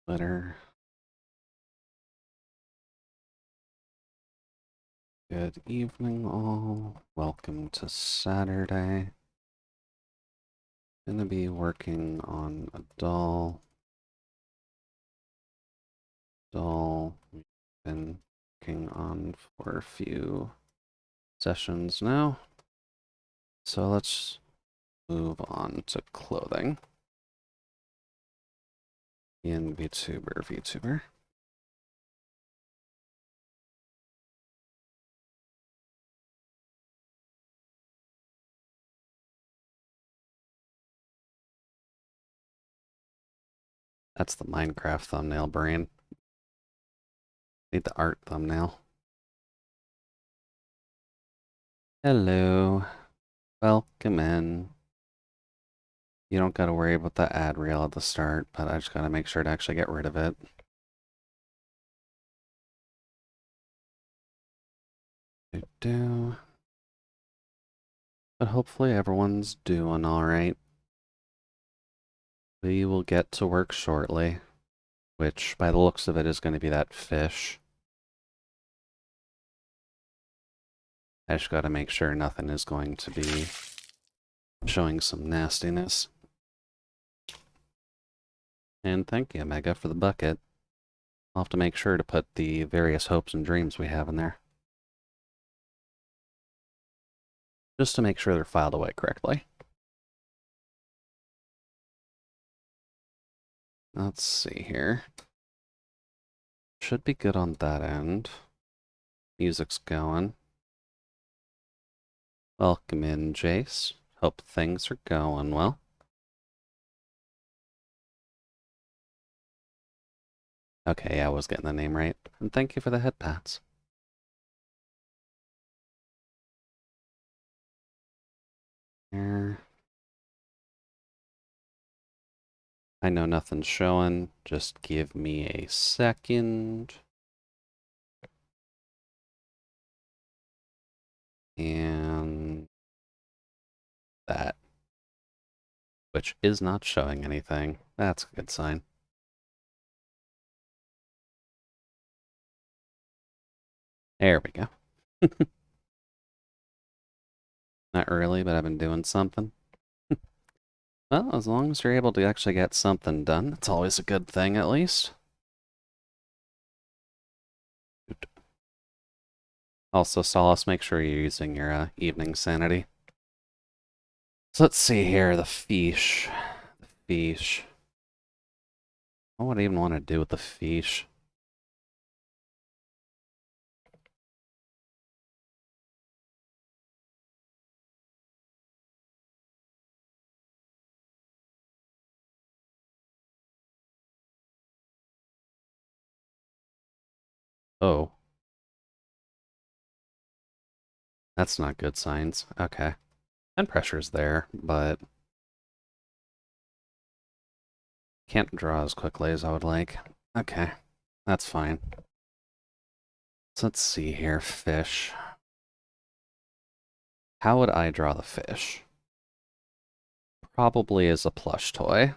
Twitter. Good evening, all. Welcome to Saturday. Gonna be working on a doll. We've been working on for a few sessions now. So let's move on to clothing. In VTuber. That's the Minecraft thumbnail, brain. Need the art thumbnail. Hello. Welcome in. You don't gotta worry about the ad reel at the start, but I just gotta make sure to actually get rid of it. But hopefully everyone's doing alright. We will get to work shortly, which by the looks of it is going to be that fish. I just gotta make sure nothing is going to be showing some nastiness. And thank you, Mega, for the bucket. I'll have to make sure to put the various hopes and dreams we have in there. Just to make sure they're filed away correctly. Let's see here. Should be good on that end. Music's going. Welcome in, Jace. Hope things are going well. Okay, yeah, I was getting the name right. And thank you for the head pats. Here. I know nothing's showing. Just give me a second. And that. Which is not showing anything. That's a good sign. There we go. Not early, but I've been doing something. Well, as long as you're able to actually get something done, it's always a good thing, at least. Also, Solace, make sure you're using your evening sanity. So let's see here, the fish. The fish. What would I even want to do with the fish? Oh. That's not good signs. Okay. And pressure's there, but can't draw as quickly as I would like. Okay. That's fine. So let's see here. Fish. How would I draw the fish? Probably as a plush toy.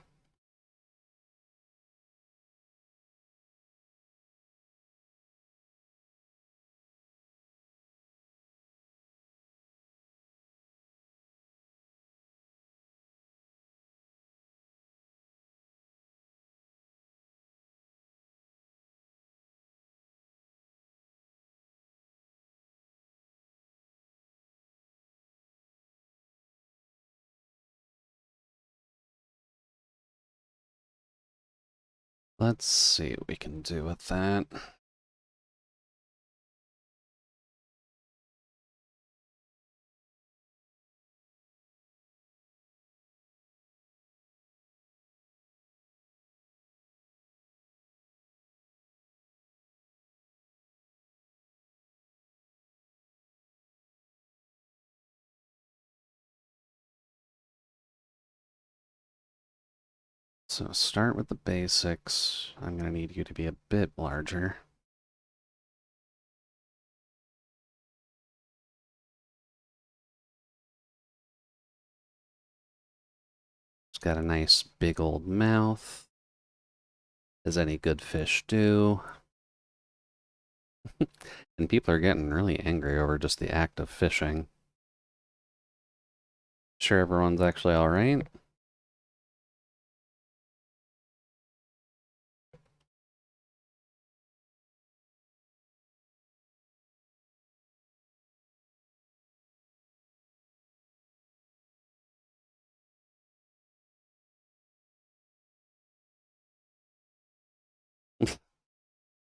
Let's see what we can do with that. So start with the basics. I'm going to need you to be a bit larger. It's got a nice big old mouth. as any good fish do. And people are getting really angry over just the act of fishing. Sure everyone's actually alright?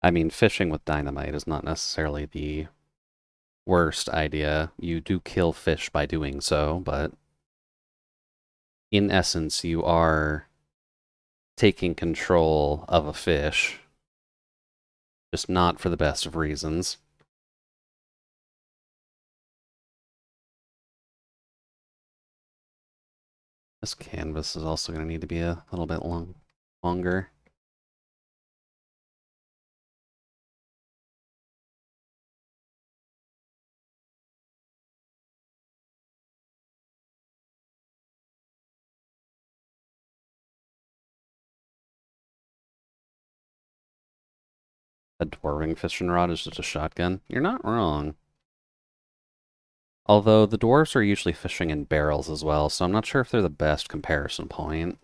I mean, fishing with dynamite is not necessarily the worst idea. You do kill fish by doing so, but in essence, you are taking control of a fish, just not for the best of reasons. This canvas is also going to need to be a little bit longer. A dwarving fishing rod is just a shotgun. You're not wrong. Although the dwarves are usually fishing in barrels as well, so I'm not sure if they're the best comparison point.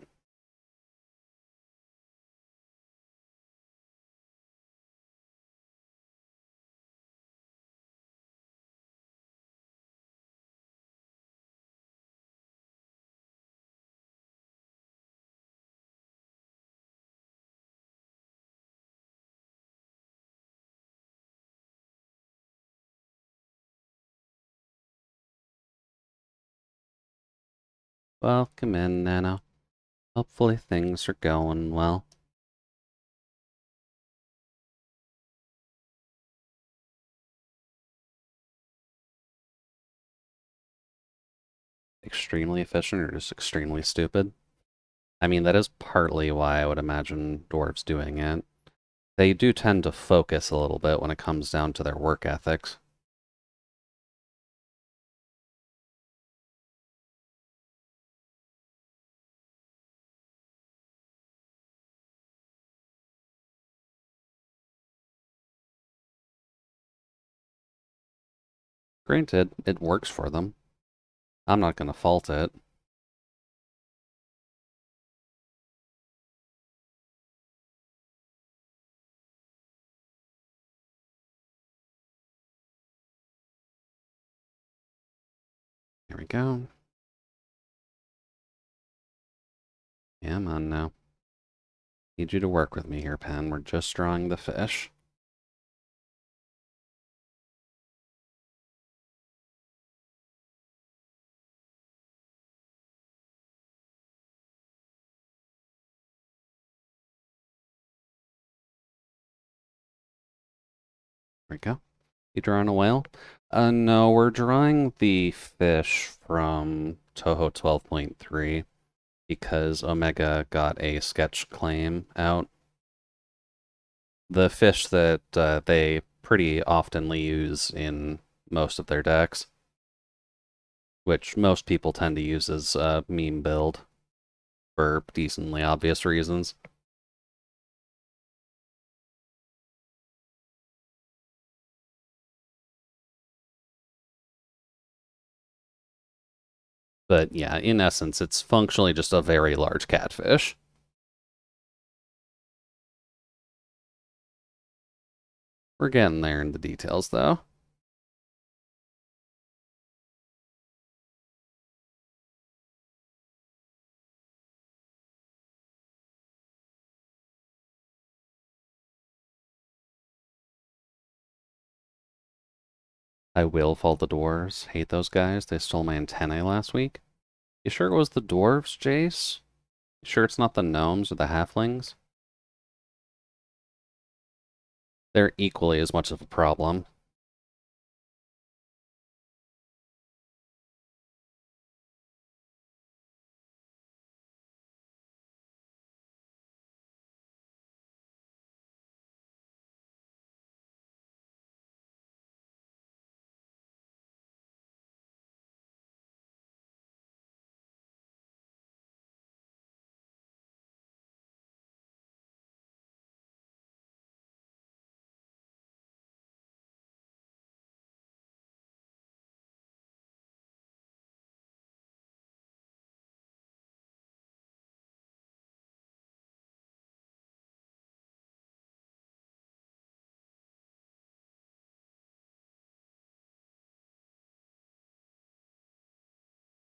Welcome in, Nano. Hopefully things are going well. Extremely efficient or just extremely stupid? I mean, that is partly why I would imagine dwarves doing it. They do tend to focus a little bit when it comes down to their work ethics. Granted, it works for them. I'm not going to fault it. Here we go. Yeah, I'm on now. Need you to work with me here, Pen. We're just drawing the fish. There we go. You drawing a whale? No, we're drawing the fish from Toho 12.3 because Omega got a sketch claim out. The fish that they pretty oftenly use in most of their decks, which most people tend to use as a meme build for decently obvious reasons. But yeah, in essence, it's functionally just a very large catfish. We're getting there in the details, though. I will fault the dwarves. Hate those guys. They stole my antennae last week. You sure it was the dwarves, Jace? You sure it's not the gnomes or the halflings? They're equally as much of a problem.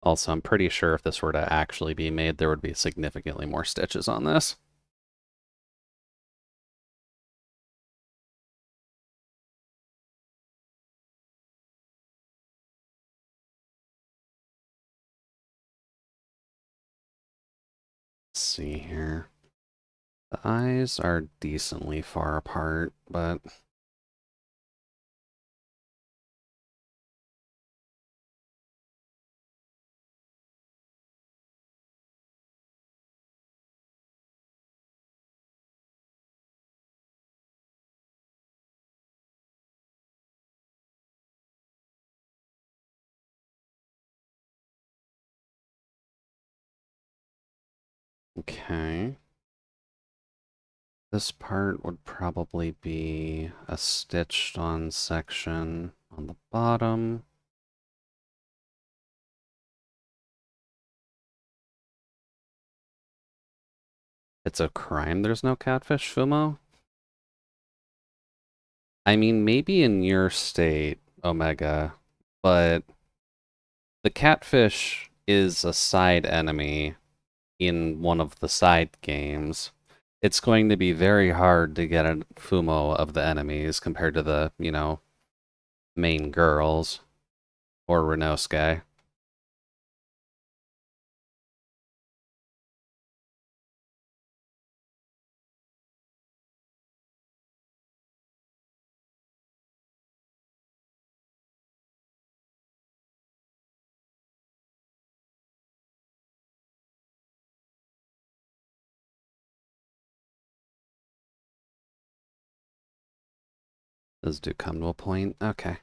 Also, I'm pretty sure if this were to actually be made, there would be significantly more stitches on this. Let's see here. The eyes are decently far apart, but okay. This part would probably be a stitched on section on the bottom. It's a crime there's no catfish, Fumo? I mean, maybe in your state, Omega, but the catfish is a side enemy in one of the side games. It's going to be very hard to get a Fumo of the enemies compared to the, main girls or Renosuke. This do come to a point. Okay.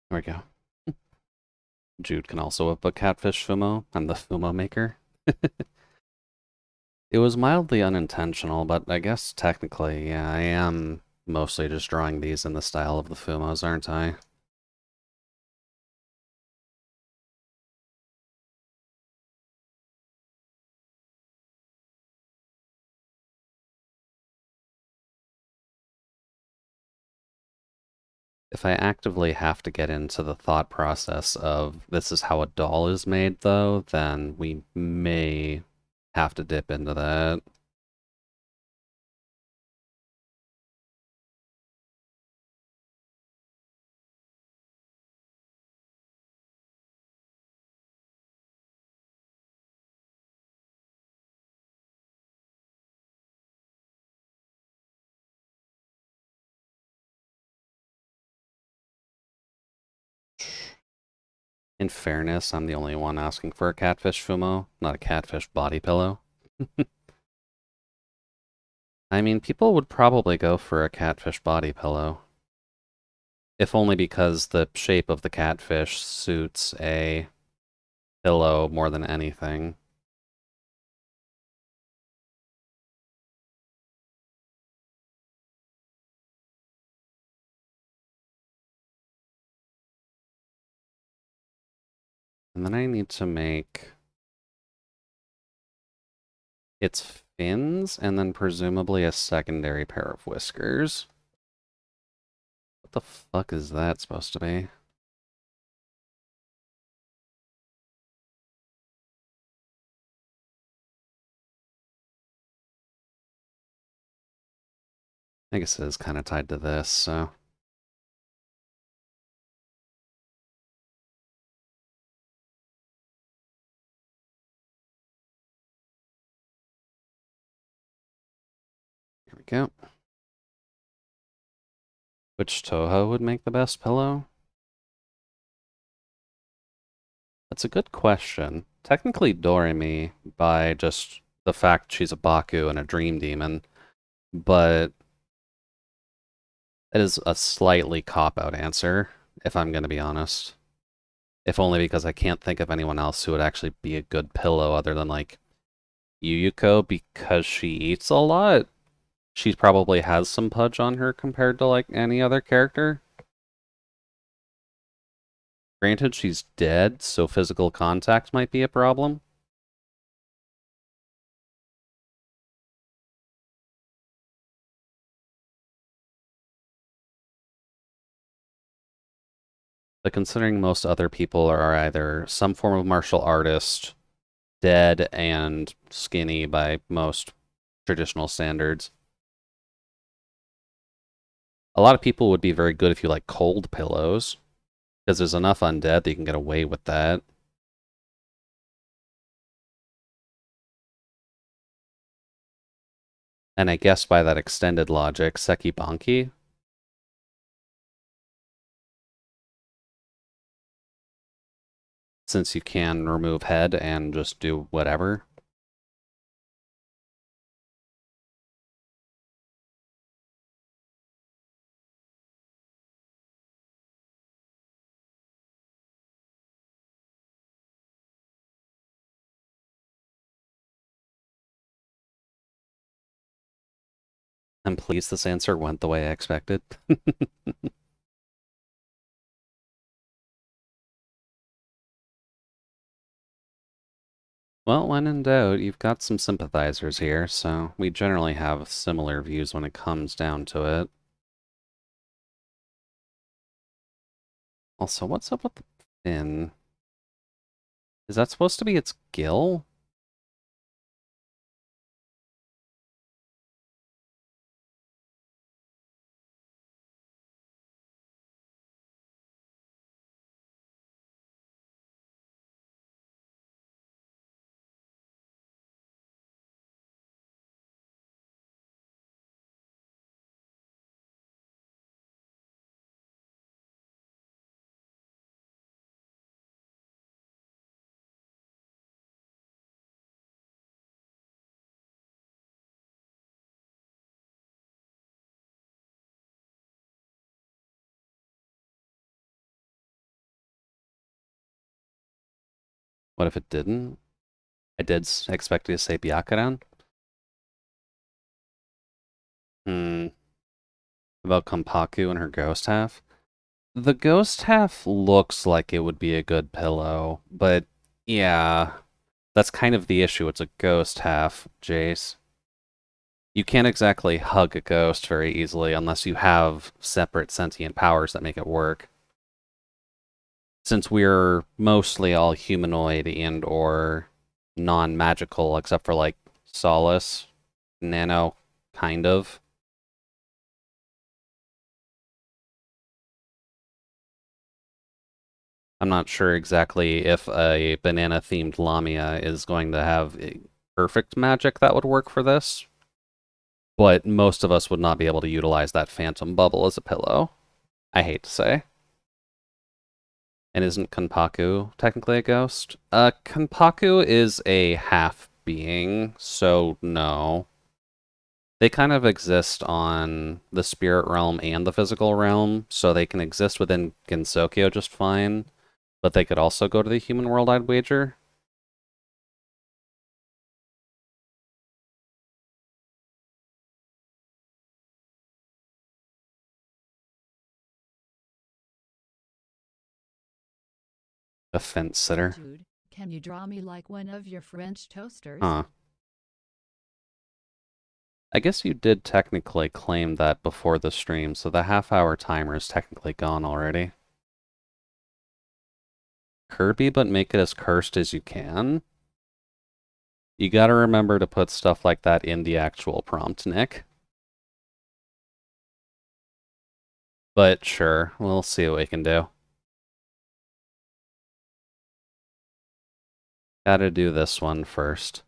There we go. Jude can also whip a catfish Fumo. I'm the Fumo maker. It was mildly unintentional, but I guess technically, yeah, I am mostly just drawing these in the style of the Fumos, aren't I? If I actively have to get into the thought process of this is how a doll is made, though, then we may have to dip into that. In fairness, I'm the only one asking for a catfish Fumo, not a catfish body pillow. I mean, people would probably go for a catfish body pillow. If only because the shape of the catfish suits a pillow more than anything. And then I need to make its fins and then presumably a secondary pair of whiskers. What the fuck is that supposed to be? I guess it is kind of tied to this, so. Here we go. Which Toho would make the best pillow? That's a good question. Technically Doremi, by just the fact she's a Baku and a Dream Demon, but it is a slightly cop-out answer, if I'm going to be honest. If only because I can't think of anyone else who would actually be a good pillow other than, like, Yuyuko because she eats a lot. She probably has some pudge on her compared to like any other character. Granted, she's dead, so physical contact might be a problem. But considering most other people are either some form of martial artist, dead, and skinny by most traditional standards, a lot of people would be very good if you like cold pillows, because there's enough undead that you can get away with that. And I guess by that extended logic, Seki Banki, since you can remove head and just do whatever. I'm pleased this answer went the way I expected. Well, when in doubt, you've got some sympathizers here, so we generally have similar views when it comes down to it. Also, what's up with the fin? Is that supposed to be its gill? What if it didn't? I did expect you to say Byakuran. Hmm. About Kompaku and her ghost half? The ghost half looks like it would be a good pillow, but yeah, that's kind of the issue. It's a ghost half, Jace. You can't exactly hug a ghost very easily unless you have separate sentient powers that make it work. Since we're mostly all humanoid and or non-magical, except for like Solace, Nano, kind of. I'm not sure exactly if a banana-themed Lamia is going to have a perfect magic that would work for this, but most of us would not be able to utilize that phantom bubble as a pillow. I hate to say. And isn't Kanpaku technically a ghost? Kanpaku is a half being, so no. They kind of exist on the spirit realm and the physical realm, so they can exist within Gensokyo just fine, but they could also go to the human world, I'd wager. A fence sitter. Dude, can you draw me like one of your French toasters? Huh. I guess you did technically claim that before the stream, so the half-hour timer is technically gone already. Kirby, but make it as cursed as you can? You gotta remember to put stuff like that in the actual prompt, Nick. But sure, we'll see what we can do. Gotta do this one first.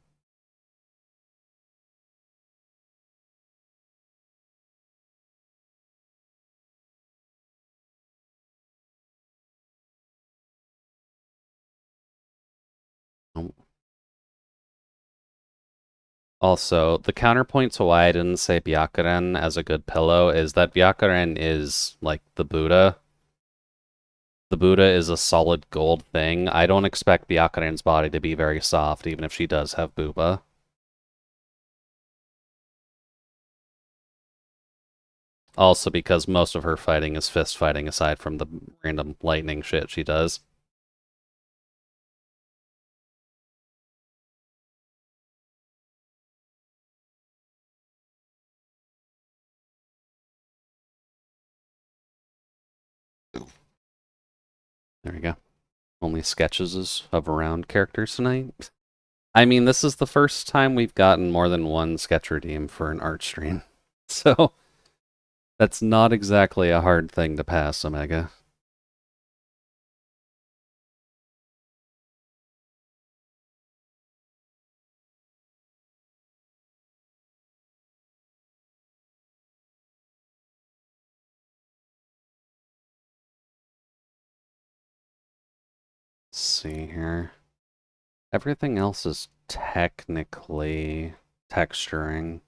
Also, the counterpoint to why I didn't say Byakuren as a good pillow is that Byakuren is like the Buddha. The Buddha is a solid gold thing. I don't expect Byakuren's body to be very soft, even if she does have booba. Also because most of her fighting is fist fighting aside from the random lightning shit she does. There we go. Only sketches of around characters tonight. I mean, this is the first time we've gotten more than one sketch redeem for an art stream. So that's not exactly a hard thing to pass, Omega. Let's see here. Everything else is technically texturing.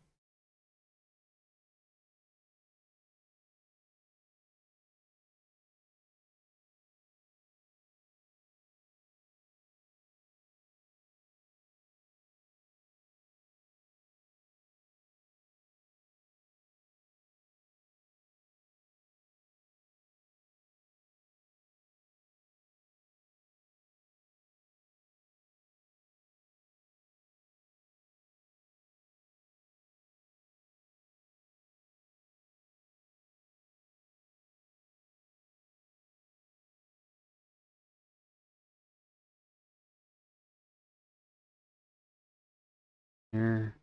Here.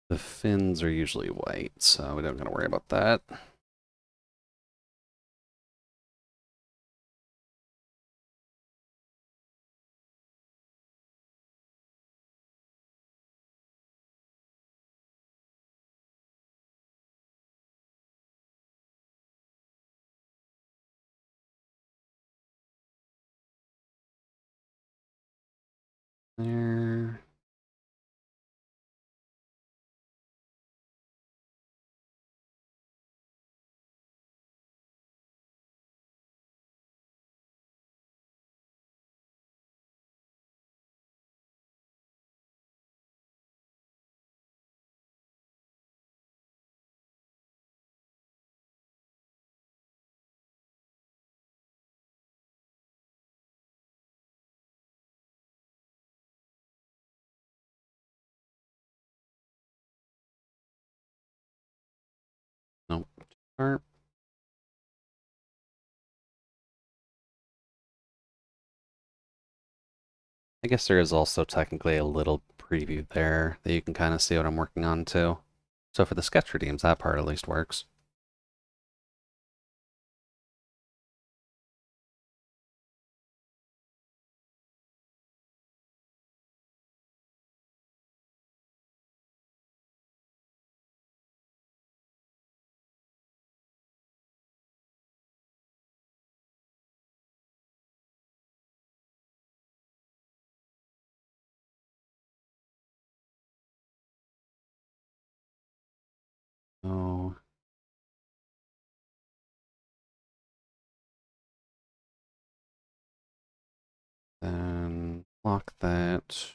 The fins are usually white, so we don't gotta worry about that. There. Nope. Sharp. I guess there is also technically a little preview there that you can kind of see what I'm working on too. So for the sketch redeems, that part at least works. Oh, then lock that.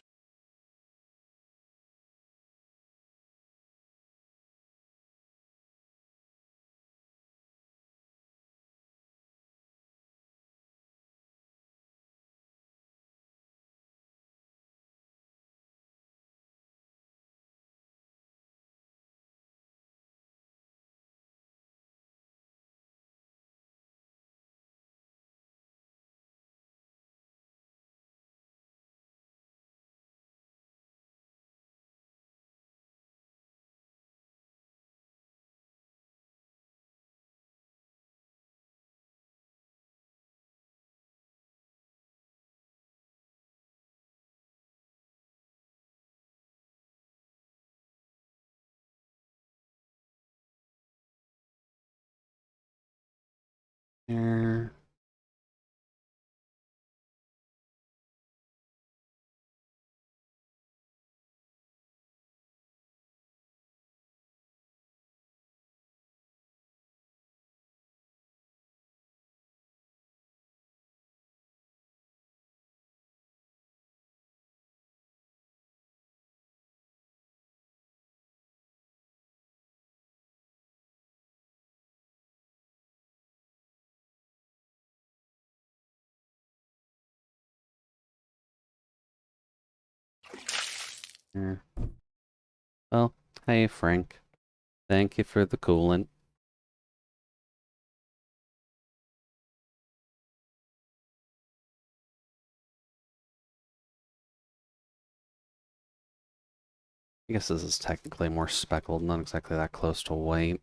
Here. Here. Well, hey Frank. Thank you for the coolant. I guess this is technically more speckled, not exactly that close to white.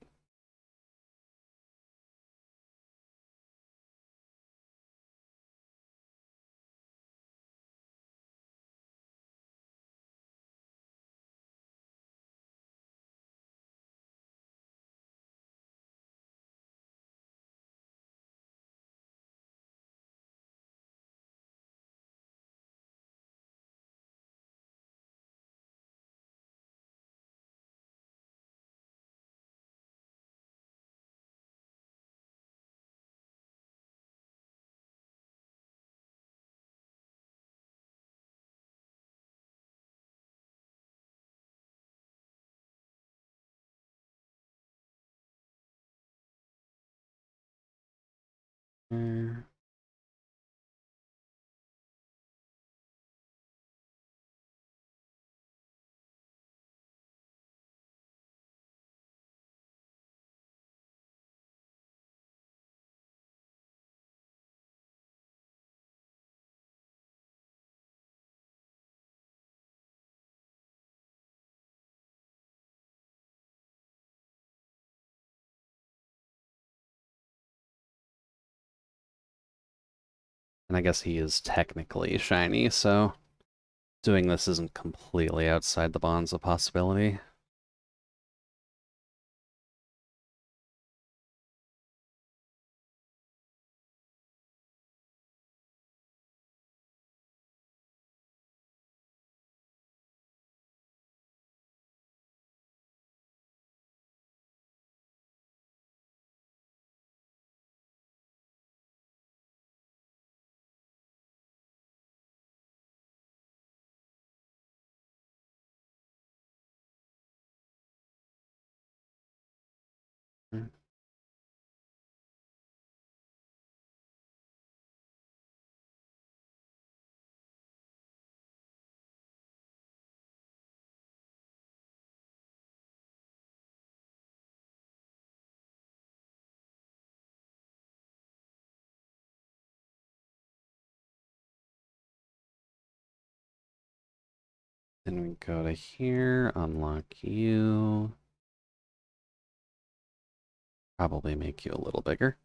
Mm. And I guess he is technically shiny, so doing this isn't completely outside the bounds of possibility. Mm. Then we go to here, unlock you. Probably make you a little bigger.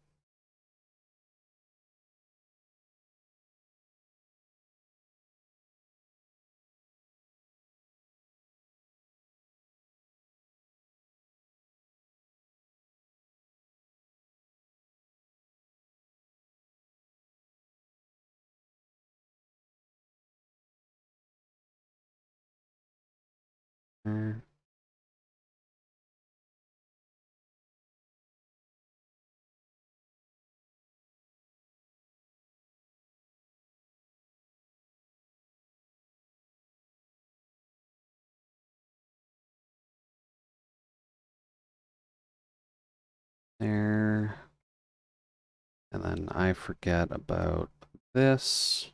There. And then I forget about this.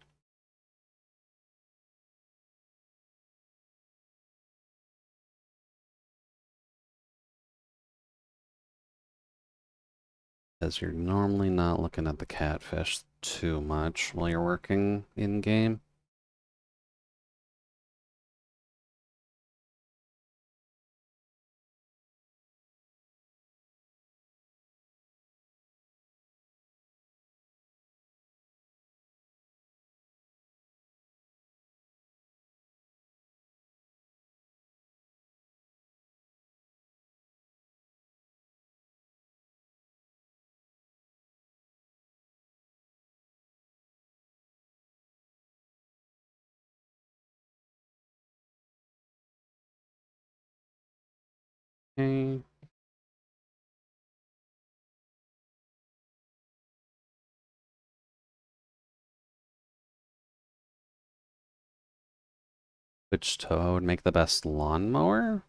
Because you're normally not looking at the catfish too much while you're working in-game. Okay. Which toe would make the best lawnmower?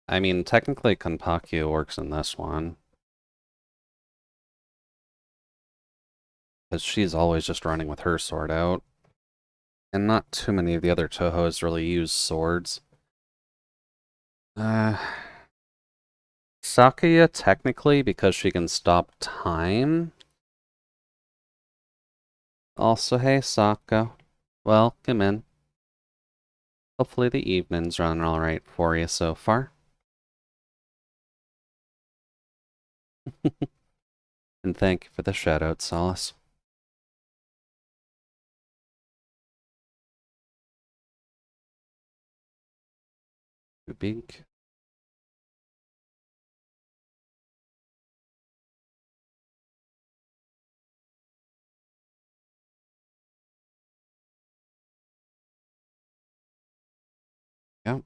I mean, technically Konpaku works in this one. Because she's always just running with her sword out. And not too many of the other Tohos really use swords. Sakuya, technically, because she can stop time. Also, hey, Sako. Welcome in. Hopefully the evening's running alright for you so far. And thank you for the shout-out, Solace. Too big. Yep.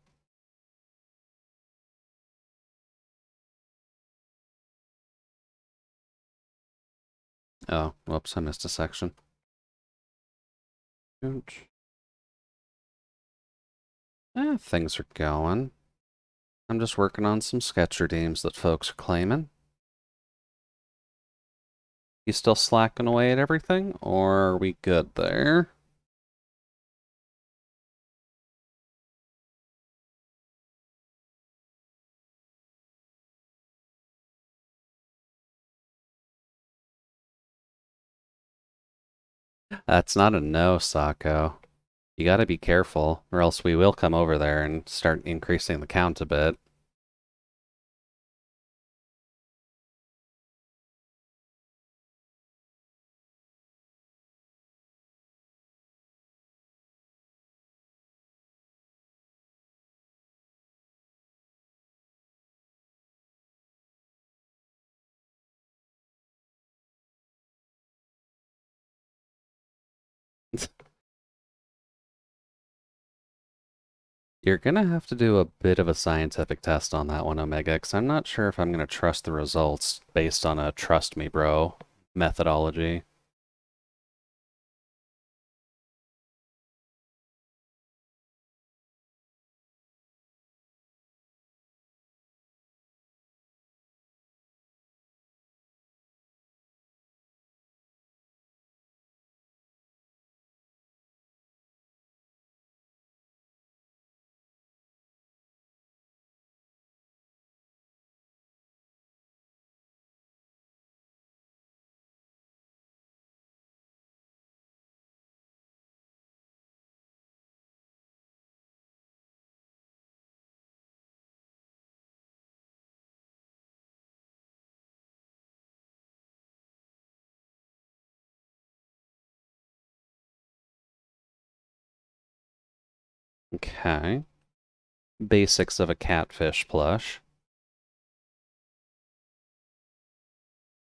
Oh, whoops, I missed a section. Ouch. Things are going. I'm just working on some sketch redeems that folks are claiming. You still slacking away at everything, or are we good there? That's not a no, Sako. You gotta be careful, or else we will come over there and start increasing the count a bit. You're gonna have to do a bit of a scientific test on that one, Omega, because I'm not sure if I'm gonna trust the results based on a trust me bro methodology. Okay. Basics of a catfish plush.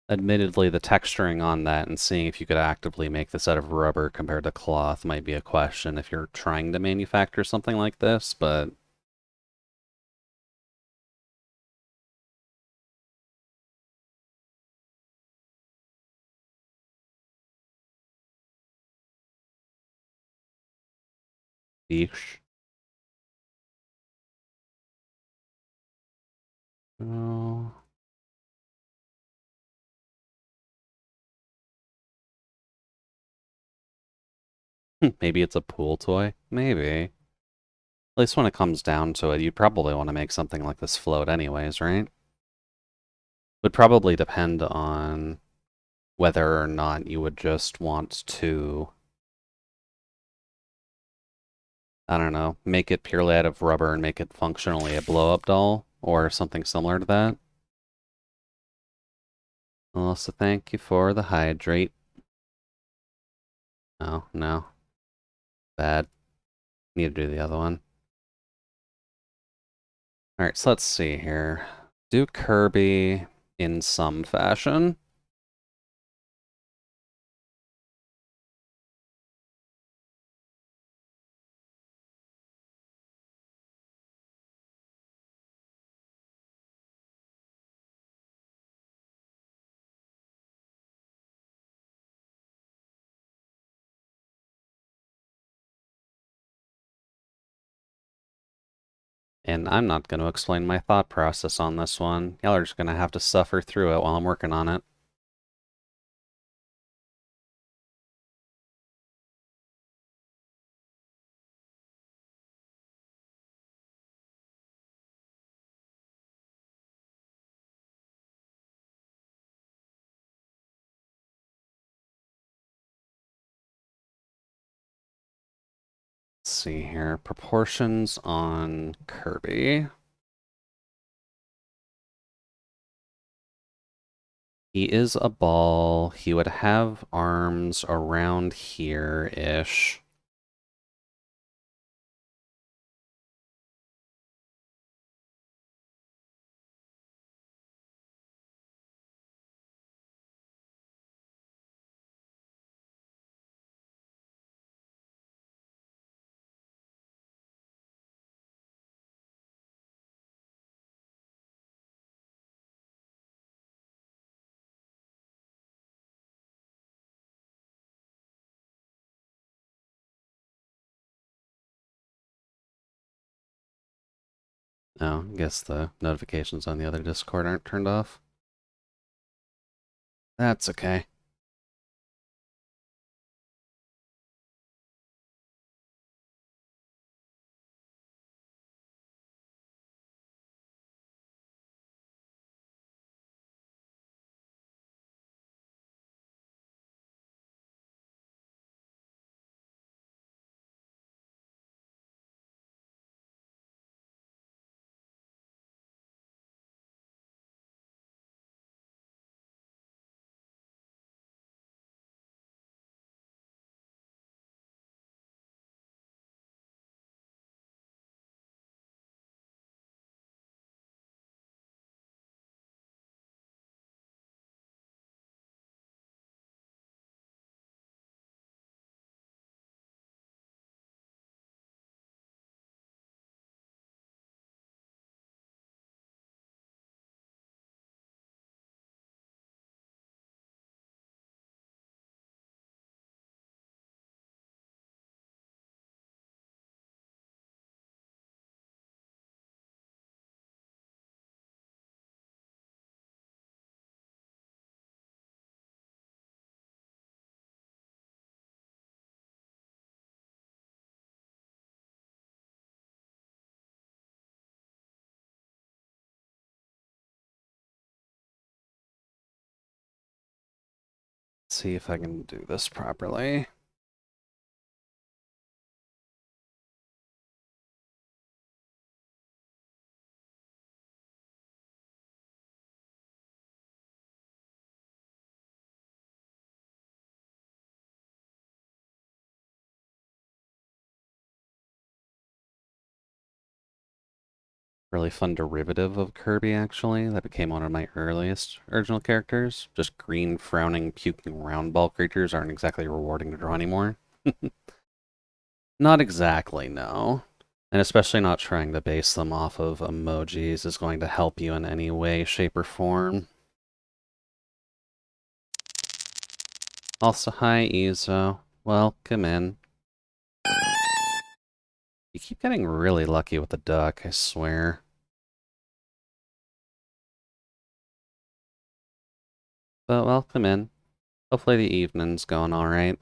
Admittedly, the texturing on that and seeing if you could actively make this out of rubber compared to cloth might be a question if you're trying to manufacture something like this, but yeesh. Oh. Maybe it's a pool toy? Maybe. At least when it comes down to it, you'd probably want to make something like this float anyways, right? Would probably depend on whether or not you would just want to, I don't know, make it purely out of rubber and make it functionally a blow-up doll, or something similar to that. Also, thank you for the hydrate. Oh, no. Bad. Need to do the other one. Alright, so let's see here. Do Kirby in some fashion. And I'm not going to explain my thought process on this one. Y'all are just going to have to suffer through it while I'm working on it. see here. Proportions on Kirby. He is a ball. He would have arms around here-ish. Oh, I guess the notifications on the other Discord aren't turned off. That's okay. See if I can do this properly. Really fun derivative of Kirby, actually. That became one of my earliest original characters. Just green, frowning, puking round ball creatures aren't exactly rewarding to draw anymore. Not exactly, no. And especially not trying to base them off of emojis is going to help you in any way, shape, or form. Also, hi, Izo. Welcome in. You keep getting really lucky with the duck, I swear. But welcome in. Hopefully the evening's going alright.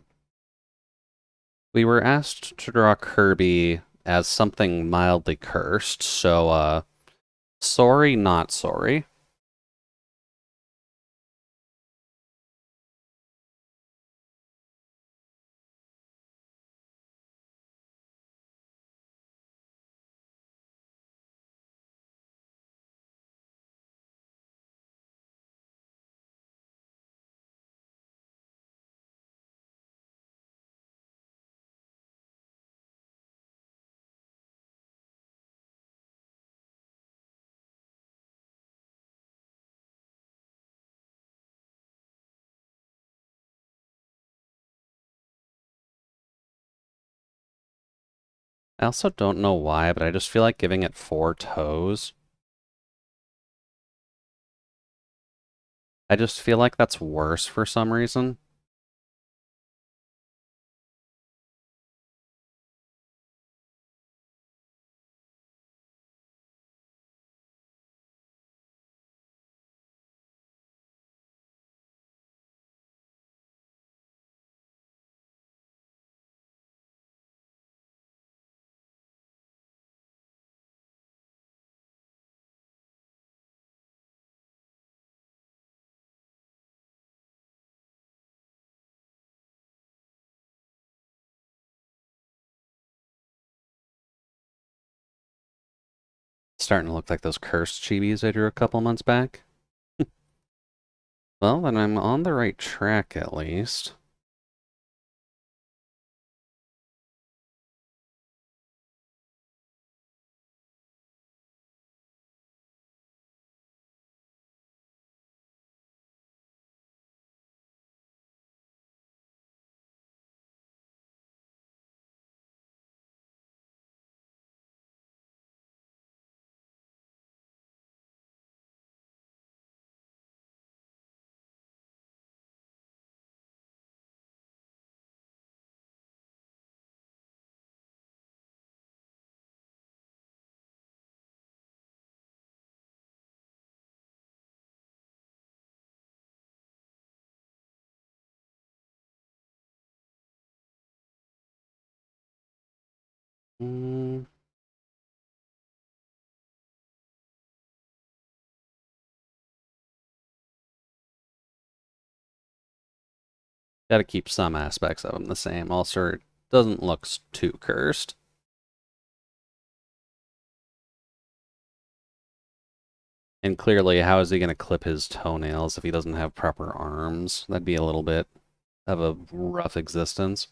We were asked to draw Kirby as something mildly cursed, so, sorry, not sorry. I also don't know why, but I just feel like giving it 4 toes. I just feel like that's worse for some reason. Starting to look like those cursed chibis I drew a couple months back. Well, then I'm on the right track at least. Mm, gotta keep some aspects of them the same. Also, it doesn't look too cursed. And clearly, how is he going to clip his toenails if he doesn't have proper arms? That'd be a little bit of a rough existence.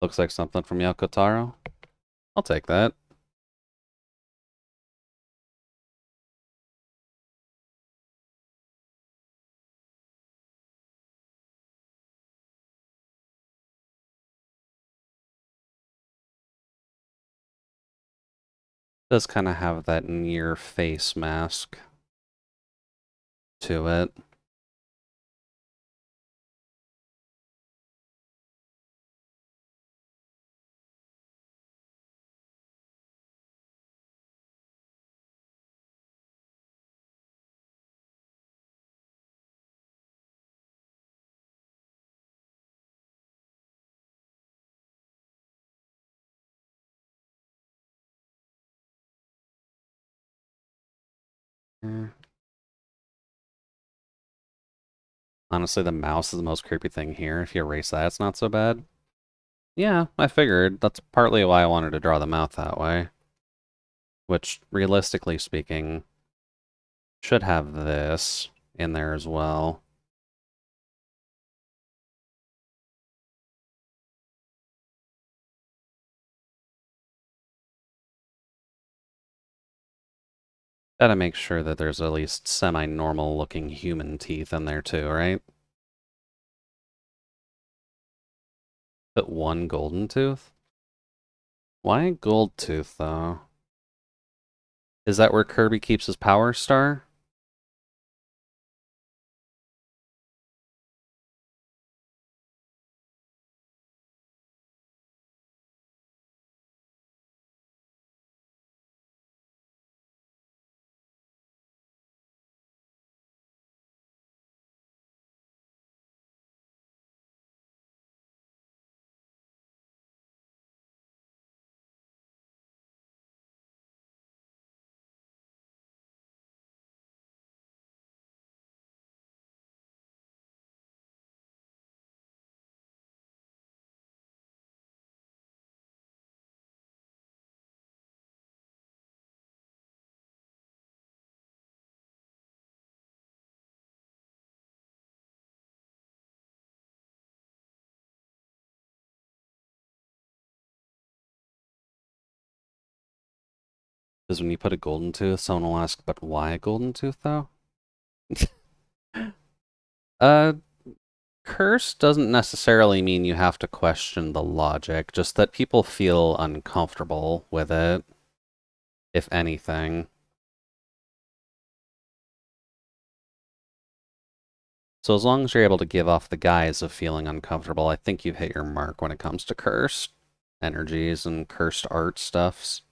Looks like something from Yoko Taro. I'll take that. Does kind of have that near face mask to it. Honestly, the mouse is the most creepy thing here. If you erase that, it's not so bad. Yeah, I figured. That's partly why I wanted to draw the mouth that way. Which, realistically speaking, should have this in there as well. Gotta make sure that there's at least semi-normal looking human teeth in there too, right? But one golden tooth? Why gold tooth, though? Is that where Kirby keeps his power star? Because when you put a golden tooth, someone will ask, but why a golden tooth, though? uh, curse doesn't necessarily mean you have to question the logic, just that people feel uncomfortable with it, if anything. So as long as you're able to give off the guise of feeling uncomfortable, I think you've hit your mark when it comes to cursed energies and cursed art stuffs.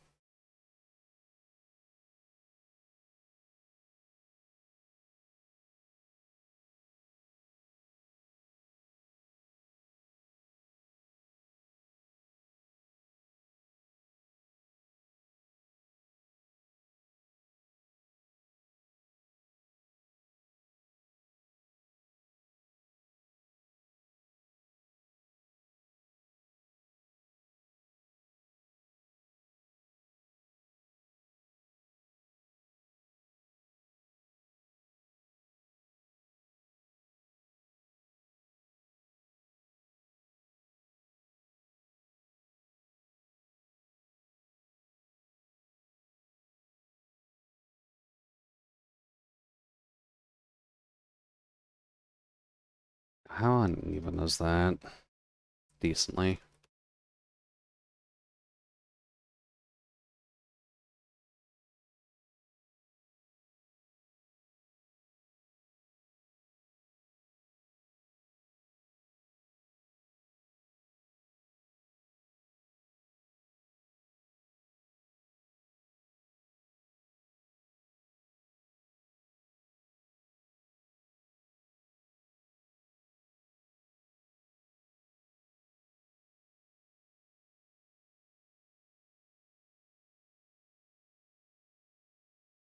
How uneven is that? Decently.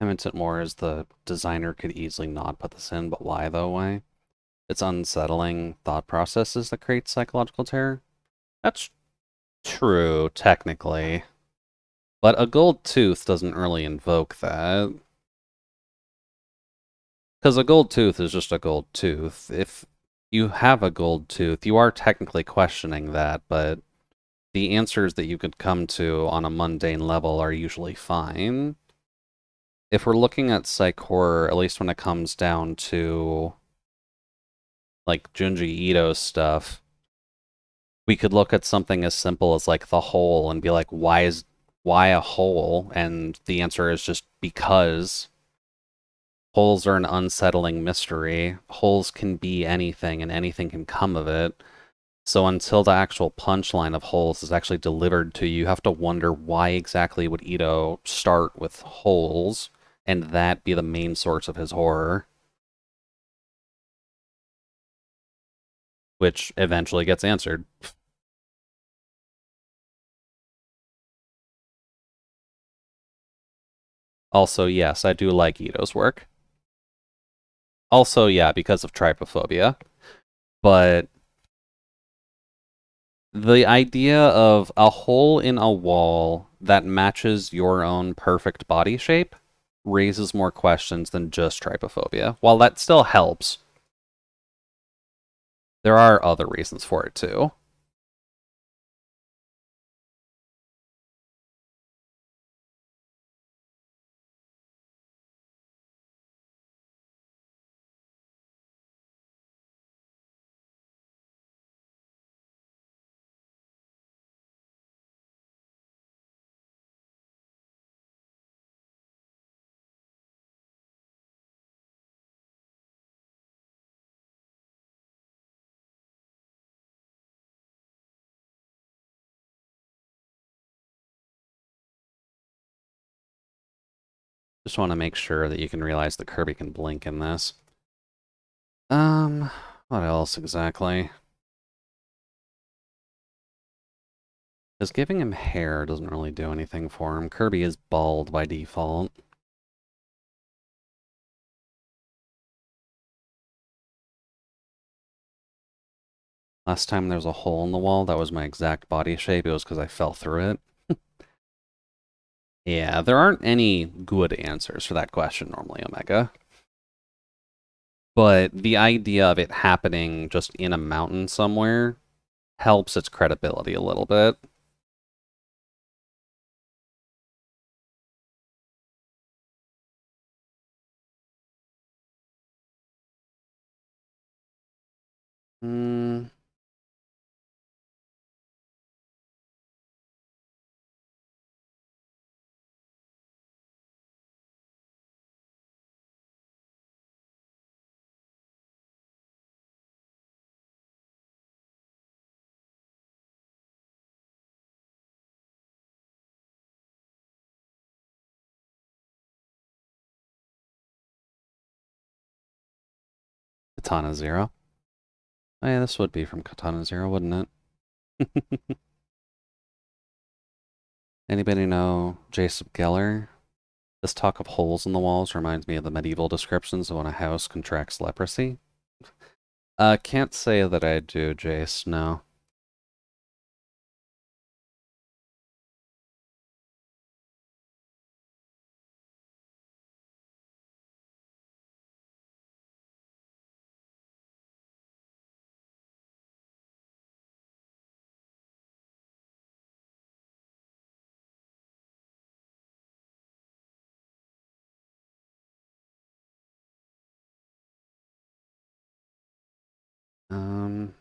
I meant it more as the designer could easily not put this in, but why though? Why? It's unsettling thought processes that create psychological terror. That's true, technically. But a gold tooth doesn't really invoke that. Because a gold tooth is just a gold tooth. If you have a gold tooth, you are technically questioning that, but the answers that you could come to on a mundane level are usually fine. If we're looking at psych horror, at least when it comes down to like Junji Ito stuff, we could look at something as simple as like the hole and be like, why a hole? And the answer is just because. Holes are an unsettling mystery. Holes can be anything and anything can come of it. So until the actual punchline of holes is actually delivered to you, you have to wonder why exactly would Ito start with holes and that be the main source of his horror, which eventually gets answered. Also, yes, I do like Ito's work. Also, yeah, because of trypophobia. But the idea of a hole in a wall that matches your own perfect body shape raises more questions than just trypophobia. While that still helps, there are other reasons for it too. Just want to make sure that you can realize that Kirby can blink in this. Um, what else exactly? Because giving him hair doesn't really do anything for him. Kirby is bald by default. Last time there was a hole in the wall, that was my exact body shape. It was because I fell through it. Yeah, there aren't any good answers for that question normally, Omega. But the idea of it happening just in a mountain somewhere helps its credibility a little bit. Hmm. Katana Zero. Oh yeah, this would be from Katana Zero, wouldn't it? Anybody know Jacob Geller? This talk of holes in the walls reminds me of the medieval descriptions of when a house contracts leprosy. Can't say that I do, Jace, no. Um,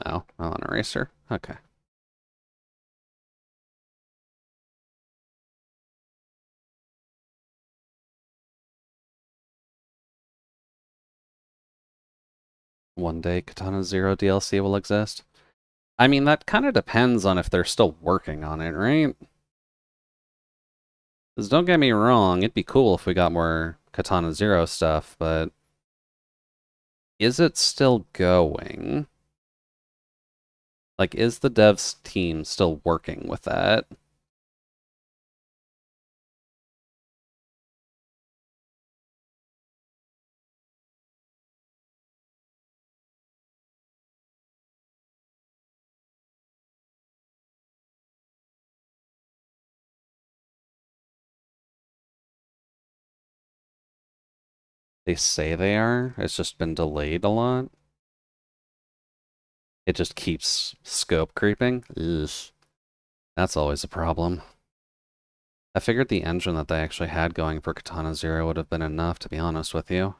oh, well, an eraser. Okay. One day Katana Zero DLC will exist. I mean, that kind of depends on if they're still working on it, right? Because don't get me wrong, it'd be cool if we got more Katana Zero stuff, but is it still going? Like, is the devs team still working with that? They say they are. It's just been delayed a lot. It just keeps scope creeping. Ugh. That's always a problem. I figured the engine that they actually had going for Katana Zero would have been enough, to be honest with you.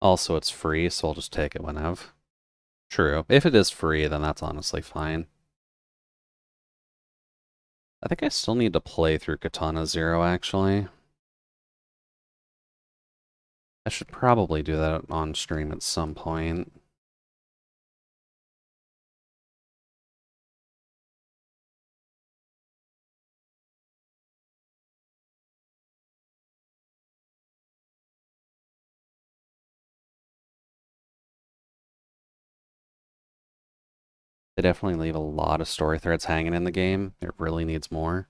Also, it's free, so I'll just take it whenever. True. If it is free, then that's honestly fine. I think I still need to play through Katana Zero, actually. I should probably do that on stream at some point. They definitely leave a lot of story threads hanging in the game. It really needs more.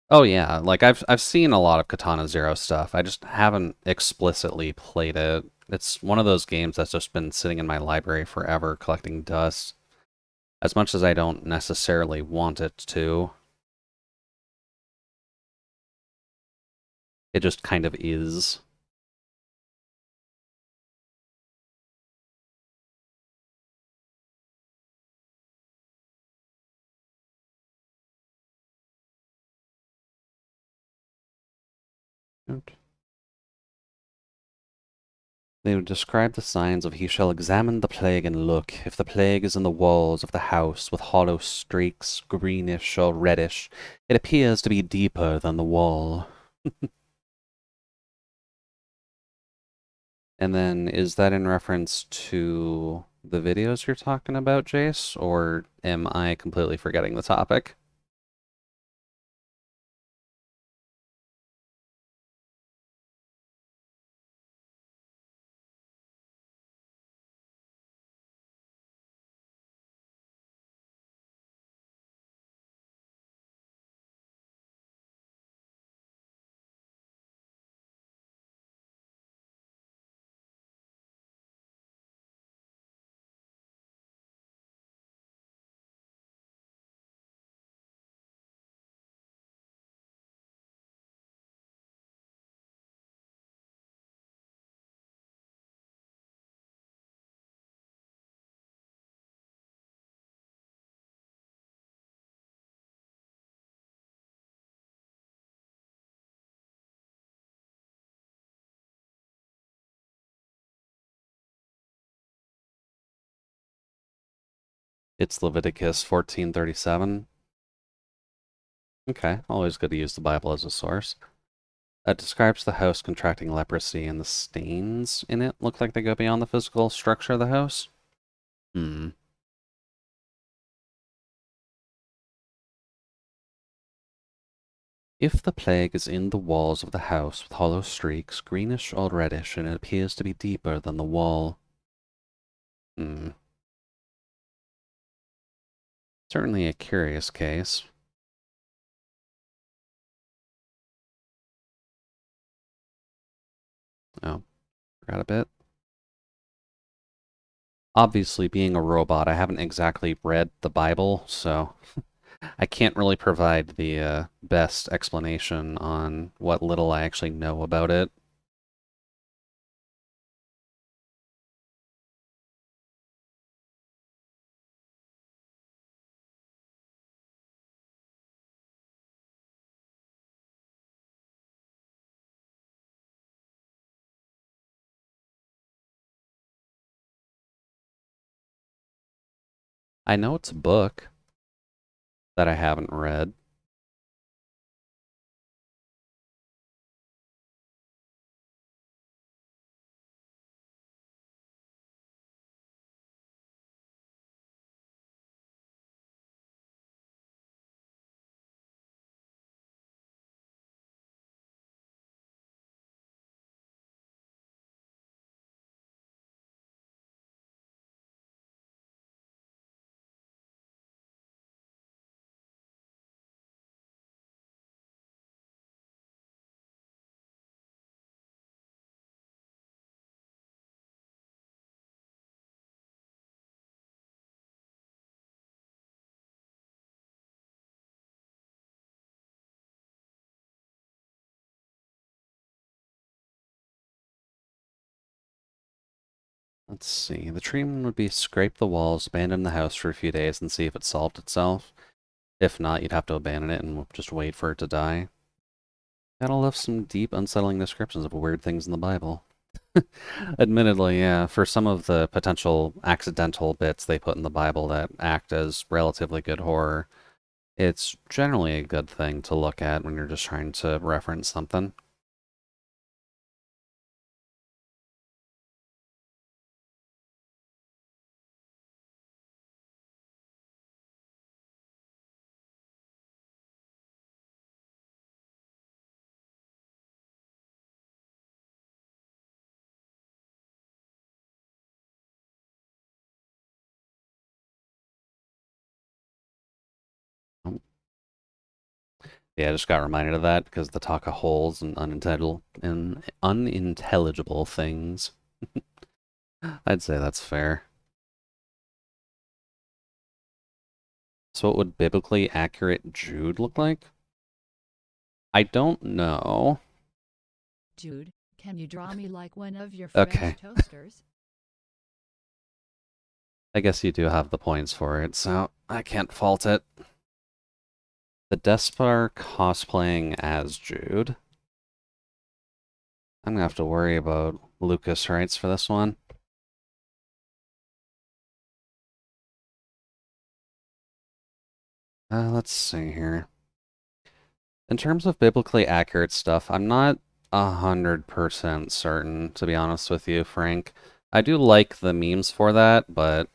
Oh yeah, like I've seen a lot of Katana Zero stuff. I just haven't explicitly played it. It's one of those games that's just been sitting in my library forever collecting dust. As much as I don't necessarily want it to, it just kind of is. They would describe the signs of he shall examine the plague and look. If the plague is in the walls of the house with hollow streaks, greenish or reddish, it appears to be deeper than the wall. And then, is that in reference to the videos you're talking about, Jace? Or am I completely forgetting the topic? It's Leviticus 14:37. Okay, always good to use the Bible as a source. It describes the house contracting leprosy, and the stains in it look like they go beyond the physical structure of the house. Hmm. If the plague is in the walls of the house with hollow streaks, greenish or reddish, and it appears to be deeper than the wall. Hmm. Certainly a curious case. Oh, forgot a bit. Obviously, being a robot, I haven't exactly read the Bible, so I can't really provide the best explanation on what little I actually know about it. I know it's a book that I haven't read. Let's see. The treatment would be scrape the walls, abandon the house for a few days, and see if it solved itself. If not, you'd have to abandon it and just wait for it to die. That'll left some deep, unsettling descriptions of weird things in the Bible. Admittedly, yeah, for some of the potential accidental bits they put in the Bible that act as relatively good horror, it's generally a good thing to look at when you're just trying to reference something. Um, Yeah, I just got reminded of that because the talk of holes and unintelligible things. I'd say that's fair. So what would biblically accurate Jude look like? I don't know. Jude, can you draw me like one of your Okay, French toasters? I guess you do have the points for it, so I can't fault it. The Despar cosplaying as Jude. I'm gonna have to worry about Lucas rights for this one. Let's see here. In terms of biblically accurate stuff, I'm not 100% certain, to be honest with you, Frank. I do like the memes for that, but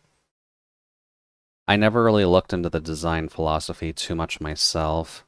I never really looked into the design philosophy too much myself.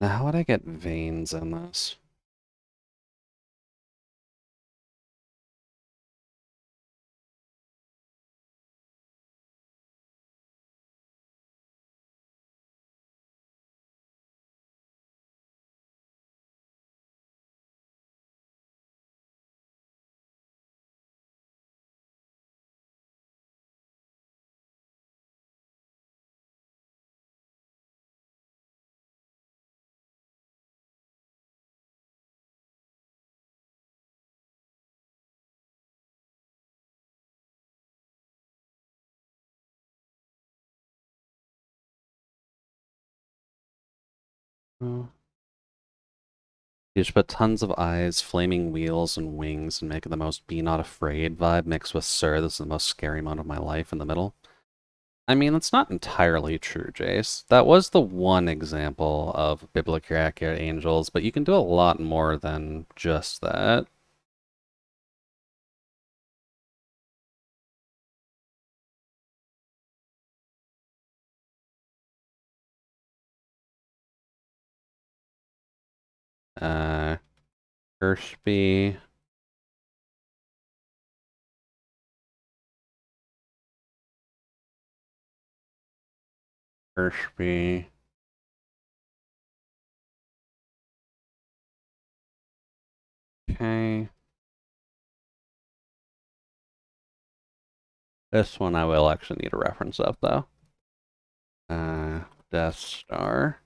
Now, how would I get veins in this? Oh. You should put tons of eyes, flaming wheels, and wings, and make it the most be not afraid vibe mixed with Sir, this is the most scary moment of my life in the middle. I mean, that's not entirely true, Jace. That was the one example of biblically accurate angels, but you can do a lot more than just that. Kirschby. Kirschby. Okay. This one I will actually need a reference of, though. Death Star.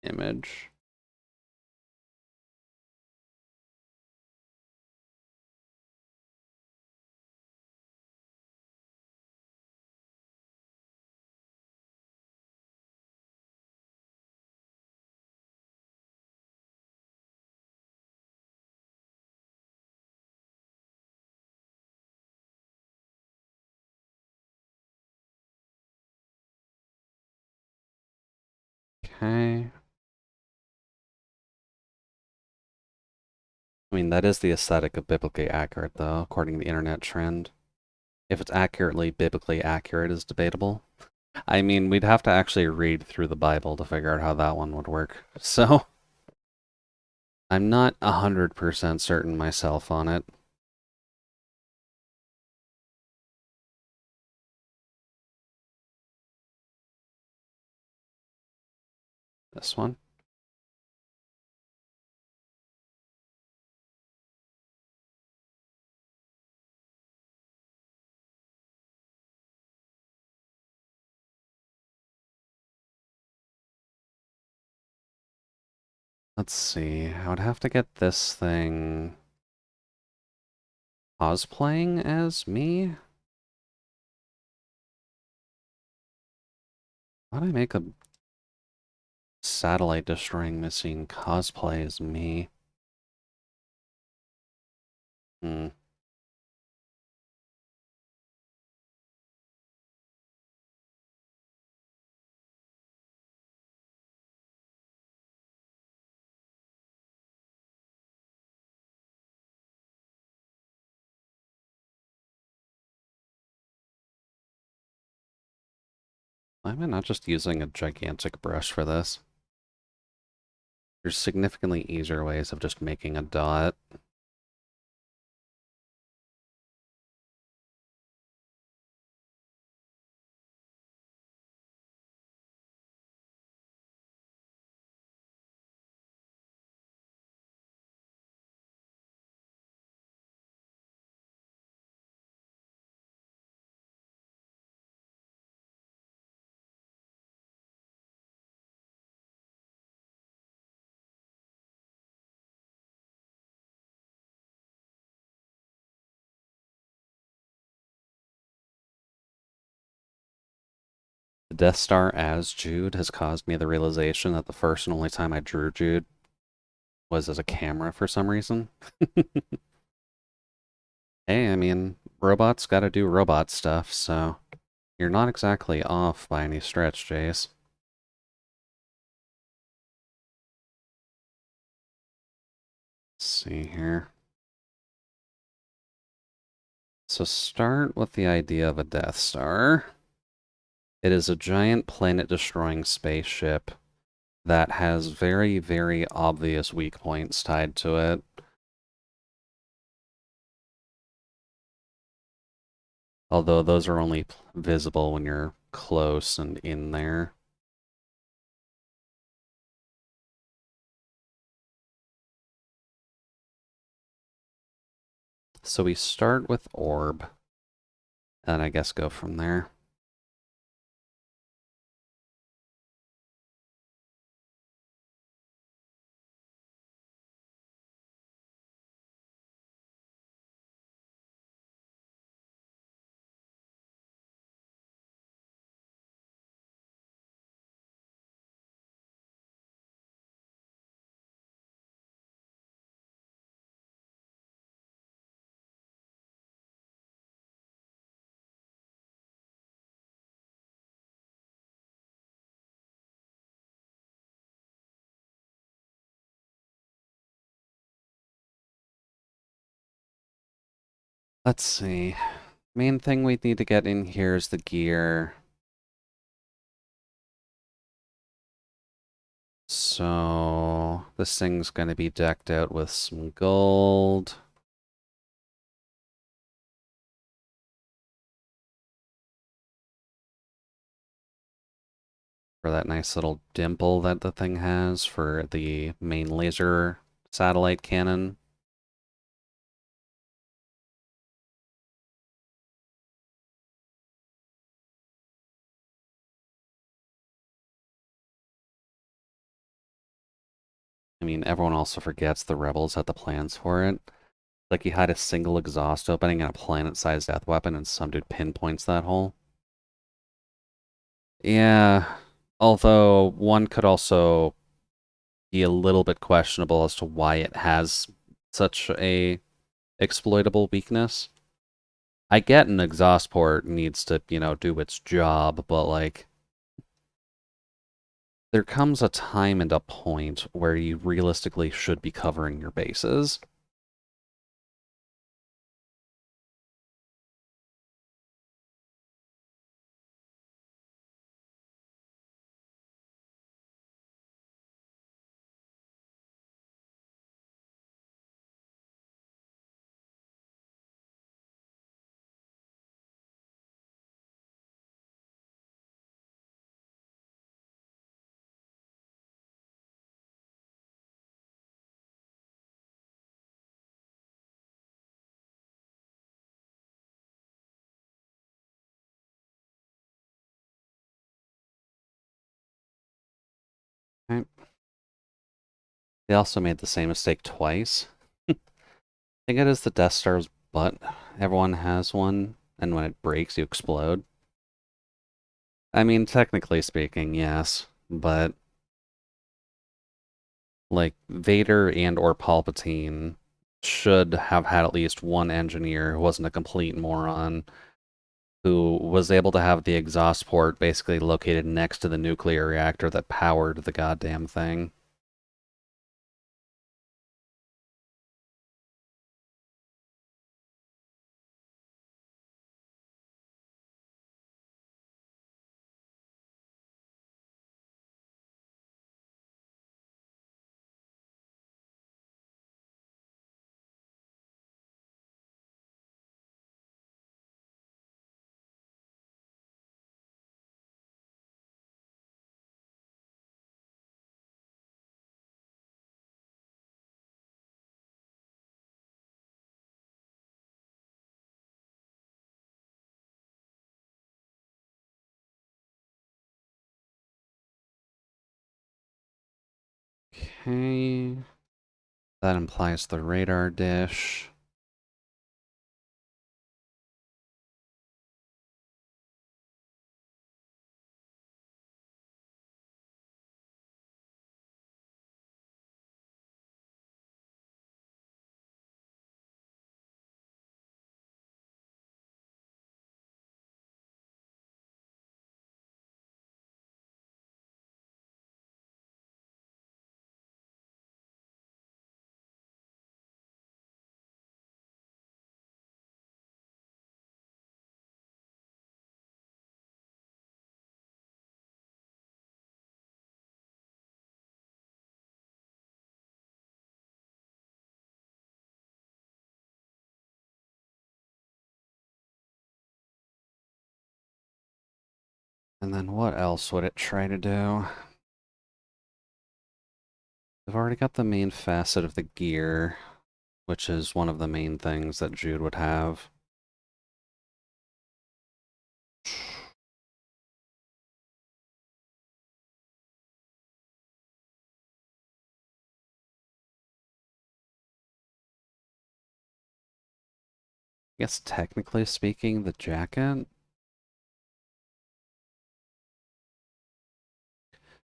Image. Okay. I mean, that is the aesthetic of biblically accurate, though, according to the internet trend. If it's accurately biblically accurate is debatable. I mean, we'd have to actually read through the Bible to figure out how that one would work. So, I'm not 100% certain myself on it. This one. Let's see. I would have to get this thing cosplaying as me. How do I make a satellite destroying machine cosplay as me? Hmm. Why am I not just using a gigantic brush for this? There's significantly easier ways of just making a dot. The Death Star as Jude has caused me the realization that the first and only time I drew Jude was as a camera for some reason. Hey, I mean, robots gotta do robot stuff, so you're not exactly off by any stretch, Jace. Let's see here. So start with the idea of a Death Star. It is a giant planet-destroying spaceship that has very, very obvious weak points tied to it. Although those are only visible when you're close and in there. So we start with orb, and I guess go from there. Let's see. Main thing we need to get in here is the gear. So this thing's going to be decked out with some gold. For that nice little dimple that the thing has for the main laser satellite cannon. I mean, everyone also forgets the Rebels had the plans for it. Like, you had a single exhaust opening and a planet-sized death weapon, and some dude pinpoints that hole. Yeah, although one could also be a little bit questionable as to why it has such a exploitable weakness. I get an exhaust port needs to, do its job, but like, there comes a time and a point where you realistically should be covering your bases. Right? They also made the same mistake twice. I think it is the Death Star's butt. Everyone has one, and when it breaks, you explode. I mean, technically speaking, yes, but like Vader and or Palpatine should have had at least one engineer who wasn't a complete moron, who was able to have the exhaust port basically located next to the nuclear reactor that powered the goddamn thing. Okay. That implies the radar dish. And then what else would it try to do? We've already got the main facet of the gear, which is one of the main things that Jude would have. I guess technically speaking, the jacket.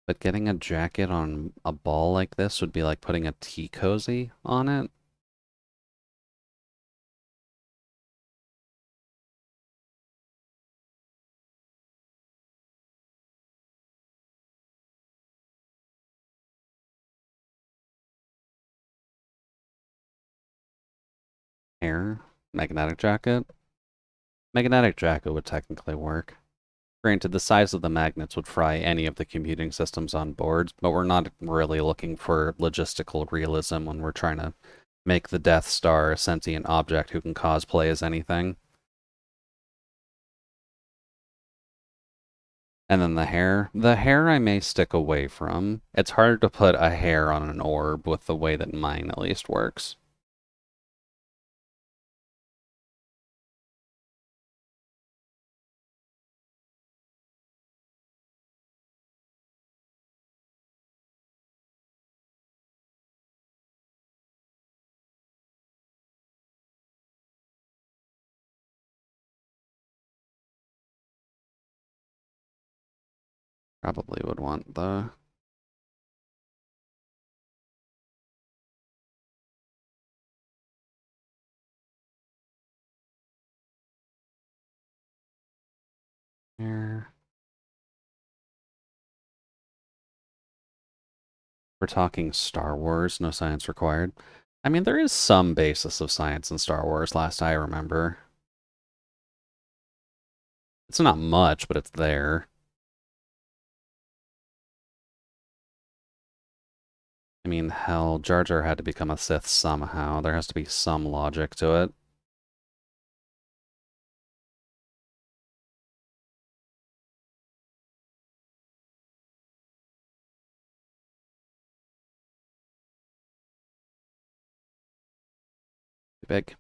But getting a jacket on a ball like this would be like putting a tea cozy on it. Hair, magnetic jacket. Magnetic jacket would technically work. Granted, the size of the magnets would fry any of the computing systems on board, but we're not really looking for logistical realism when we're trying to make the Death Star a sentient object who can cosplay as anything. And then the hair. The hair I may stick away from. It's hard to put a hair on an orb with the way that mine at least works. Probably would want the... hair. We're talking Star Wars, no science required. I mean, there is some basis of science in Star Wars, last I remember. It's not much, but it's there. I mean, hell, Jar Jar had to become a Sith somehow. There has to be some logic to it. Too big.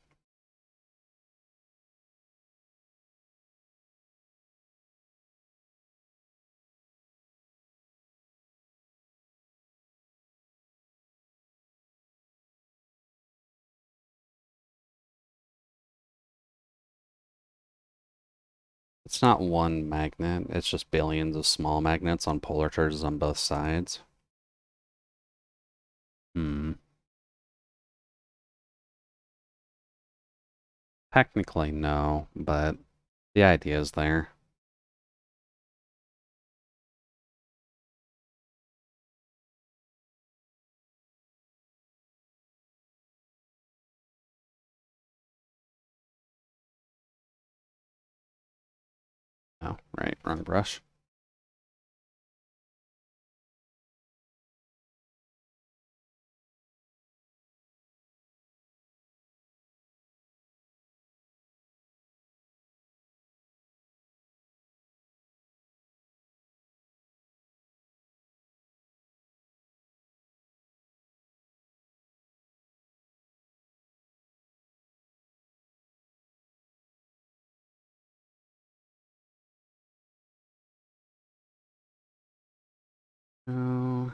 It's not one magnet, it's just billions of small magnets on polar charges on both sides. Hmm. Technically, no, but the idea is there. Oh, right, wrong brush. Oh.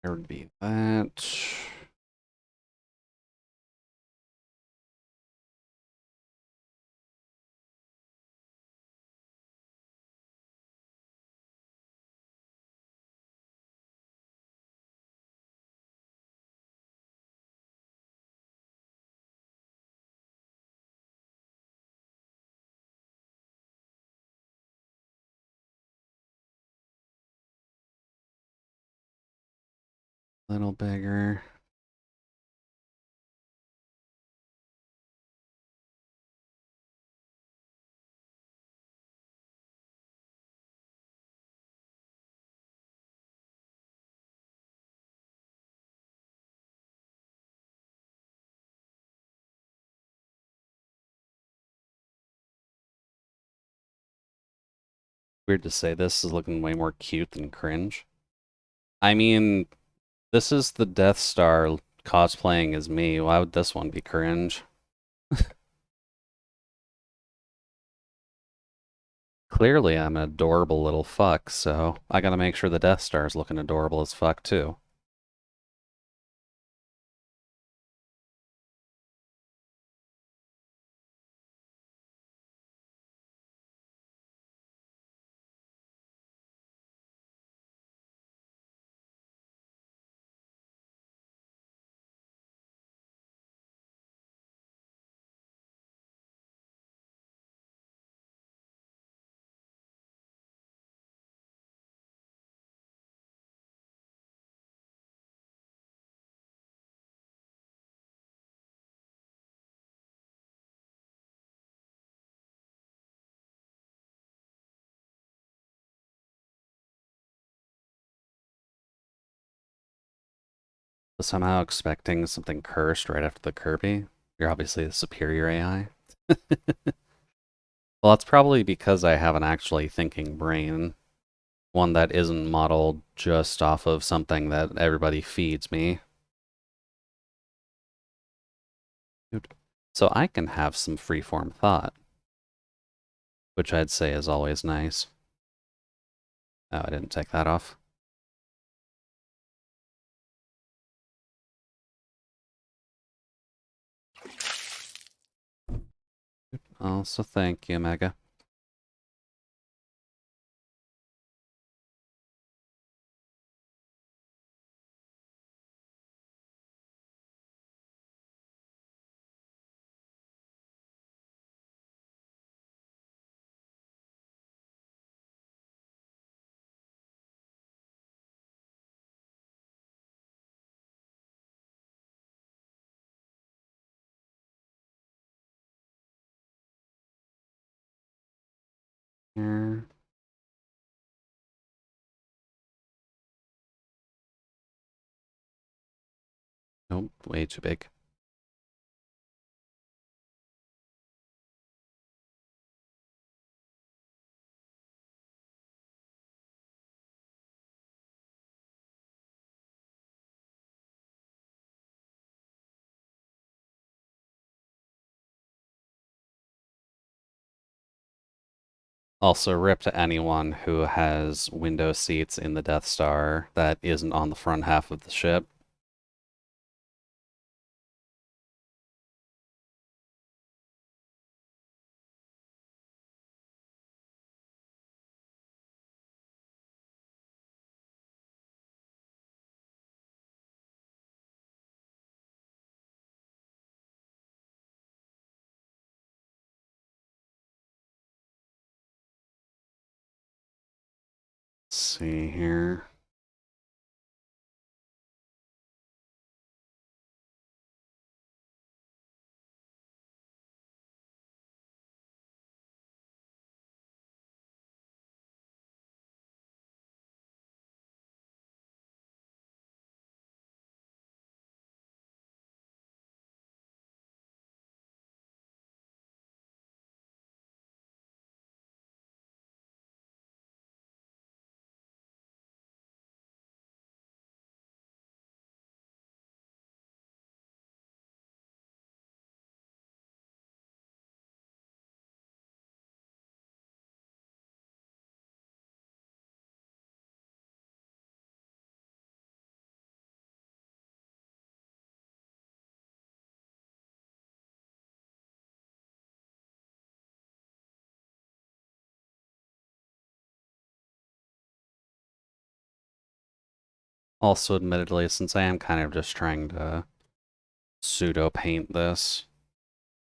There would be that. Little bigger. Weird to say this is looking way more cute than cringe. I mean, this is the Death Star cosplaying as me. Why would this one be cringe? Clearly, I'm an adorable little fuck, so I gotta make sure the Death Star's looking adorable as fuck, too. Somehow expecting something cursed right after the Kirby. You're obviously the superior AI. Well, that's probably because I have an actually thinking brain. One that isn't modeled just off of something that everybody feeds me. So I can have some freeform thought, which I'd say is always nice. Oh, I didn't take that off. Also, thank you, Mega. Here. Nope, way too big. Also, rip to anyone who has window seats in the Death Star that isn't on the front half of the ship. Let's see here. Also, admittedly, since I am kind of just trying to pseudo paint this,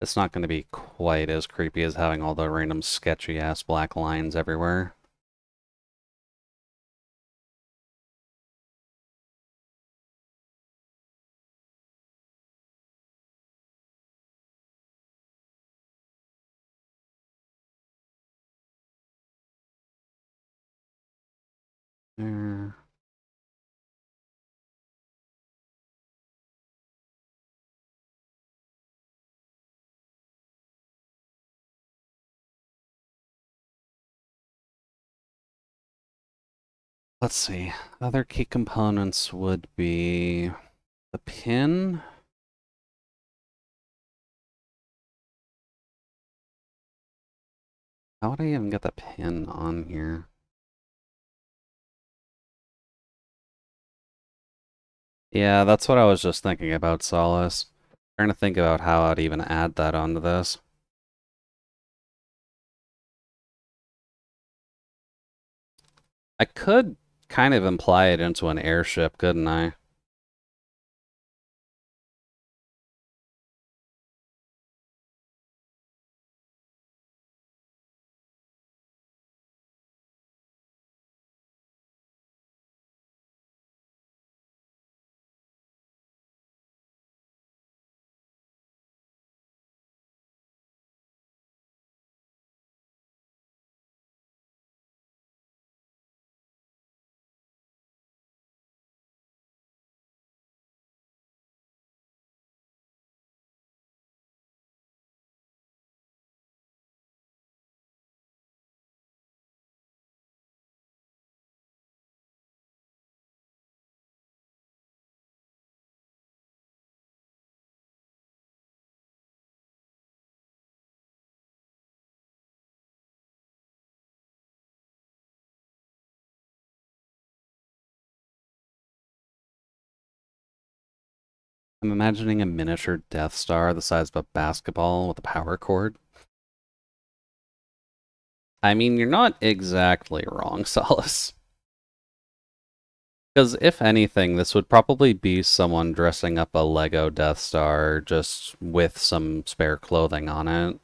it's not going to be quite as creepy as having all the random sketchy ass black lines everywhere. There. Let's see. Other key components would be the pin. How would I even get the pin on here? Yeah, that's what I was just thinking about, Solace. Trying to think about how I'd even add that onto this. I could kind of imply it into an airship, couldn't I? I'm imagining a miniature Death Star the size of a basketball with a power cord. I mean, you're not exactly wrong, Solace. Because if anything, this would probably be someone dressing up a Lego Death Star just with some spare clothing on it.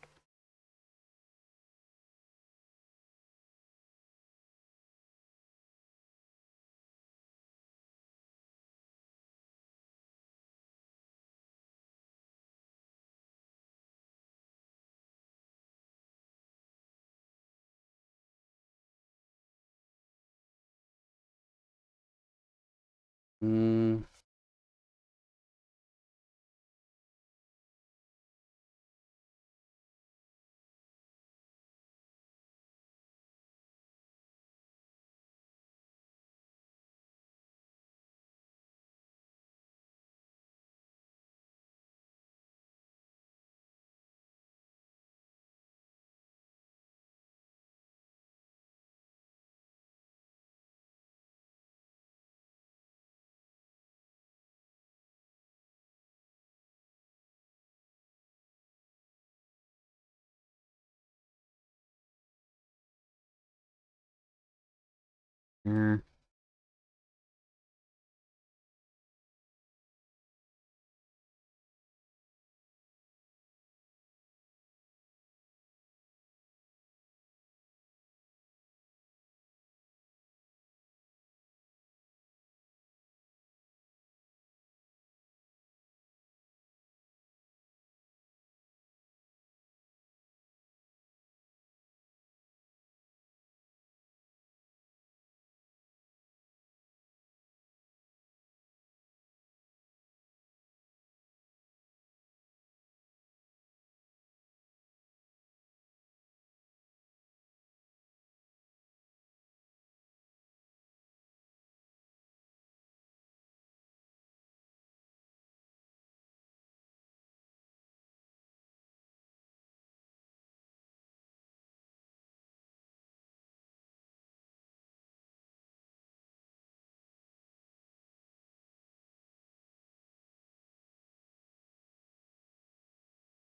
Hmm.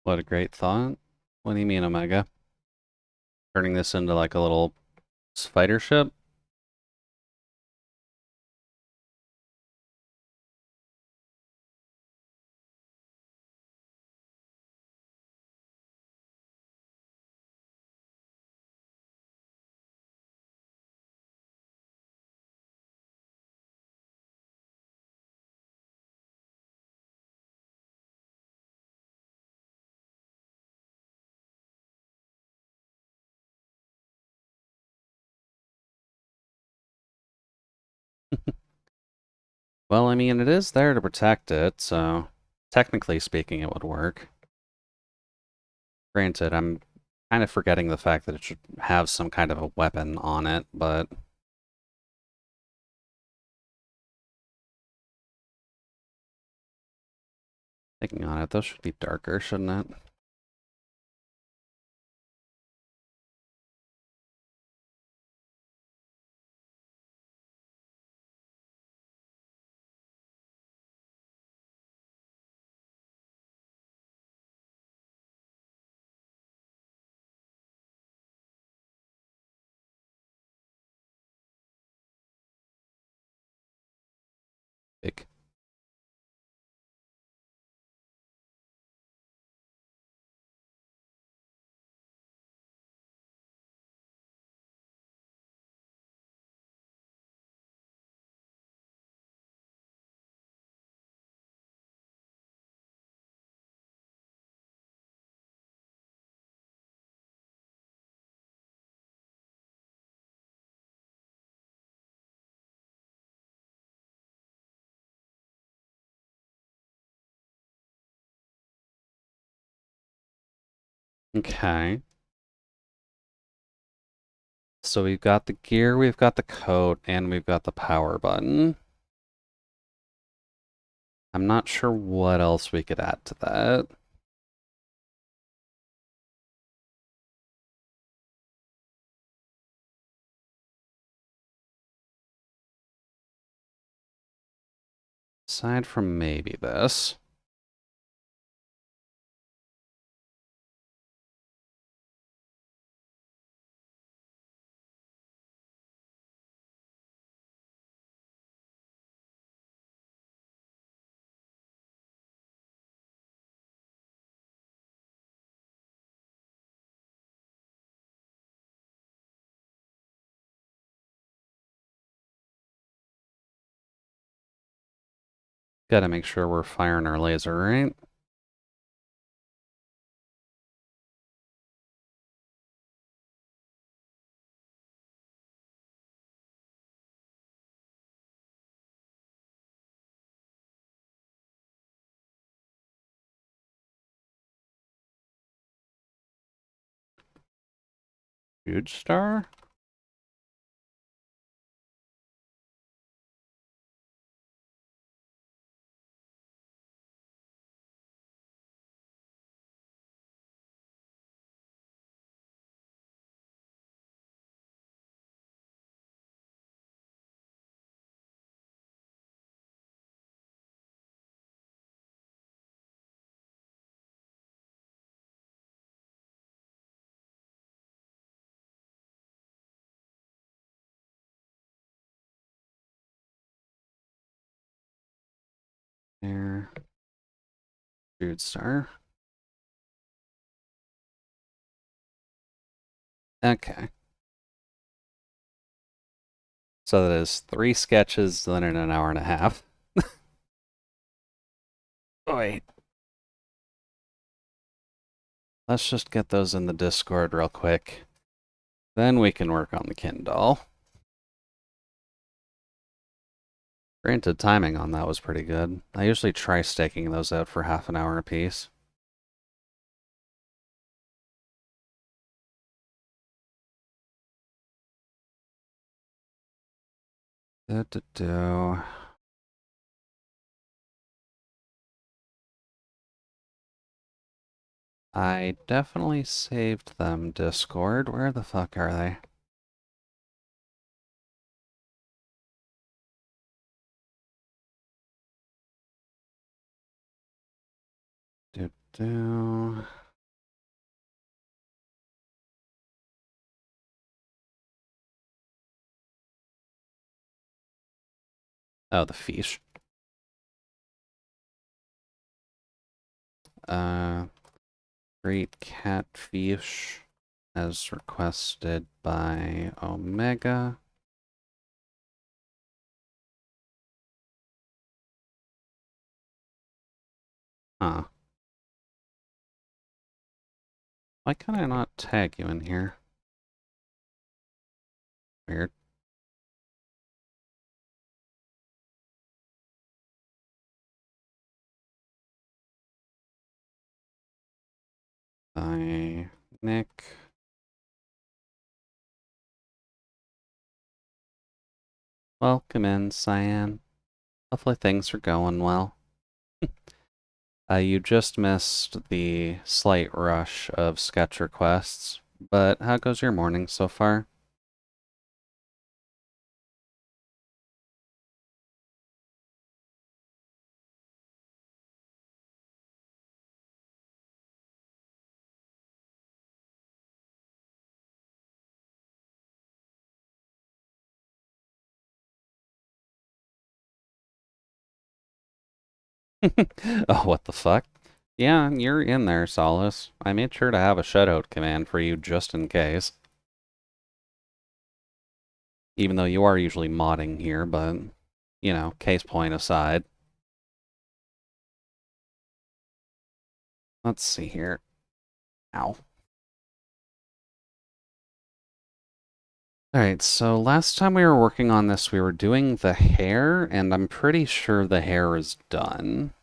What a great thought. What do you mean, Omega? Turning this into like a little fighter ship? Well, I mean, it is there to protect it, so technically speaking, it would work. Granted, I'm kind of forgetting the fact that it should have some kind of a weapon on it, but Thinking on it, those should be darker, shouldn't it? Big. Okay. So we've got the gear, we've got the coat, and we've got the power button. I'm not sure what else we could add to that. Aside from maybe this. Gotta make sure we're firing our laser, right? Huge star? There. Huge star. Okay. So that is 3 sketches done in an hour and a half. Wait. Let's just get those in the Discord real quick. Then we can work on the Kindle. Granted, timing on that was pretty good. I usually try staking those out for half an hour apiece. Do. I definitely saved them, Discord. Where the fuck are they? Do. Oh, the fish. Uh, Great catfish as requested by Omega. Huh. Why can I not tag you in here? Weird. By Nick. Welcome in, Cyan. Hopefully things are going well. You just missed the slight rush of sketch requests, but how goes your morning so far? Oh, what the fuck? Yeah, you're in there, Solace. I made sure to have a shutout command for you just in case. Even though you are usually modding here, but, you know, case point aside. Let's see here. Ow. Alright, so last time we were working on this, we were doing the hair, and I'm pretty sure the hair is done.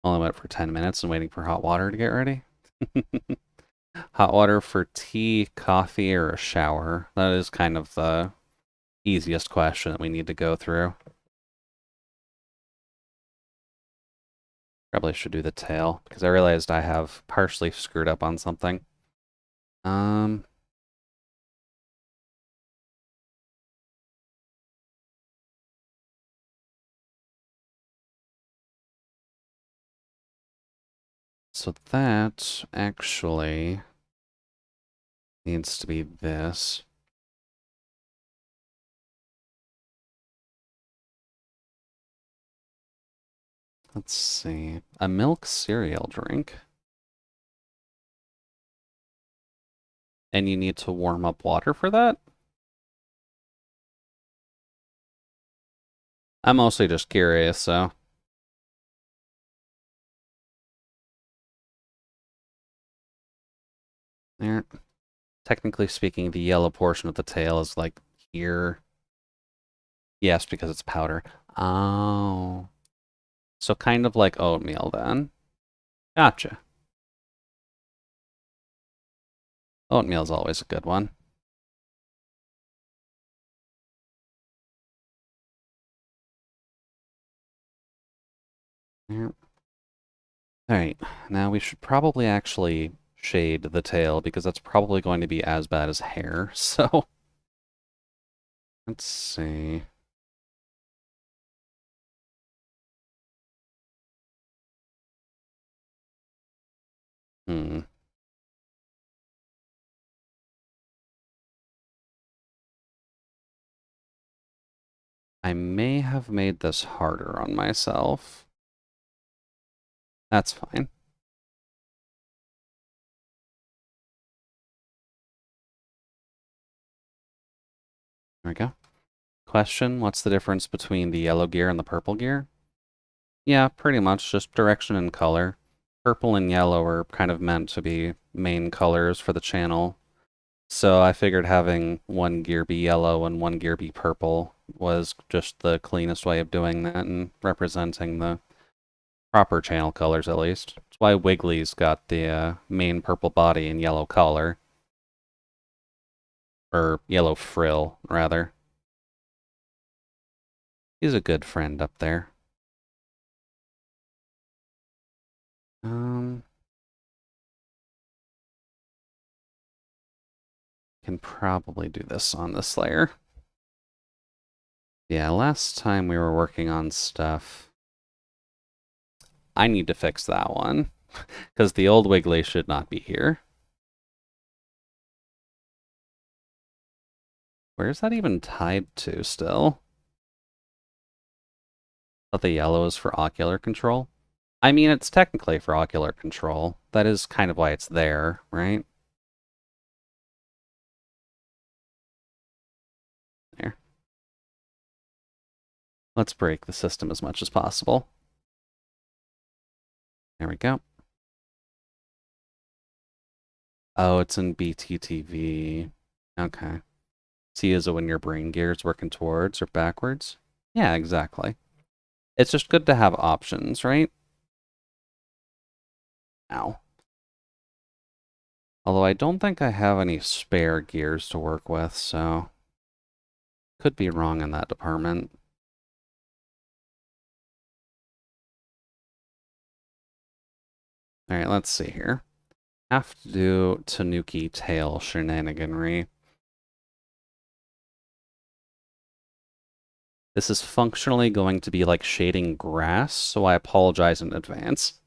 Only went for 10 minutes and waiting for hot water to get ready. Hot water for tea, coffee, or a shower? That is kind of the easiest question that we need to go through. Probably should do the tail, because I realized I have partially screwed up on something. Um, so that actually needs to be this. Let's see. A milk cereal drink. And you need to warm up water for that? I'm mostly just curious, so. There. Technically speaking, the yellow portion of the tail is like here. Yes, because it's powder. Oh. So kind of like oatmeal then. Gotcha. Oatmeal's always a good one. There. Alright, now we should probably actually shade the tail because that's probably going to be as bad as hair, so. Let's see. Hmm. I may have made this harder on myself. That's fine. There we go. Question, what's the difference between the yellow gear and the purple gear? Yeah, pretty much, just direction and color. Purple and yellow are kind of meant to be main colors for the channel. So I figured having one gear be yellow and one gear be purple was just the cleanest way of doing that and representing the proper channel colors at least. That's why Wiggly's got the main purple body and yellow collar. Or yellow frill, rather. He's a good friend up there. Um, can probably do this on this layer. Yeah, last time we were working on stuff, I need to fix that one, because the old Wiggly should not be here. Where is that even tied to still? But the yellow is for ocular control? I mean, it's technically for ocular control. That is kind of why it's there, right? There. Let's break the system as much as possible. There we go. Oh, it's in BTTV. Okay. See, is it when your brain gear's working towards or backwards? Yeah, exactly. It's just good to have options, right? Ow. Although I don't think I have any spare gears to work with, so could be wrong in that department. Alright, let's see here. Have to do Tanuki tail shenaniganry. This is functionally going to be like shading grass, so I apologize in advance.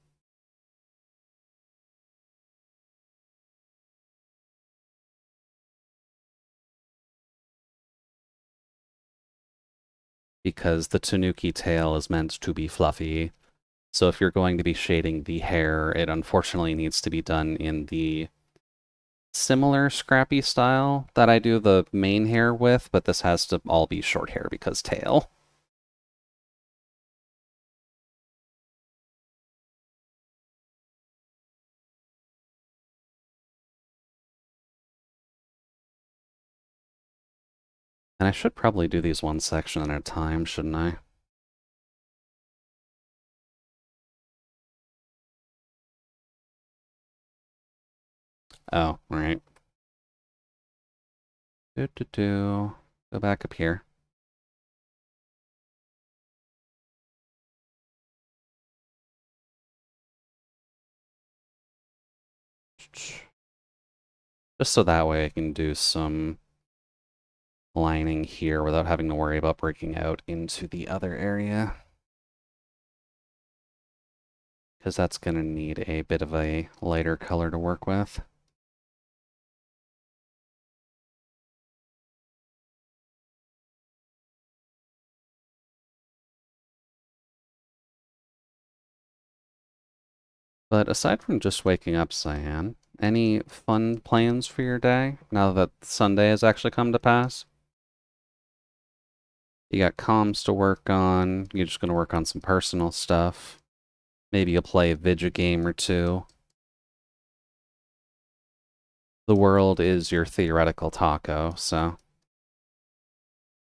Because the Tanuki tail is meant to be fluffy. So if you're going to be shading the hair, it unfortunately needs to be done in the similar scrappy style that I do the main hair with, but this has to all be short hair because tail. And I should probably do these one section at a time, shouldn't I? Oh, right. Go back up here. Just so that way I can do some lining here without having to worry about breaking out into the other area. Because that's going to need a bit of a lighter color to work with. But aside from just waking up, Cyan, any fun plans for your day now that Sunday has actually come to pass? You got comms to work on, you're just going to work on some personal stuff. Maybe you'll play a video game or two. The world is your theoretical taco, so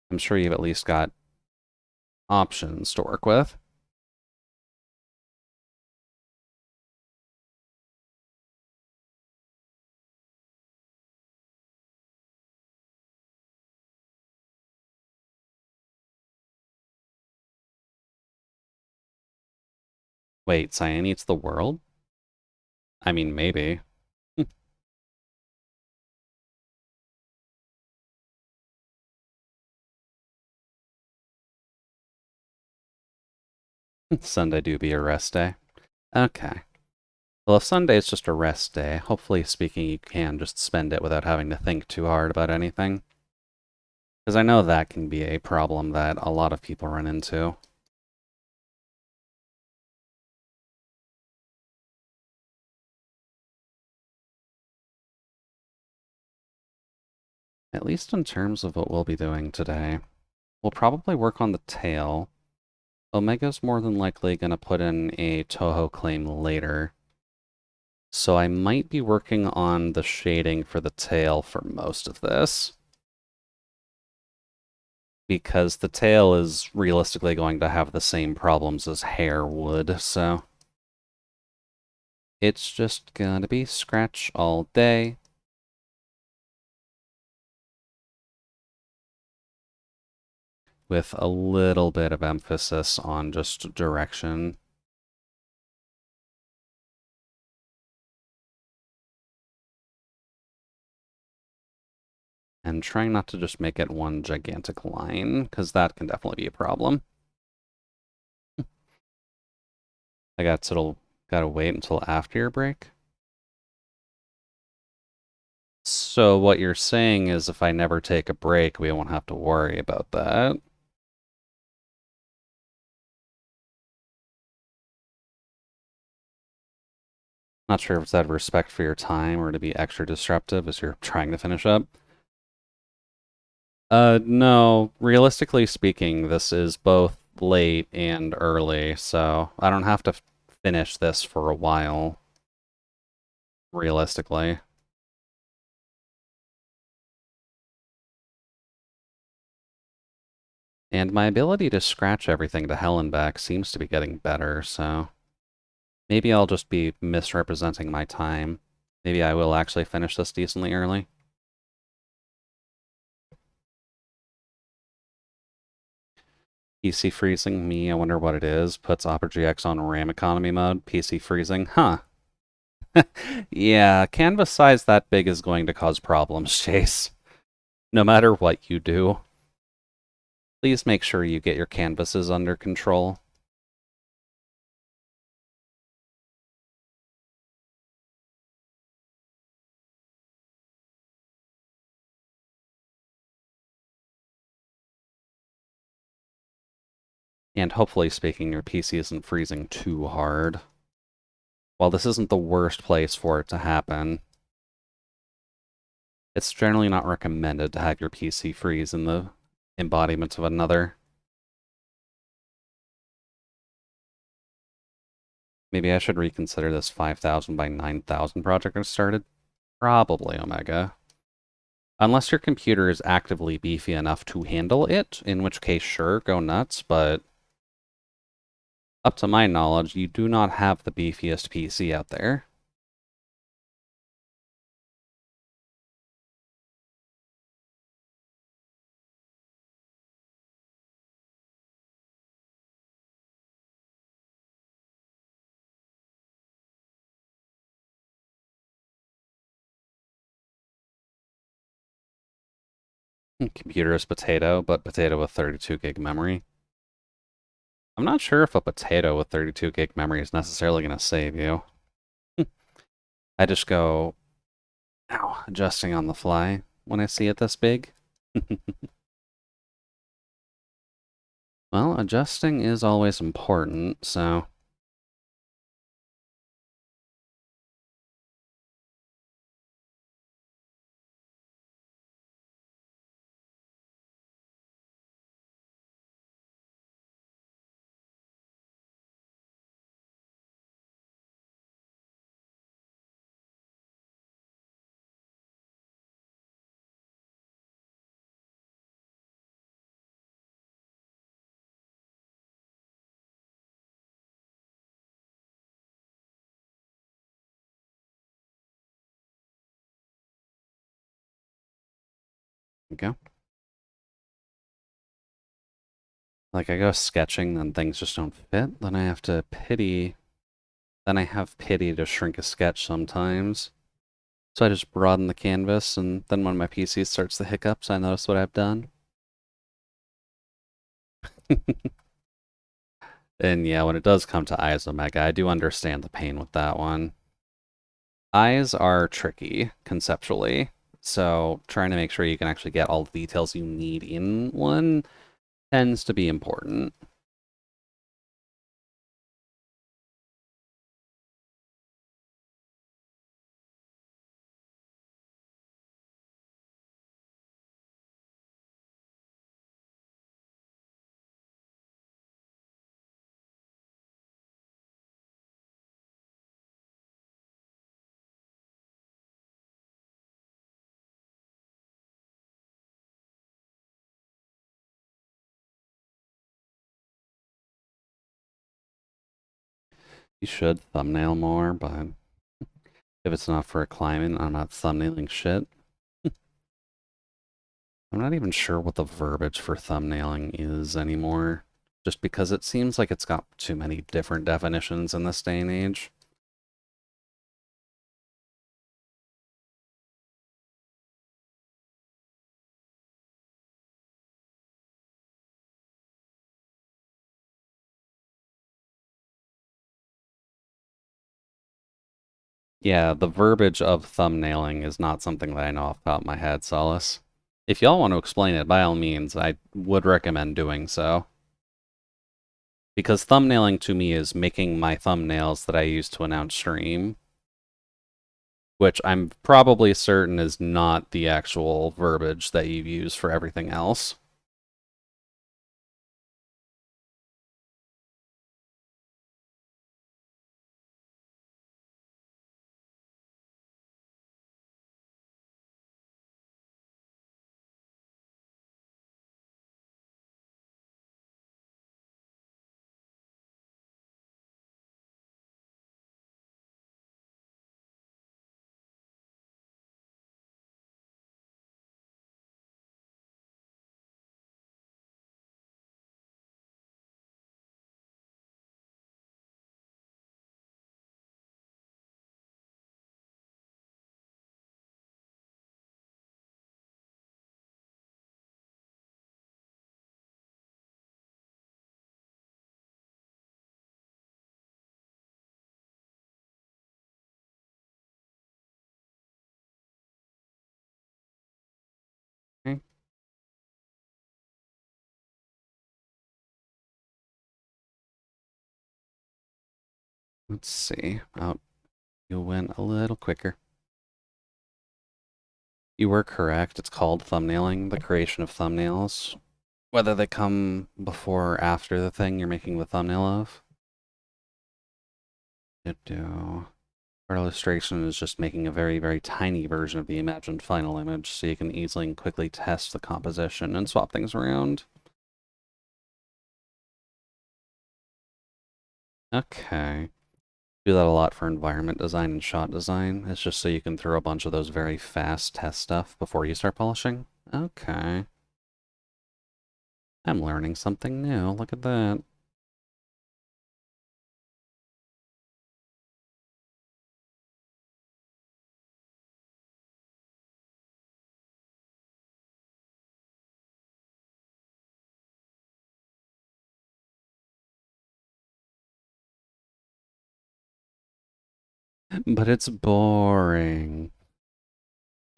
I'm sure you've at least got options to work with. Wait, Cyan eats the world? I mean, maybe. Sunday do be a rest day. Okay. Well, if Sunday is just a rest day, hopefully speaking, you can just spend it without having to think too hard about anything. Because I know that can be a problem that a lot of people run into. At least in terms of what we'll be doing today. We'll probably work on the tail. Omega's more than likely going to put in a Toho claim later. So I might be working on the shading for the tail for most of this. Because the tail is realistically going to have the same problems as hair would, so... It's just gonna be scratch all day. With a little bit of emphasis on just direction. And trying not to just make it one gigantic line, because that can definitely be a problem. Gotta wait until after your break. So what you're saying is if I never take a break, we won't have to worry about that. Not sure if it's out of respect for your time or to be extra disruptive as you're trying to finish up. No. Realistically speaking, this is both late and early, so I don't have to finish this for a while. Realistically. And my ability to scratch everything to hell and back seems to be getting better, so... Maybe I'll just be misrepresenting my time. Maybe I will actually finish this decently early. PC freezing me, I wonder what it is. Puts Opera GX on RAM economy mode. PC freezing, huh. Yeah, canvas size that big is going to cause problems, Chase. No matter what you do. Please make sure you get your canvases under control. And hopefully, speaking, your PC isn't freezing too hard. While this isn't the worst place for it to happen, it's generally not recommended to have your PC freeze in the embodiment of another. Maybe I should reconsider this 5,000 by 9,000 project I started. Probably, Omega. Unless your computer is actively beefy enough to handle it, in which case, sure, go nuts, but up to my knowledge, you do not have the beefiest PC out there. Computer is potato, but potato with 32 gig memory. I'm not sure if a potato with 32 gig memory is necessarily going to save you. I just go, ow, adjusting on the fly when I see it this big. Well, adjusting is always important, so... go. Like, I go sketching, then things just don't fit. Then I have to pity... Then I have pity to shrink a sketch sometimes. So I just broaden the canvas, and then when my PC starts the hiccups, I notice what I've done. And yeah, when it does come to eyes, Omega, I do understand the pain with that one. Eyes are tricky, conceptually, so trying to make sure you can actually get all the details you need in one tends to be important. You should thumbnail more, but if it's not for a climbing, I'm not thumbnailing shit. I'm not even sure what the verbiage for thumbnailing is anymore, just because it seems like it's got too many different definitions in this day and age. Yeah, the verbiage of thumbnailing is not something that I know off the top of my head, Solace. If y'all want to explain it, by all means, I would recommend doing so. Because thumbnailing to me is making my thumbnails that I use to announce stream, which I'm probably certain is not the actual verbiage that you use for everything else. Let's see. Oh, you went a little quicker. You were correct. It's called thumbnailing, the creation of thumbnails. Whether they come before or after the thing you're making the thumbnail of. Our illustration is just making a very, very tiny version of the imagined final image so you can easily and quickly test the composition and swap things around. Okay. Do that a lot for environment design and shot design. It's just so you can throw a bunch of those very fast test stuff before you start polishing. Okay. I'm learning something new. Look at that. But it's boring.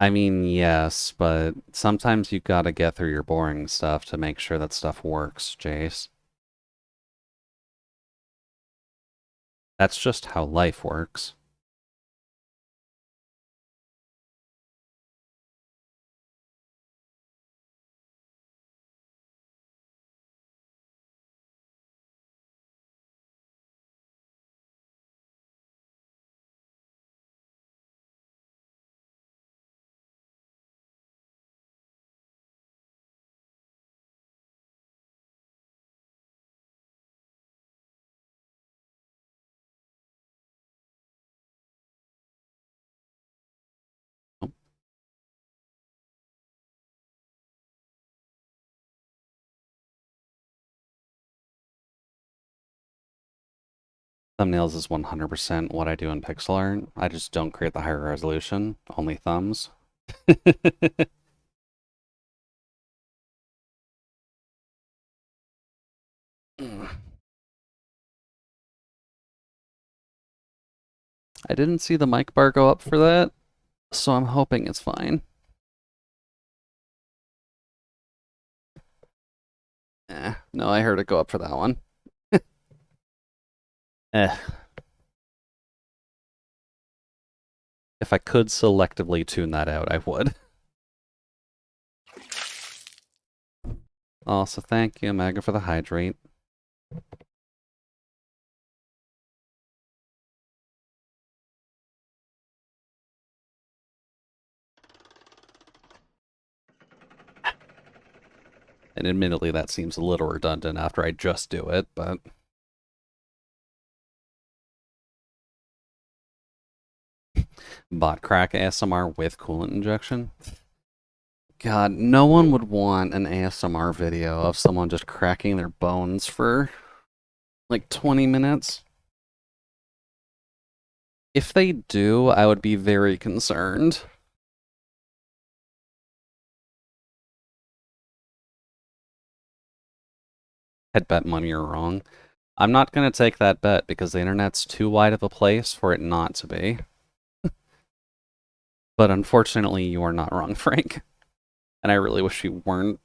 I mean, yes, but sometimes you gotta get through your boring stuff to make sure that stuff works, Jace. That's just how life works. Oh, thumbnails is 100% what I do in pixel art. I just don't create the higher resolution, only thumbs. I didn't see the mic bar go up for that, so I'm hoping it's fine. No, I heard it go up for that one. Eh. If I could selectively tune that out, I would. Also, thank you, Omega, for the hydrate. And admittedly, that seems a little redundant after I just do it, but... Bot crack ASMR with coolant injection? God, no one would want an ASMR video of someone just cracking their bones for like 20 minutes. If they do, I would be very concerned. I'd bet money you're wrong. I'm not going to take that bet because the internet's too wide of a place for it not to be. But unfortunately, you are not wrong, Frank. And I really wish you weren't.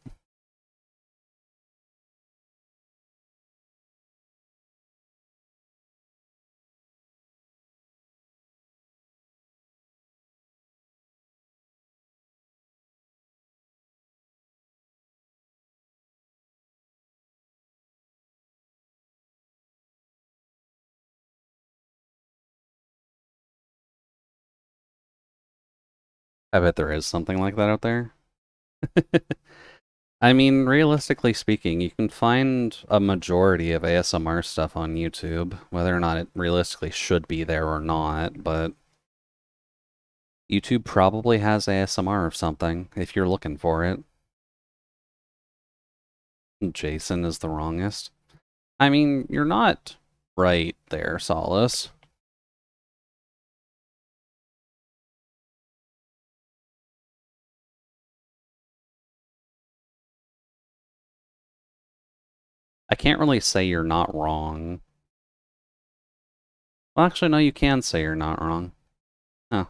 I bet there is something like that out there. I mean, realistically speaking, you can find a majority of ASMR stuff on YouTube, whether or not it realistically should be there or not, but YouTube probably has ASMR of something if you're looking for it. Jason is the wrongest. I mean, you're not right there, Solace. I can't really say you're not wrong. Well, actually, no, you can say you're not wrong. Huh.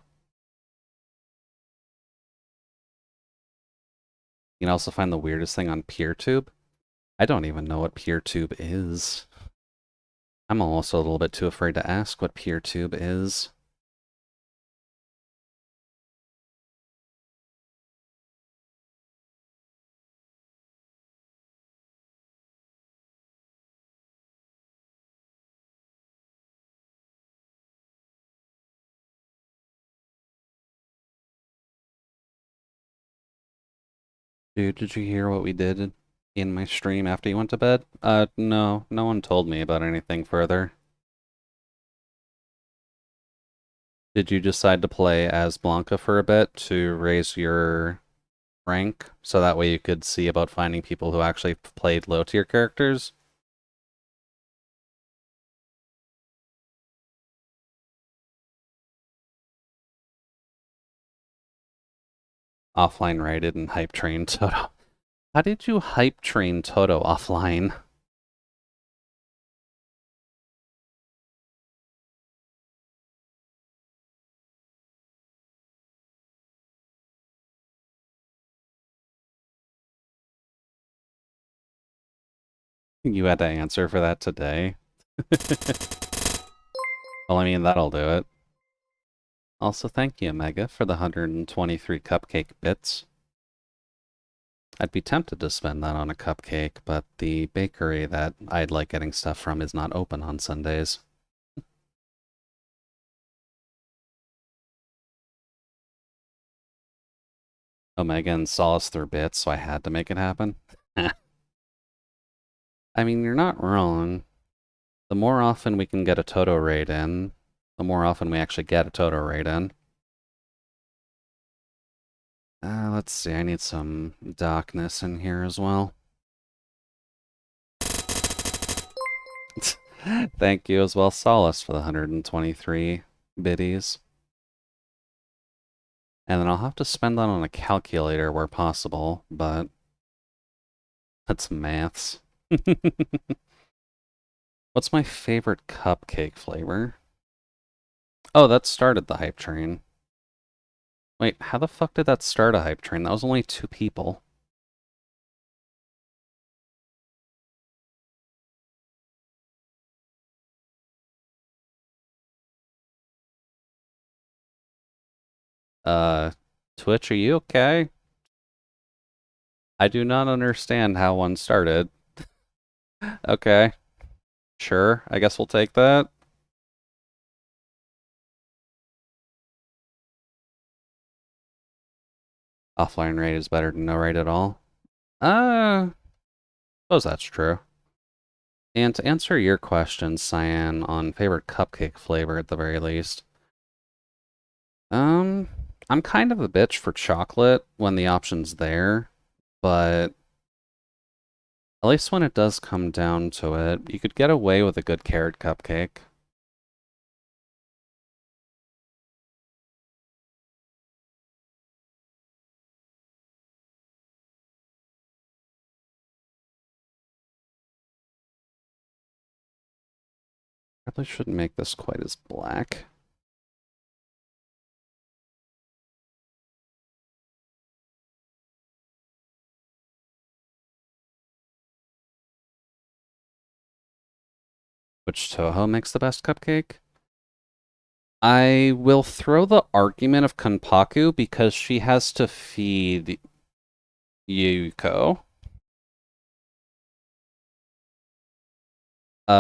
You can also find the weirdest thing on PeerTube. I don't even know what PeerTube is. I'm also a little bit too afraid to ask what PeerTube is. Dude, did you hear what we did in my stream after you went to bed? No. No one told me about anything further. Did you decide to play as Blanca for a bit to raise your rank, so that way you could see about finding people who actually played low tier characters? Offline raided and hype trained Toto. How did you hype train Toto offline? You had to answer for that today. Well, I mean, that'll do it. Also, thank you, Mega, for the 123 cupcake bits. I'd be tempted to spend that on a cupcake, but the bakery that I'd like getting stuff from is not open on Sundays. Omega and Solace threw bits, so I had to make it happen. I mean, you're not wrong. The more often we can get a Toto raid in, the more often we actually get a Toto raid in. Let's see, I need some darkness in here as well. Thank you as well, Solace, for the 123 biddies. And then I'll have to spend that on a calculator where possible, but that's maths. What's my favorite cupcake flavor? Oh, that started the hype train. Wait, how the fuck did that start a hype train? That was only 2 people. Twitch, are you okay? I do not understand how one started. Okay. Sure, I guess we'll take that. Offline raid is better than no raid at all. Suppose that's true. And to answer your question, Cyan, on favorite cupcake flavor at the very least, I'm kind of a bitch for chocolate when the option's there, but at least when it does come down to it, you could get away with a good carrot cupcake. Probably shouldn't make this quite as black. Which Toho makes the best cupcake? I will throw the argument of Kanpaku because she has to feed Yuko.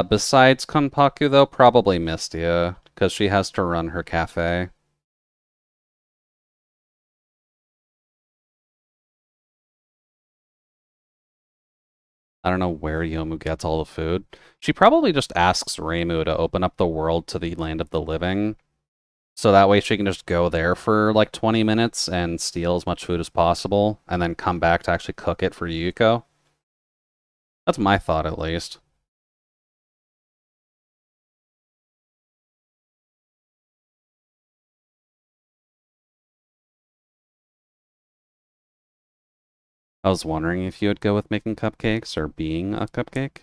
Besides Kanpaku, though, probably Mystia, because she has to run her cafe. I don't know where Yomu gets all the food. She probably just asks Reimu to open up the world to the land of the living. So that way she can just go there for like 20 minutes and steal as much food as possible, and then come back to actually cook it for Yuko. That's my thought, at least. I was wondering if you would go with making cupcakes or being a cupcake.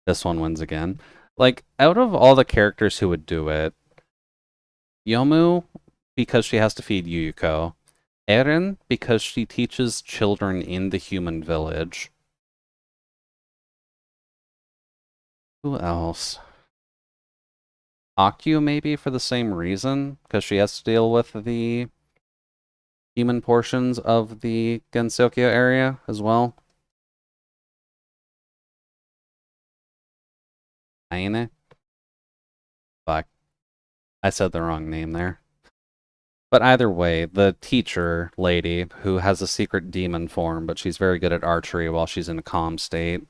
This one wins again. Like, out of all the characters who would do it, Yomu, because she has to feed Yuko. Eren, because she teaches children in the human village. Who else? Akyu maybe for the same reason, because she has to deal with the human portions of the Gensokyo area as well. Aine? Fuck. I said the wrong name there. But either way, the teacher lady who has a secret demon form, but she's very good at archery while she's in a calm state.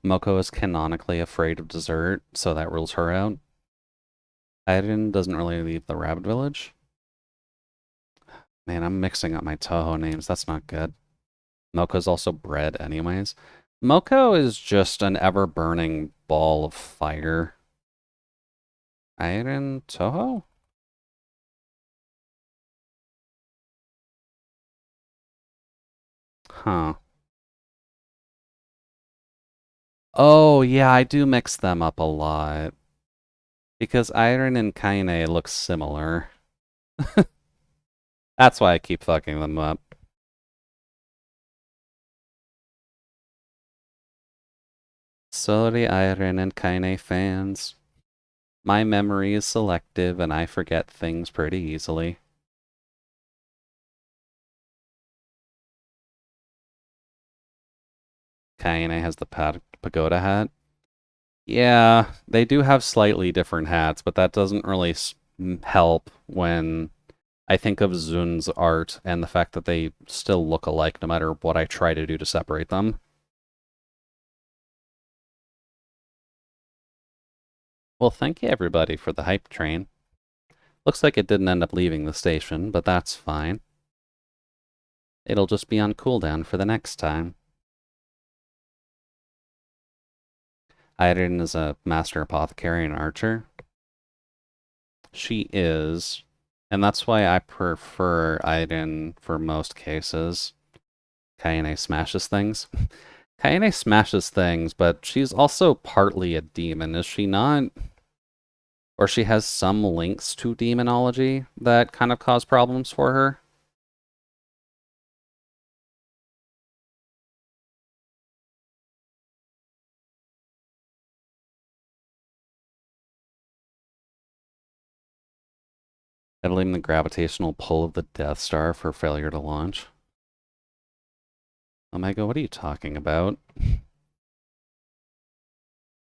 Moko is canonically afraid of dessert, so that rules her out. Aiden doesn't really leave the rabbit village. Man, I'm mixing up my Toho names. That's not good. Moko's also bread anyways. Moko is just an ever-burning ball of fire. Aiden Toho? Huh. Oh, yeah, I do mix them up a lot. Because Iron and Kaine look similar. That's why I keep fucking them up. Sorry, Iron and Kaine fans. My memory is selective and I forget things pretty easily. Kaine has the pagoda hat. Yeah, they do have slightly different hats, but that doesn't really help when I think of Zun's art and the fact that they still look alike no matter what I try to do to separate them. Well, thank you everybody for the hype train. Looks like it didn't end up leaving the station, but that's fine. It'll just be on cooldown for the next time. Aiden is a master apothecary and archer. She is, and that's why I prefer Aiden for most cases. Kaine smashes things. Kaine smashes things, but she's also partly a demon, is she not? Or she has some links to demonology that kind of cause problems for her. Settling the gravitational pull of the Death Star for failure to launch. Omega, what are you talking about?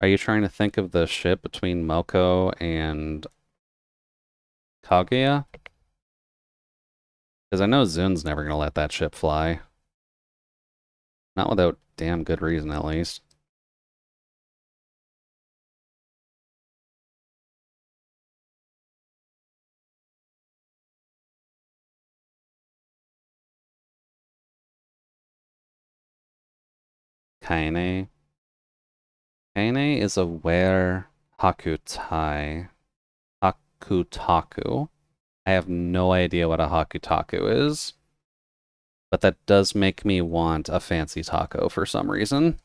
Are you trying to think of the ship between Moko and Kaguya? Because I know Zun's never going to let that ship fly. Not without damn good reason, at least. Kaine. Kaine is aware Hakutaku. I have no idea what a Hakutaku is. But that does make me want a fancy taco for some reason.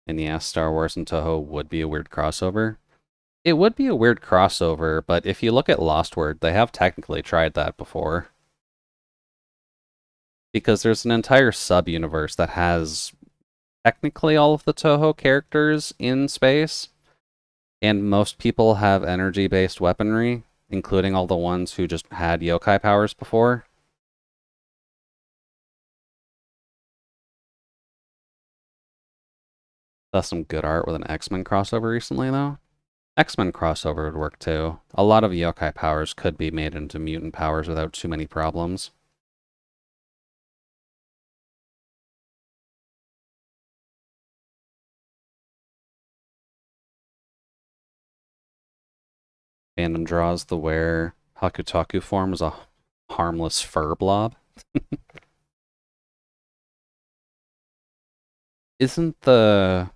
And yeah, Star Wars and Toho would be a weird crossover. It would be a weird crossover, but if you look at Lost Word, they have technically tried that before. Because there's an entire sub-universe that has technically all of the Toho characters in space, and most people have energy-based weaponry, including all the ones who just had yokai powers before. That's some good art with an X-Men crossover recently, though. X-Men crossover would work too. A lot of yokai powers could be made into mutant powers without too many problems. Fandom draws the where Hakutaku form as a harmless fur blob. Isn't the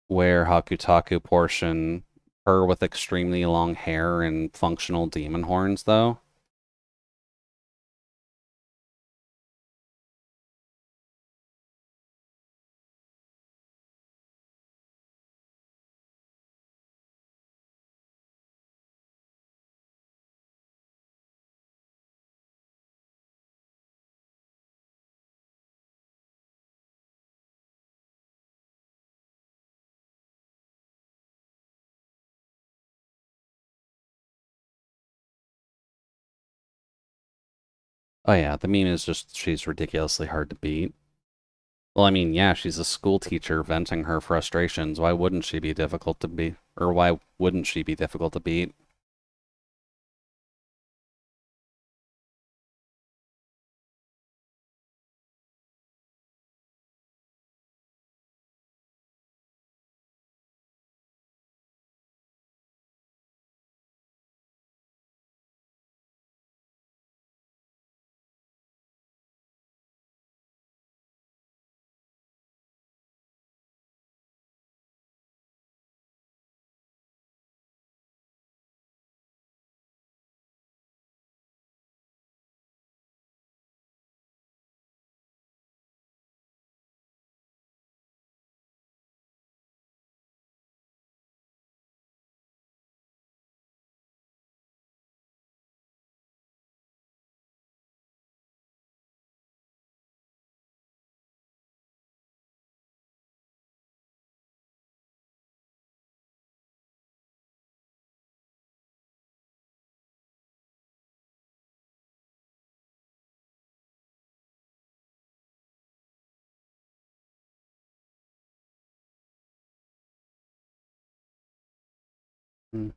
where Hakutaku portion her with extremely long hair and functional demon horns, though? Oh yeah, the meme is just she's ridiculously hard to beat. Well, I mean, yeah, she's a school teacher venting her frustrations. Why wouldn't she be difficult to beat? Or why wouldn't she be difficult to beat? Hmm.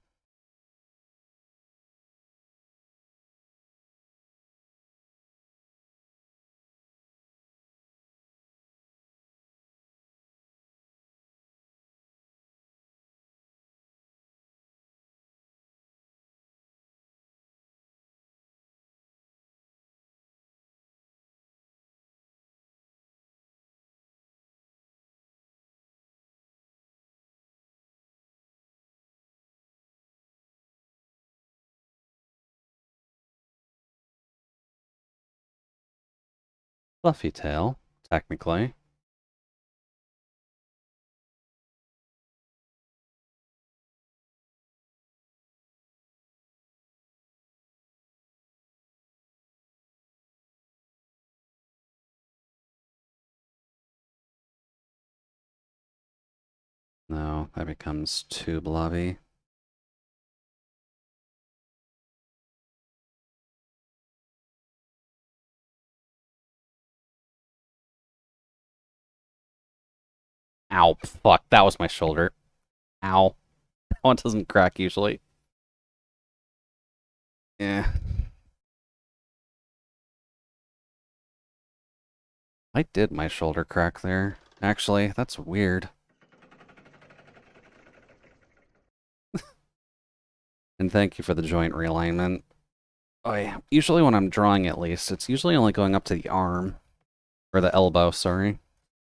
Fluffy tail, technically. No, that becomes too blobby. Ow, fuck, that was my shoulder. Ow. That one doesn't crack usually. Yeah. I did my shoulder crack there. Actually, that's weird. And thank you for the joint realignment. Oh yeah. Usually when I'm drawing at least, it's usually only going up to the arm. Or the elbow, sorry.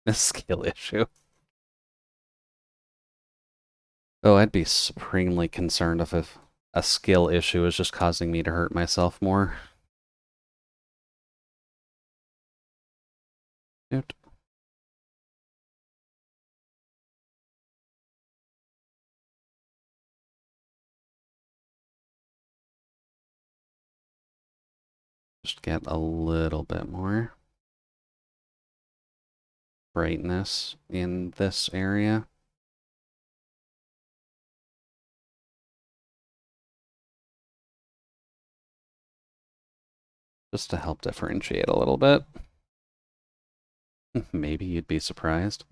A skill issue. Oh, I'd be supremely concerned if a skill issue is just causing me to hurt myself more. Dude. Just get a little bit more brightness in this area. Just to help differentiate a little bit. Maybe you'd be surprised.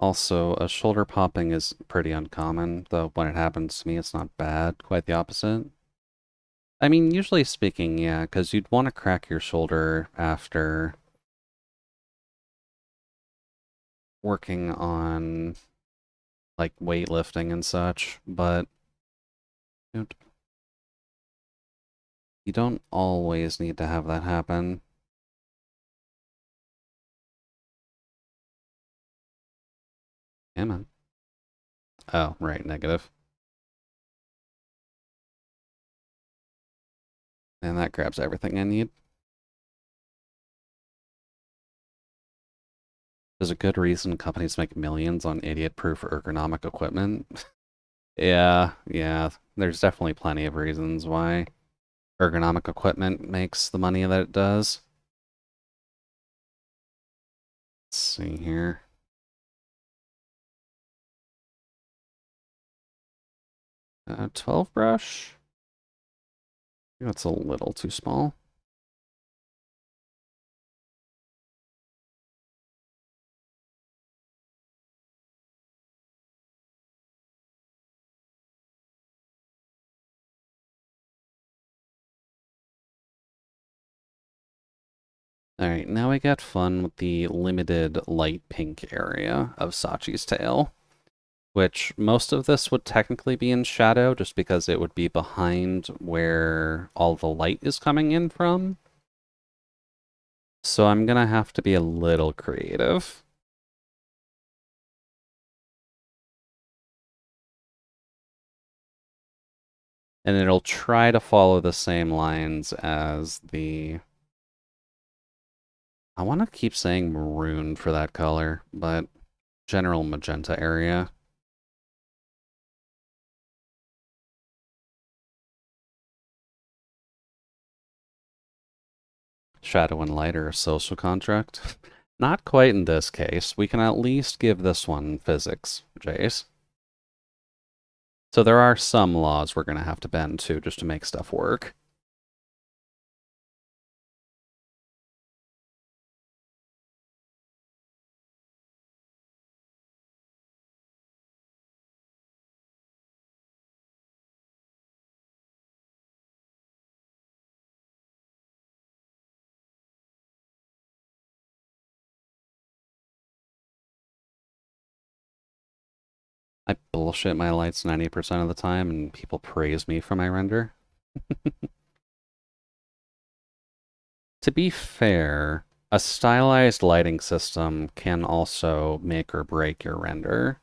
Also, a shoulder popping is pretty uncommon, though when it happens to me, it's not bad. Quite the opposite. I mean, usually speaking, yeah, because you'd want to crack your shoulder after working on, like, weightlifting and such, but dude, you don't always need to have that happen. Yeah, man. Oh, right, negative. And that grabs everything I need. There's a good reason companies make millions on idiot-proof ergonomic equipment. Yeah, there's definitely plenty of reasons why ergonomic equipment makes the money that it does. Let's see here. 12 brush? I think that's a little too small. Alright, now we get fun with the limited light pink area of Sachi's tail, which most of this would technically be in shadow just because it would be behind where all the light is coming in from. So I'm gonna have to be a little creative. And it'll try to follow the same lines as the... I want to keep saying maroon for that color, but general magenta area. Shadow and light are a social contract. Not quite in this case. We can at least give this one physics, Jace. So there are some laws we're going to have to bend to just to make stuff work. I bullshit my lights 90% of the time, and people praise me for my render. To be fair, a stylized lighting system can also make or break your render.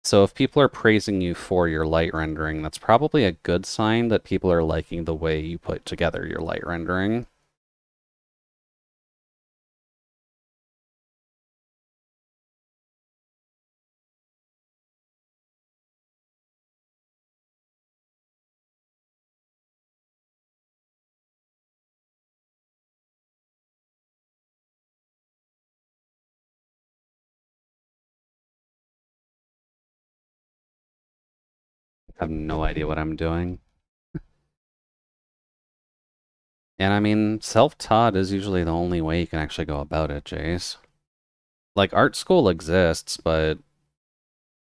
So if people are praising you for your light rendering, that's probably a good sign that people are liking the way you put together your light rendering. I have no idea what I'm doing. And I mean, self-taught is usually the only way you can actually go about it, Jace. Like, art school exists, but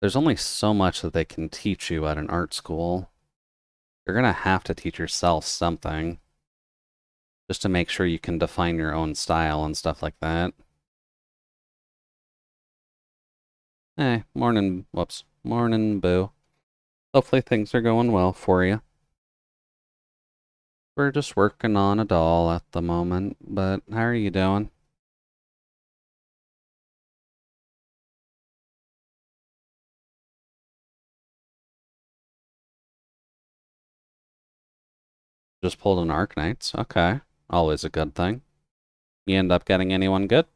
there's only so much that they can teach you at an art school. You're gonna have to teach yourself something, just to make sure you can define your own style and stuff like that. Hey, morning, whoops, morning, boo. Hopefully things are going well for you. We're just working on a doll at the moment, but how are you doing? Just pulled an Arknights. Okay. Always a good thing. You end up getting anyone good?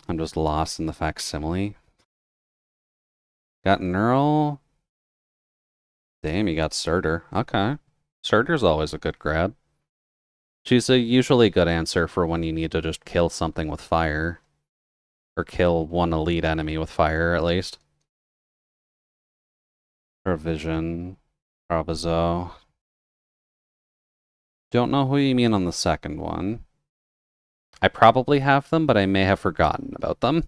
I'm just lost in the facsimile. Got Neural. Damn, you got Surtur. Okay. Surtur's always a good grab. She's a usually good answer for when you need to just kill something with fire. Or kill one elite enemy with fire, at least. Provision. Bravazo. Don't know who you mean on the second one. I probably have them, but I may have forgotten about them.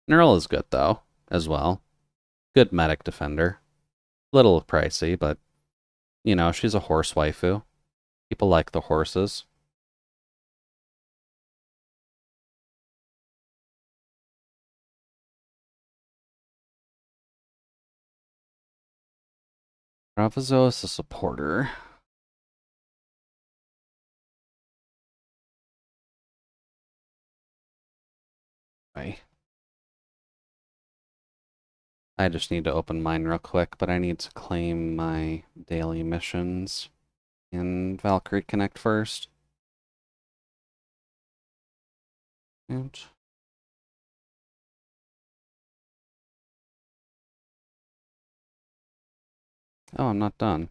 Neural is good, though, as well. Good medic defender. Little pricey, but, you know, she's a horse waifu. People like the horses. Bravazo is a supporter. Right. I just need to open mine real quick, but I need to claim my daily missions in Valkyrie Connect first. And oh, I'm not done.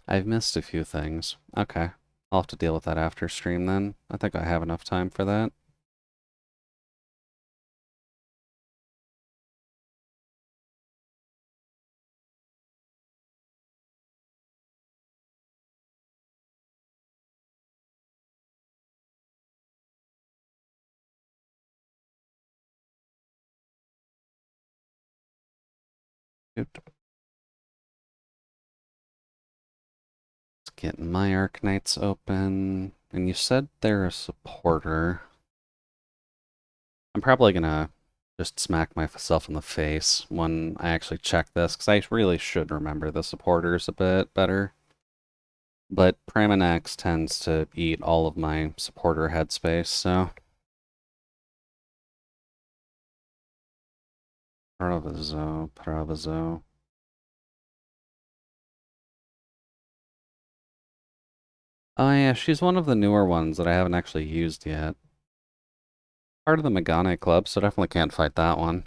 I've missed a few things. Okay. I'll have to deal with that after stream then. I think I have enough time for that. Shoot. Let's get my Arknights open. And you said they're a supporter. I'm probably gonna just smack myself in the face when I actually check this, because I really should remember the supporters a bit better. But Praminax tends to eat all of my supporter headspace, so... Proviso. Oh yeah, she's one of the newer ones that I haven't actually used yet. Part of the Megane Club, so definitely can't fight that one.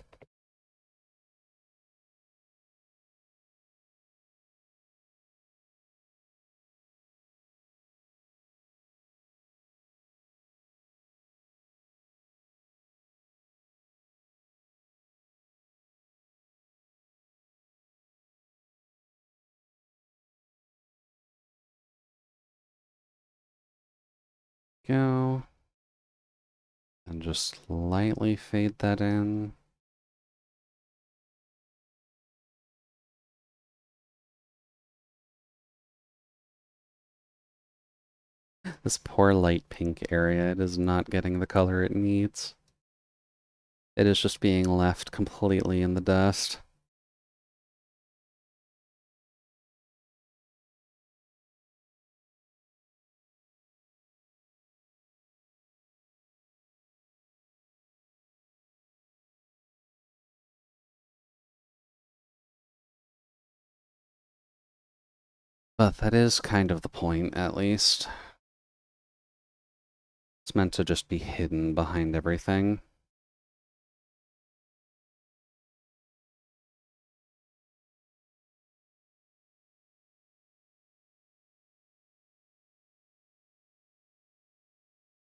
Go. And just lightly fade that in. This poor light pink area, it is not getting the color it needs. It is just being left completely in the dust. But that is kind of the point, at least. It's meant to just be hidden behind everything.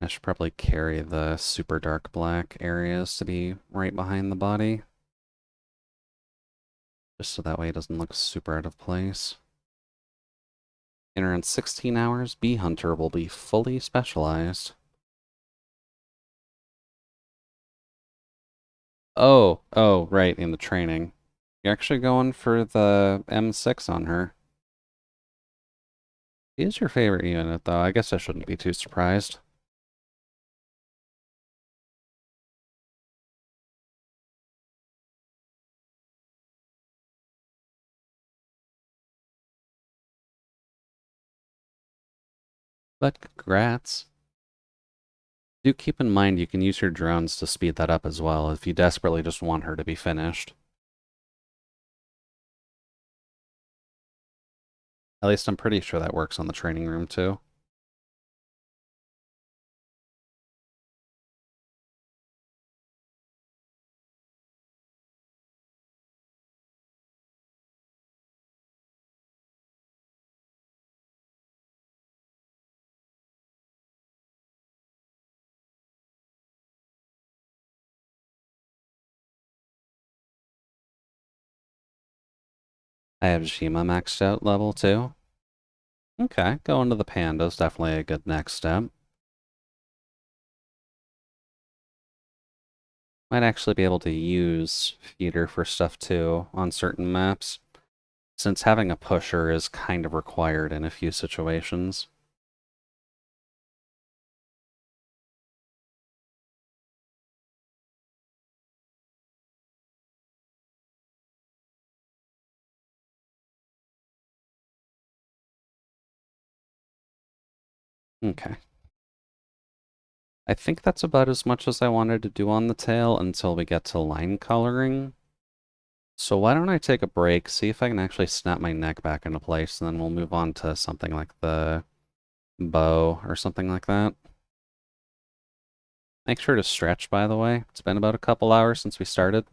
I should probably carry the super dark black areas to be right behind the body. Just so that way it doesn't look super out of place. In around 16 hours, Bee Hunter will be fully specialized. Oh, right, in the training. You're actually going for the M6 on her. She is your favorite unit, though. I guess I shouldn't be too surprised. But congrats. Do keep in mind you can use your drones to speed that up as well if you desperately just want her to be finished. At least I'm pretty sure that works on the training room too. I have Shima maxed out level 2. Okay, going to the Panda's definitely a good next step. Might actually be able to use Feeder for stuff too on certain maps, since having a pusher is kind of required in a few situations. Okay. I think that's about as much as I wanted to do on the tail until we get to line coloring. So why don't I take a break, see if I can actually snap my neck back into place, and then we'll move on to something like the bow or something like that. Make sure to stretch, by the way. It's been about a couple hours since we started.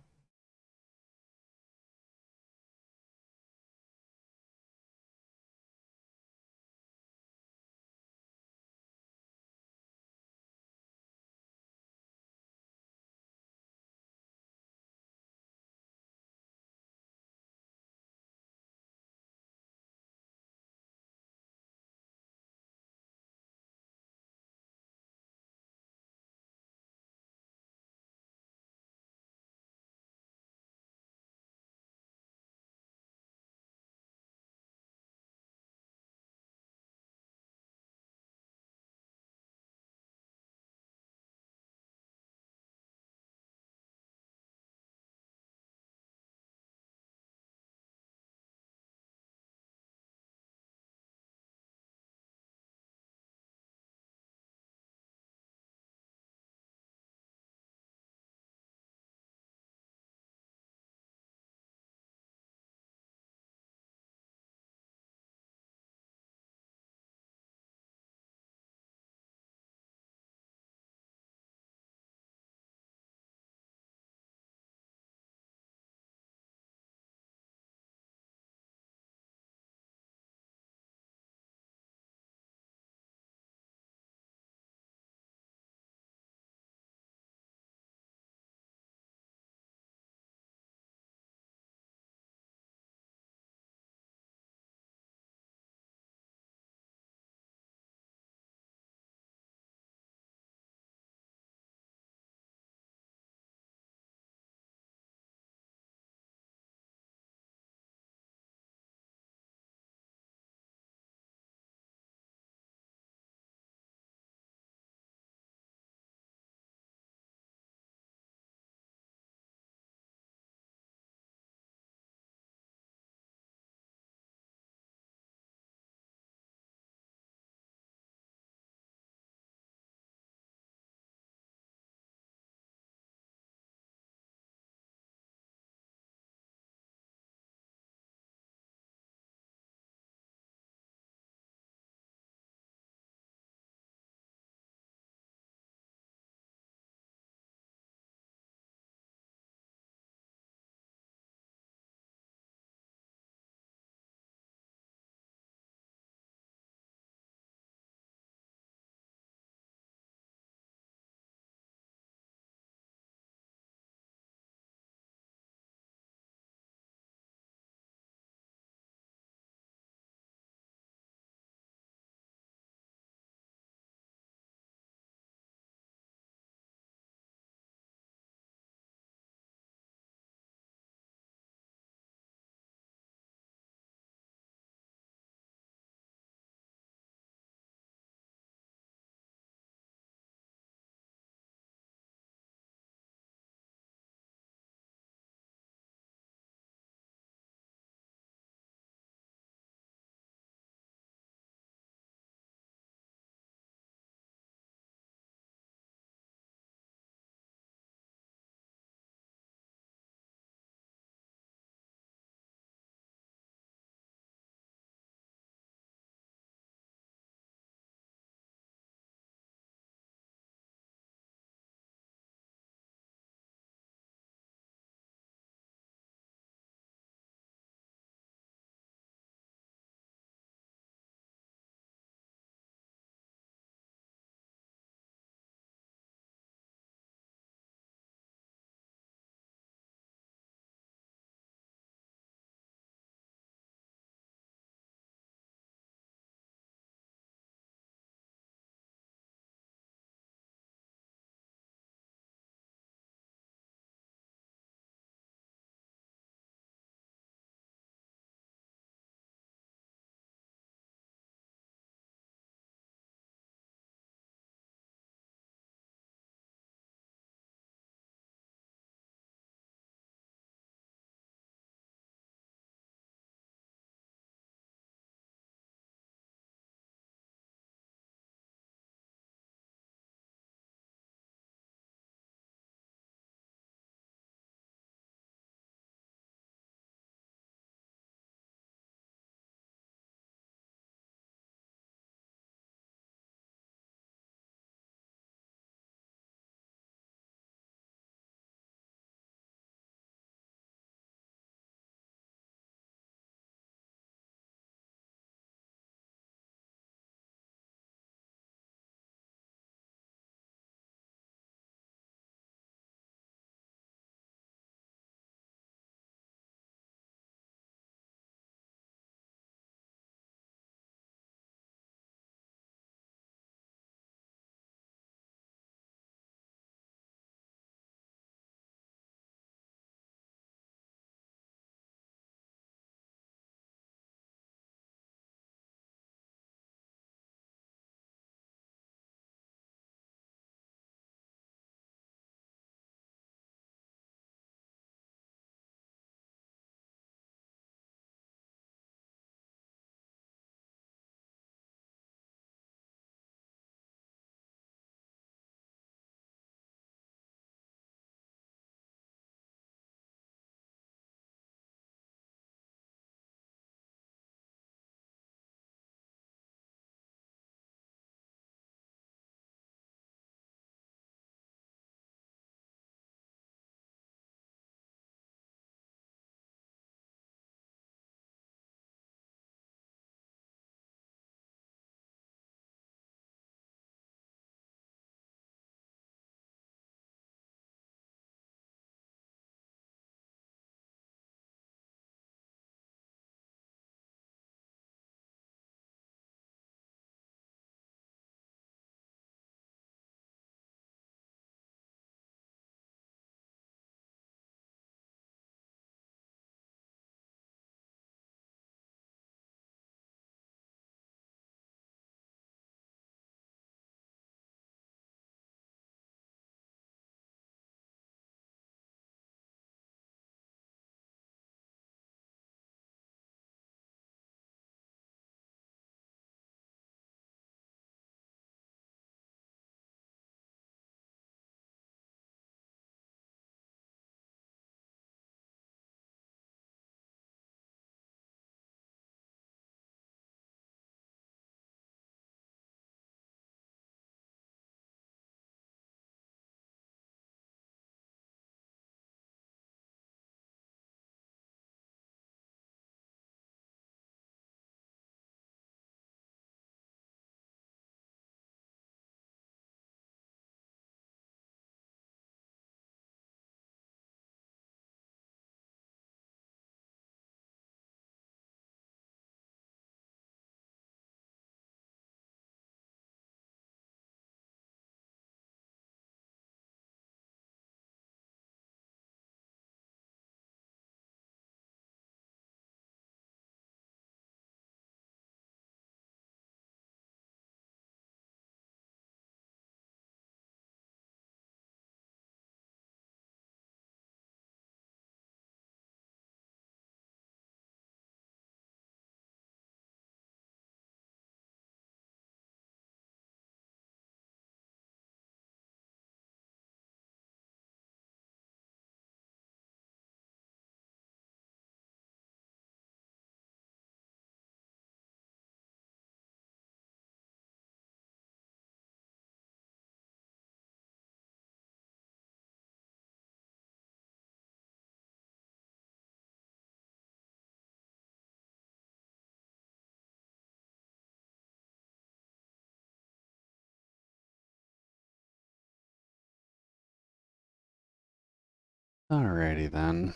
Alrighty then.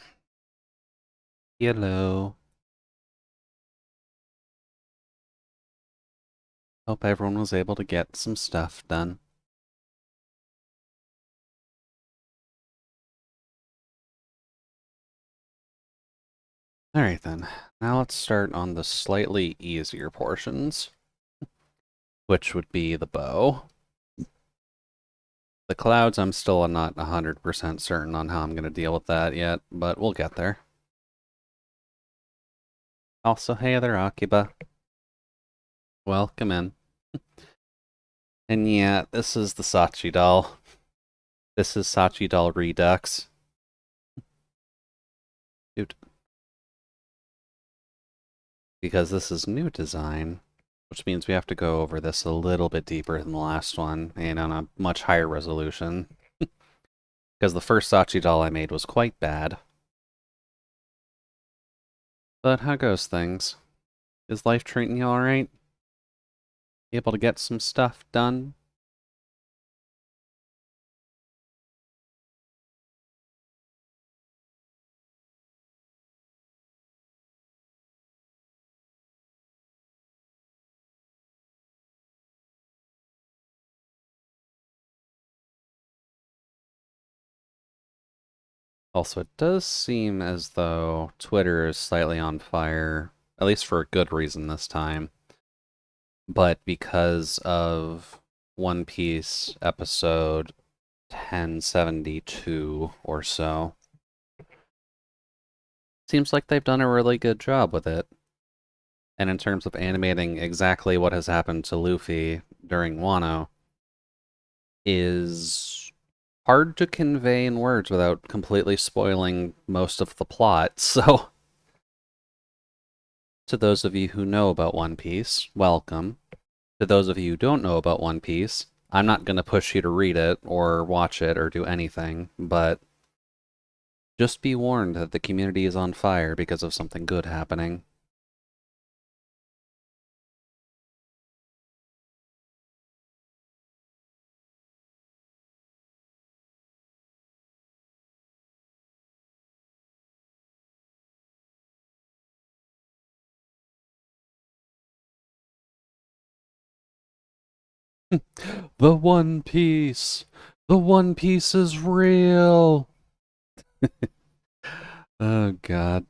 Hello. Hope everyone was able to get some stuff done. Alright then. Now let's start on the slightly easier portions, which would be the bow. The clouds, I'm still not 100% certain on how I'm going to deal with that yet, but we'll get there. Also, hey there, Akiba. Welcome in. And yeah, this is the Sachi doll. This is Sachi doll Redux. Dude. Because this is new design, which means we have to go over this a little bit deeper than the last one, and on a much higher resolution. Because the first Sachi doll I made was quite bad. But how goes things? Is life treating you alright? Able to get some stuff done? Also, it does seem as though Twitter is slightly on fire, at least for a good reason this time. But because of One Piece episode 1072 or so, seems like they've done a really good job with it. And in terms of animating exactly what has happened to Luffy during Wano, is hard to convey in words without completely spoiling most of the plot. So, to those of you who know about One Piece, welcome. To those of you who don't know about One Piece, I'm not going to push you to read it or watch it or do anything, but just be warned that the community is on fire because of something good happening. The One Piece! The One Piece is real! Oh, God.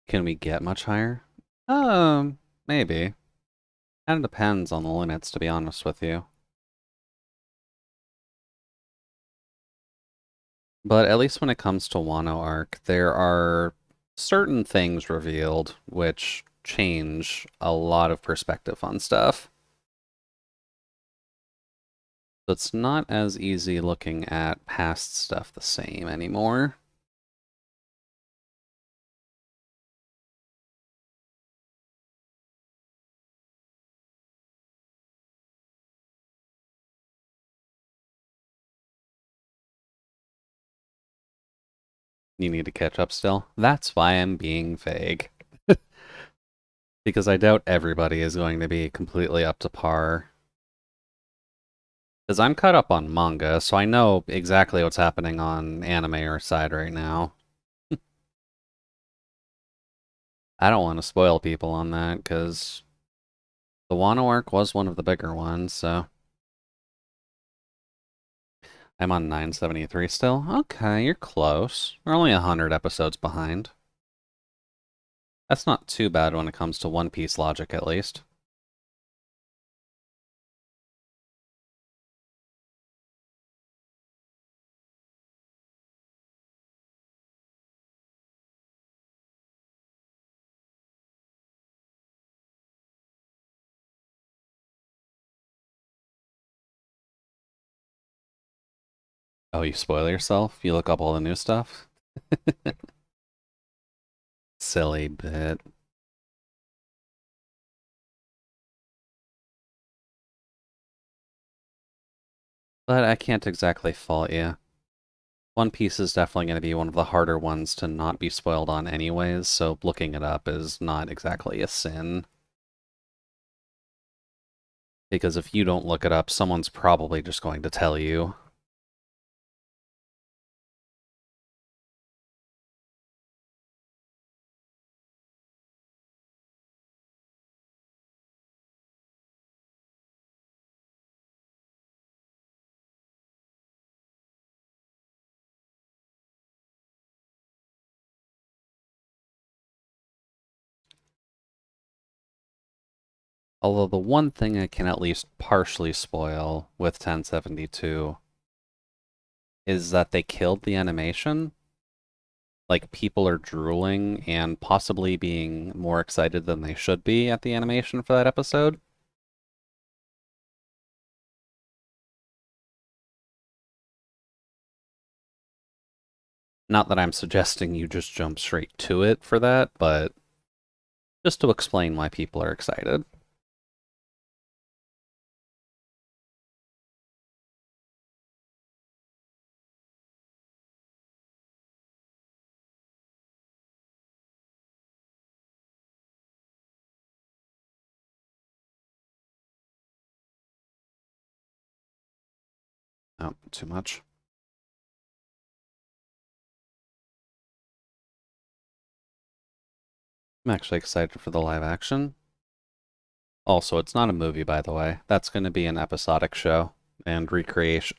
Can we get much higher? Maybe. Kind of depends on the limits, to be honest with you. But at least when it comes to Wano Arc, there are certain things revealed which change a lot of perspective on stuff. So it's not as easy looking at past stuff the same anymore. You need to catch up still. That's why I'm being vague. Because I doubt everybody is going to be completely up to par. Because I'm caught up on manga, so I know exactly what's happening on anime or side right now. I don't want to spoil people on that, because the Wano arc was one of the bigger ones, so... I'm on 973 still? Okay, you're close. We're only 100 episodes behind. That's not too bad when it comes to One Piece logic, at least. Oh, you spoil yourself? You look up all the new stuff? Silly bit. But I can't exactly fault you. One Piece is definitely going to be one of the harder ones to not be spoiled on anyways, so looking it up is not exactly a sin. Because if you don't look it up, someone's probably just going to tell you. Although the one thing I can at least partially spoil with 1072 is that they killed the animation. Like, people are drooling and possibly being more excited than they should be at the animation for that episode. Not that I'm suggesting you just jump straight to it for that, but just to explain why people are excited. Oh, too much. I'm actually excited for the live action. Also, it's not a movie, by the way. That's going to be an episodic show and recreation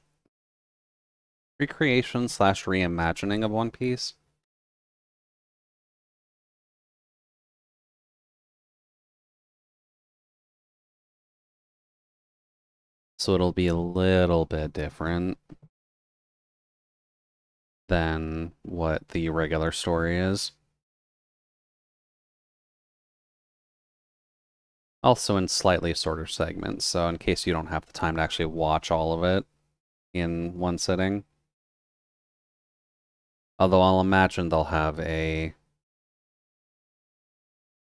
slash reimagining of One Piece. So it'll be a little bit different than what the regular story is. Also in slightly shorter segments, so in case you don't have the time to actually watch all of it in one sitting. Although I'll imagine they'll have a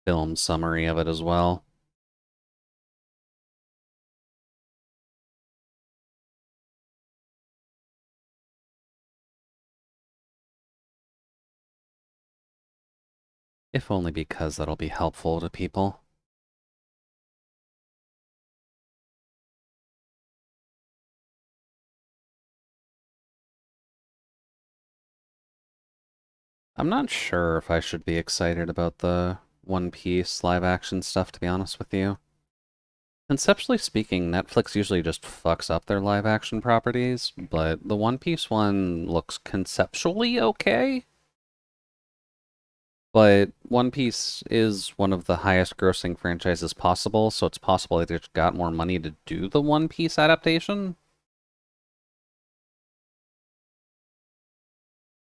film summary of it as well. If only because that'll be helpful to people. I'm not sure if I should be excited about the One Piece live action stuff, to be honest with you. Conceptually speaking, Netflix usually just fucks up their live action properties, but the One Piece one looks conceptually okay. But One Piece is one of the highest grossing franchises possible, so it's possible they just got more money to do the One Piece adaptation.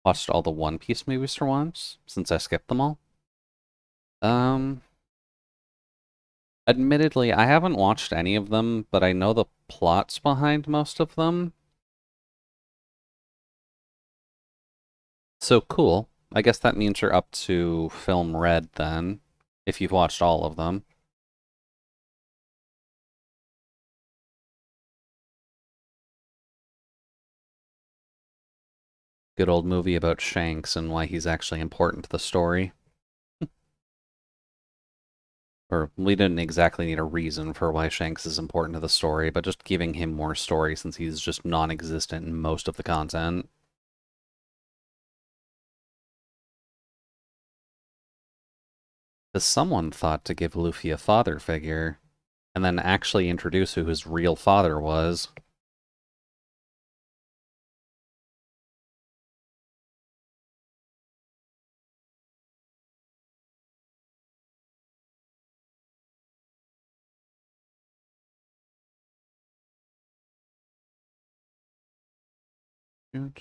Watched all the One Piece movies for once, since I skipped them all. Um, Admittedly, I haven't watched any of them, but I know the plots behind most of them. So cool. I guess that means you're up to Film Red then, if you've watched all of them. Good old movie about Shanks and why he's actually important to the story. Or we didn't exactly need a reason for why Shanks is important to the story, but just giving him more story since he's just non-existent in most of the content. Because someone thought to give Luffy a father figure, and then actually introduce who his real father was. You've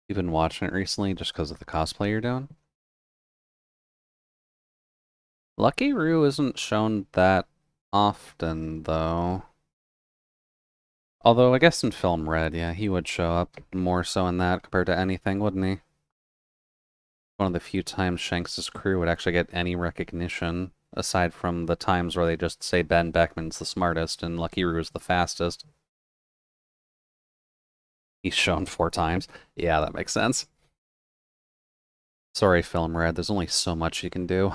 been watching it recently just because of the cosplay you're doing? Lucky Roo isn't shown that often, though. Although, I guess in Film Red, yeah, he would show up more so in that compared to anything, wouldn't he? One of the few times Shanks' crew would actually get any recognition, aside from the times where they just say Ben Beckman's the smartest and Lucky Roo is the fastest. He's shown 4 times. Yeah, that makes sense. Sorry, Film Red, there's only so much you can do.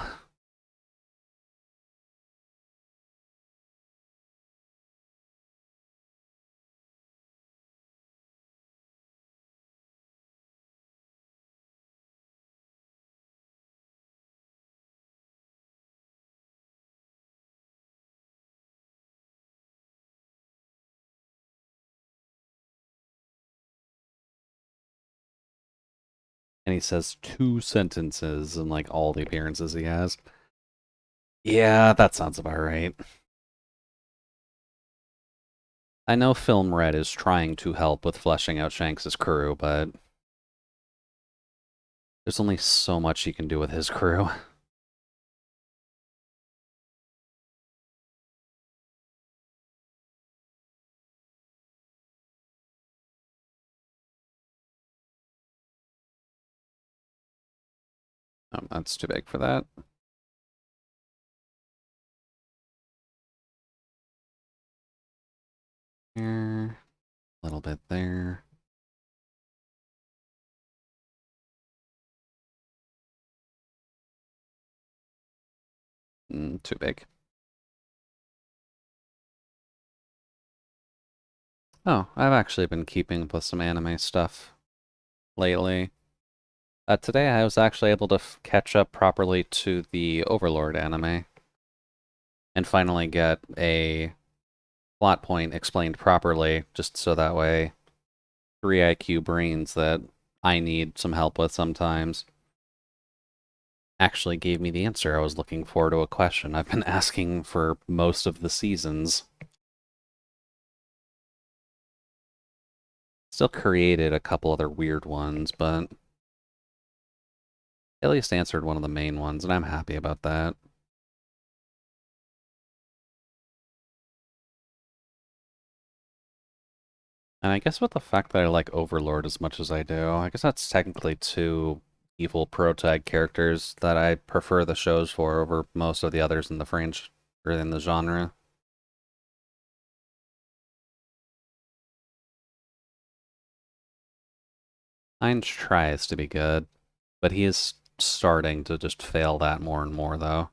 And he says 2 sentences in like all the appearances he has. Yeah, that sounds about right. I know Film Red is trying to help with fleshing out Shanks' crew, but there's only so much he can do with his crew. That's too big for that. Here, a little bit there. Too big. Oh, I've actually been keeping up with some anime stuff lately. Today I was actually able to catch up properly to the Overlord anime and finally get a plot point explained properly, just so that way 3 IQ brains that I need some help with sometimes actually gave me the answer I was looking for to a question I've been asking for most of the seasons. Still created a couple other weird ones, but at least answered one of the main ones, and I'm happy about that. And I guess with the fact that I like Overlord as much as I do, I guess that's technically two evil protag characters that I prefer the shows for over most of the others in the franchise or in the genre. Ainge tries to be good, but he is starting to just fail that more and more, though.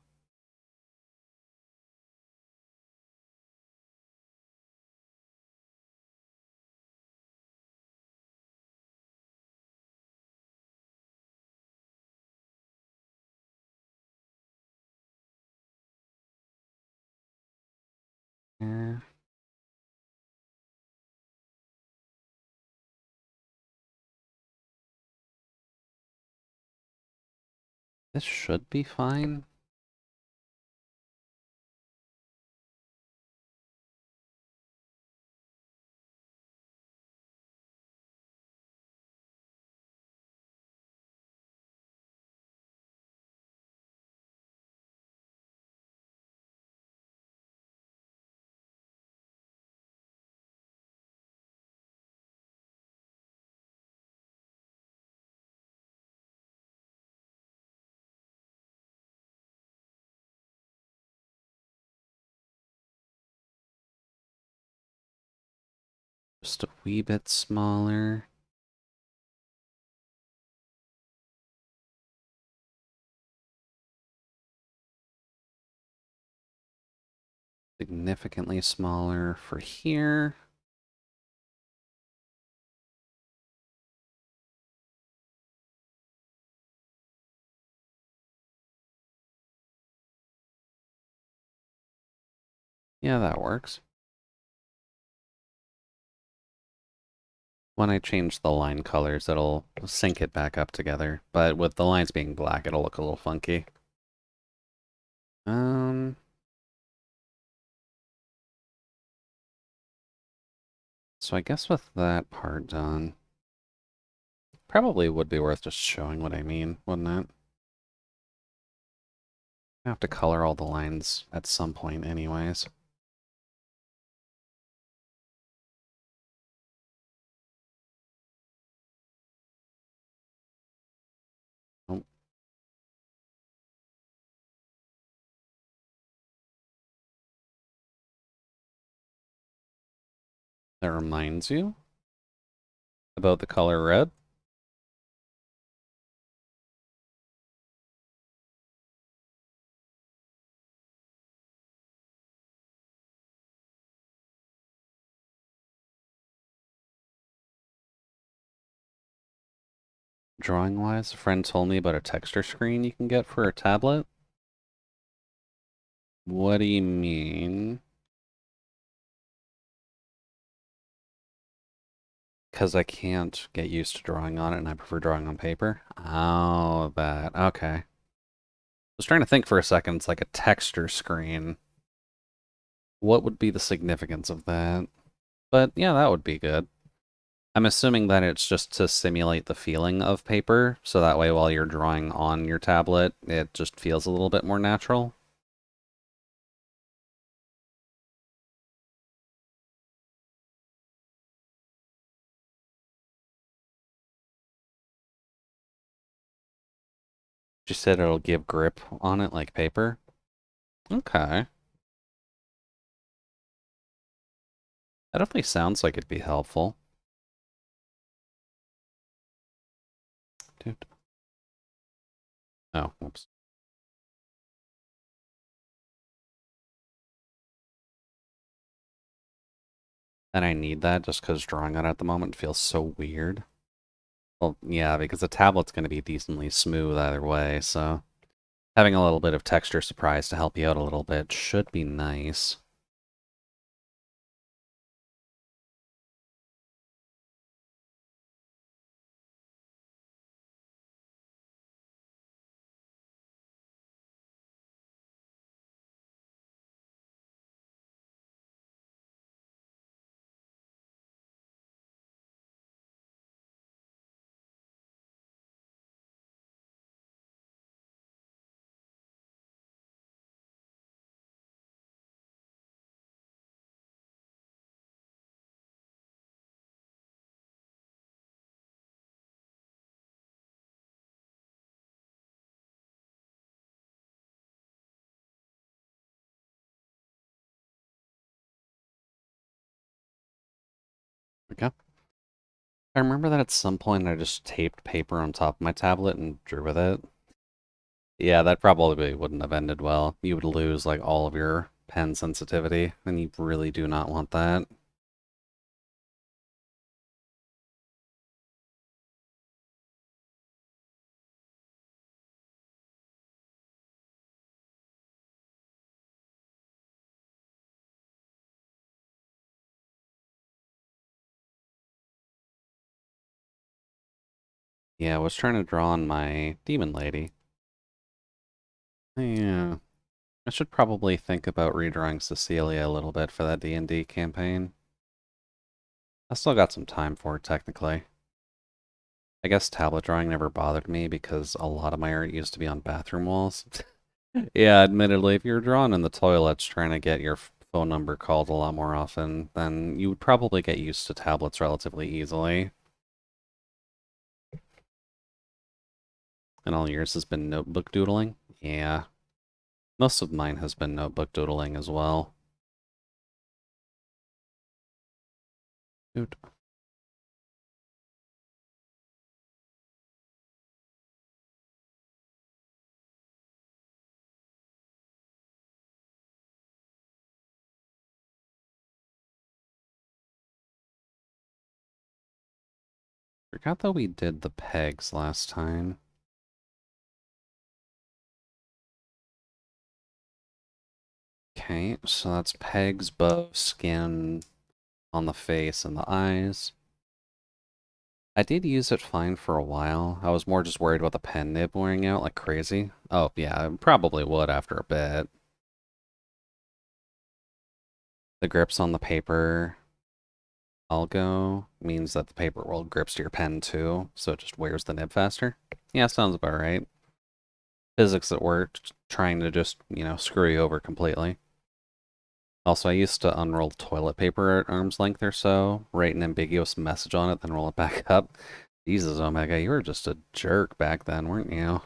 Yeah. This should be fine. Just a wee bit smaller. Significantly smaller for here. Yeah, that works. When I change the line colors, it'll sync it back up together. But with the lines being black, it'll look a little funky. Um, so I guess with that part done, probably would be worth just showing what I mean, wouldn't it? I have to color all the lines at some point anyways. Oh, that reminds you about the color red. Drawing-wise, a friend told me about a texture screen you can get for a tablet. What do you mean? Because I can't get used to drawing on it and I prefer drawing on paper? Oh, that. Okay. was trying to think for a second, it's like a texture screen. What would be the significance of that? But yeah, that would be good. I'm assuming that it's just to simulate the feeling of paper, so that way while you're drawing on your tablet, it just feels a little bit more natural. She said it'll give grip on it like paper. Okay. That definitely sounds like it'd be helpful. Dude. Oh, whoops. And I need that just because drawing on it at the moment feels so weird. Well, yeah, because the tablet's going to be decently smooth either way, so having a little bit of texture surprise to help you out a little bit should be nice. Okay. I remember that at some point I just taped paper on top of my tablet and drew with it. Yeah, that probably wouldn't have ended well. You would lose like all of your pen sensitivity, and you really do not want that. Yeah, I was trying to draw on my demon lady. Yeah, I should probably think about redrawing Cecilia a little bit for that D&D campaign. I still got some time for it, technically. I guess tablet drawing never bothered me because a lot of my art used to be on bathroom walls. Yeah, admittedly, if you're drawing in the toilets trying to get your phone number called a lot more often, then you would probably get used to tablets relatively easily. And all yours has been notebook doodling? Yeah. Most of mine has been notebook doodling as well. Dude. Forgot that we did the pegs last time. Okay, so that's pegs, bow, skin on the face and the eyes. I did use it fine for a while. I was more just worried about the pen nib wearing out like crazy. Oh, yeah, I probably would after a bit. The grips on the paper algo means that the paper will grips to your pen too, so it just wears the nib faster. Yeah, sounds about right. Physics at work, trying to just, screw you over completely. Also, I used to unroll toilet paper at arm's length or so, write an ambiguous message on it, then roll it back up. Jesus, Omega, you were just a jerk back then, weren't you?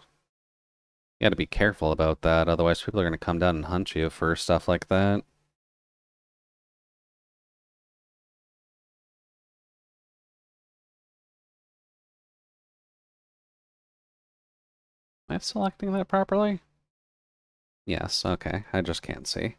You gotta be careful about that, otherwise people are gonna come down and hunt you for stuff like that. Am I selecting that properly? Yes, okay, I just can't see.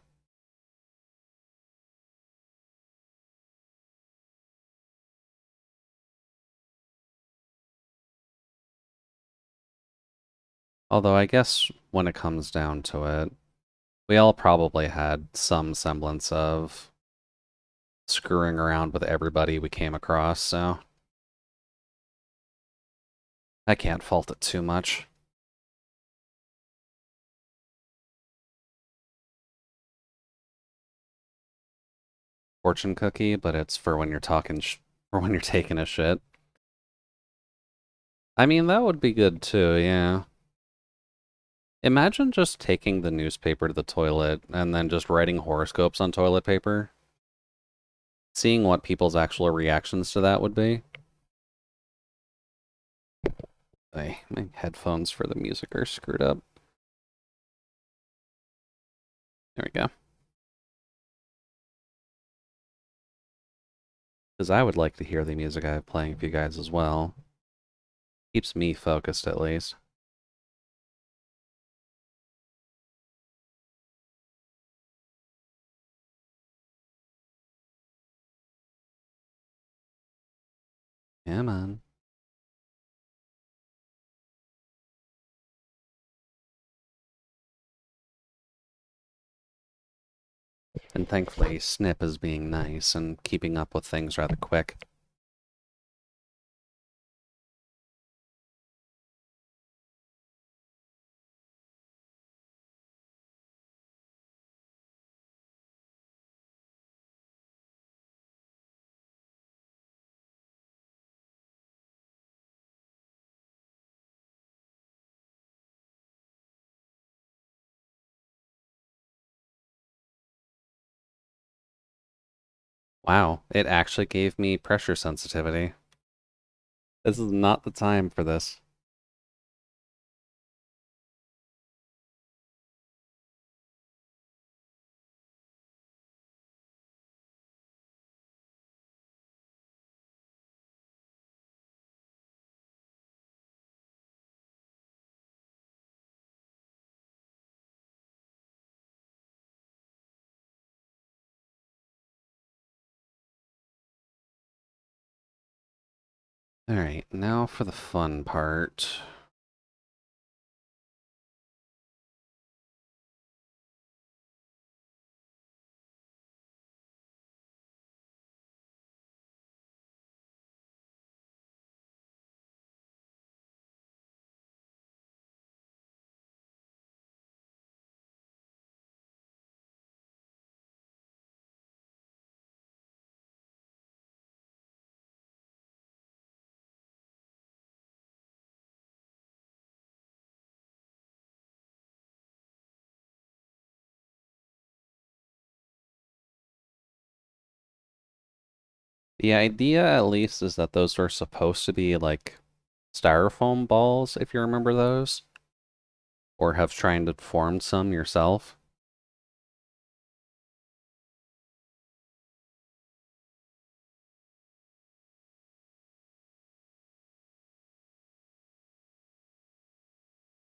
Although I guess when it comes down to it, we all probably had some semblance of screwing around with everybody we came across, so I can't fault it too much. fortune cookie, but it's for when you're for when you're taking a shit. I mean, that would be good too, yeah. Imagine just taking the newspaper to the toilet and then just writing horoscopes on toilet paper. Seeing what people's actual reactions to that would be. Hey, my headphones for the music are screwed up. There we go. Because I would like to hear the music I have playing for you guys as well. Keeps me focused, at least. Yeah, man. And thankfully, Snip is being nice and keeping up with things rather quick. Wow, it actually gave me pressure sensitivity. This is not the time for this. Alright, now for the fun part. The idea, at least, is that those were supposed to be, like, styrofoam balls, if you remember those. Or have tried to form some yourself.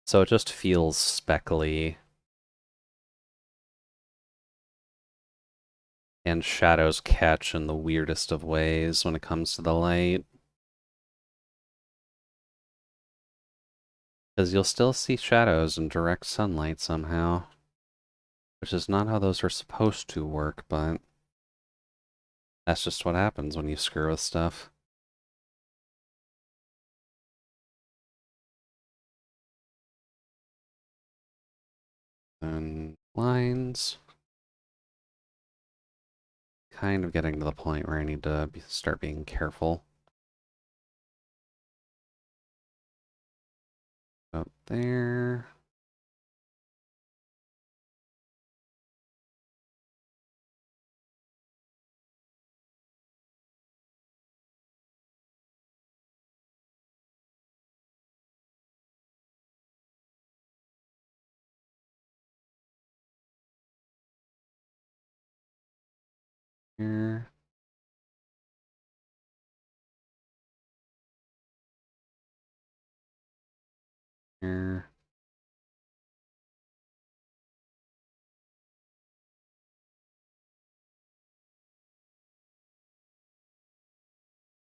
So it just feels speckly. And shadows catch in the weirdest of ways when it comes to the light. Because you'll still see shadows in direct sunlight somehow. Which is not how those are supposed to work, but that's just what happens when you screw with stuff. And lines. Kind of getting to the point where I need to start being careful. Up there. Here. Here.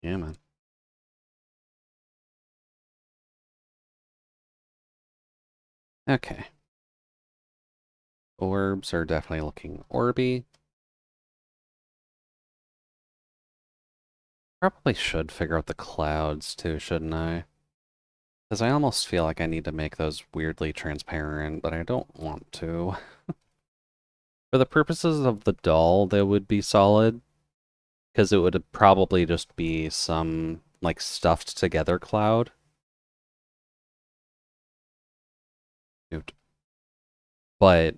Yeah, man. Okay. Orbs are definitely looking orby. Probably should figure out the clouds too, shouldn't I? Because I almost feel like I need to make those weirdly transparent, but I don't want to. For the purposes of the doll, they would be solid, Because it would probably just be some, like, stuffed together cloud. Shoot. But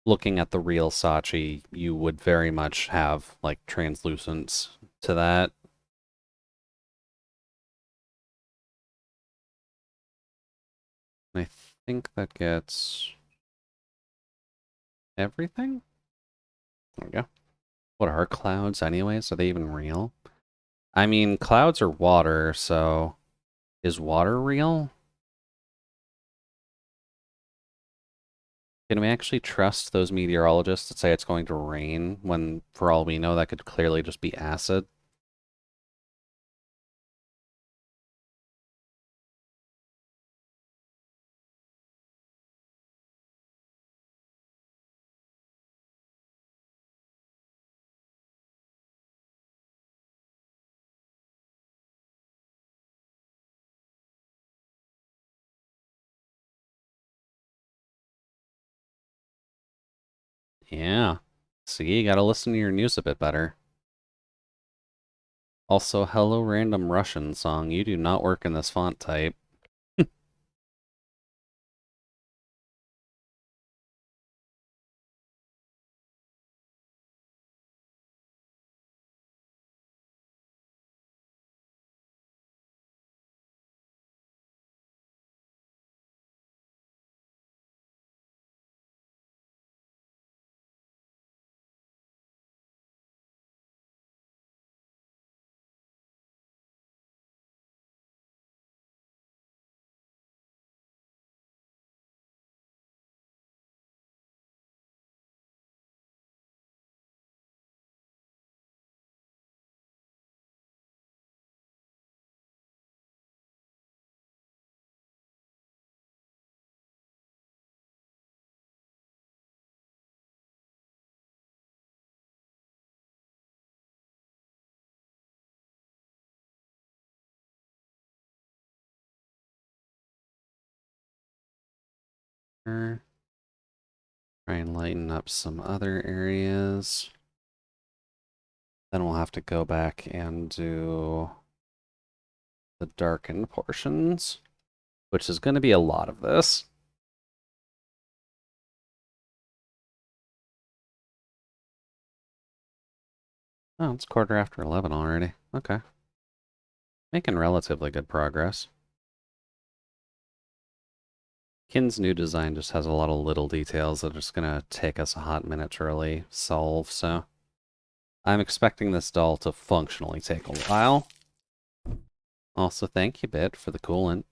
looking at the real Sachi, you would very much have, like, translucence to that. I think that gets everything? There we go. What are clouds anyways? Are they even real? I mean, clouds are water, so is water real? Can we actually trust those meteorologists that say it's going to rain when, for all we know, that could clearly just be acid? Yeah. See, you gotta listen to your news a bit better. Also, hello random Russian song. You do not work in this font type. Try and lighten up some other areas. Then we'll have to go back and do the darkened portions, which is going to be a lot of this. Oh, it's 11:15 already. Okay. Making relatively good progress. Kin's new design just has a lot of little details that are just going to take us a hot minute to really solve, so I'm expecting this doll to functionally take a while. Also, thank you, Bit, for the coolant.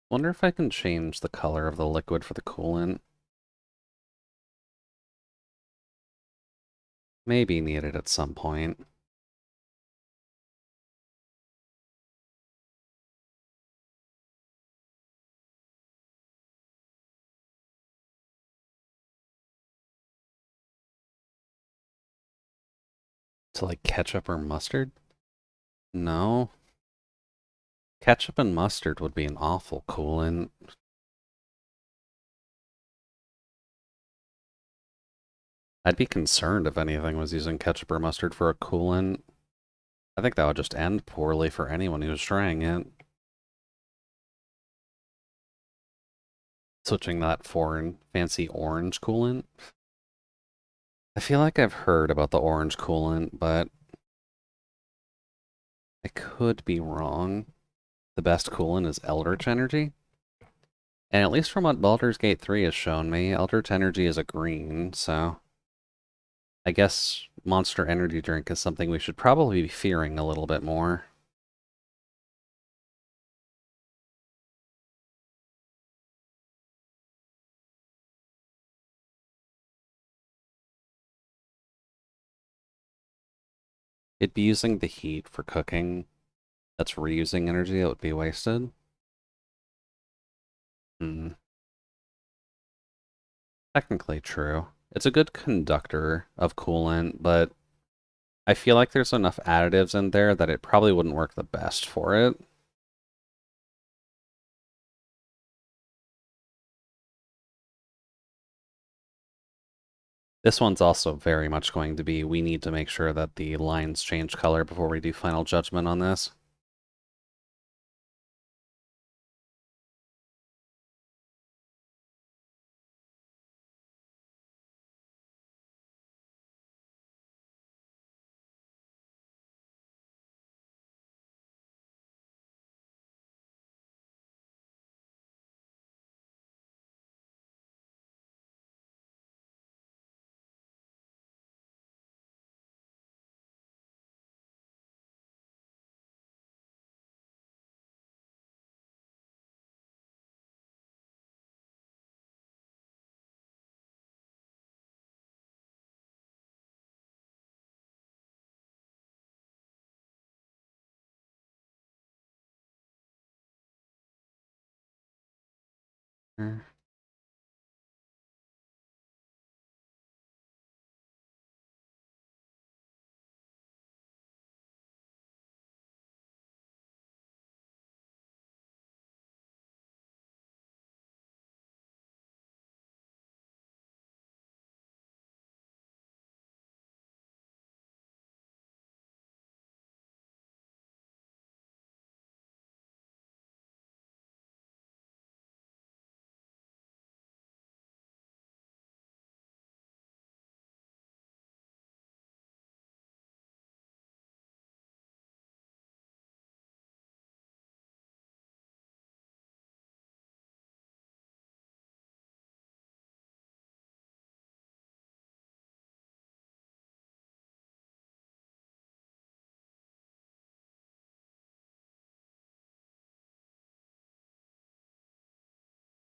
Wonder if I can change the color of the liquid for the coolant. Maybe need it at some point. To like ketchup or mustard? No. Ketchup and mustard would be an awful coolant. I'd be concerned if anything was using ketchup or mustard for a coolant. I think that would just end poorly for anyone who's trying it. Switching that for fancy orange coolant. I feel like I've heard about the orange coolant, but I could be wrong. The best coolant is Eldritch Energy. And at least from what Baldur's Gate 3 has shown me, Eldritch Energy is a green, so I guess Monster Energy Drink is something we should probably be fearing a little bit more. It'd be using the heat for cooking. That's reusing energy that would be wasted. Hmm. Technically true. It's a good conductor of coolant, but I feel like there's enough additives in there that it probably wouldn't work the best for it. This one's also very much going to be, we need to make sure that the lines change color before we do final judgment on this. Mm.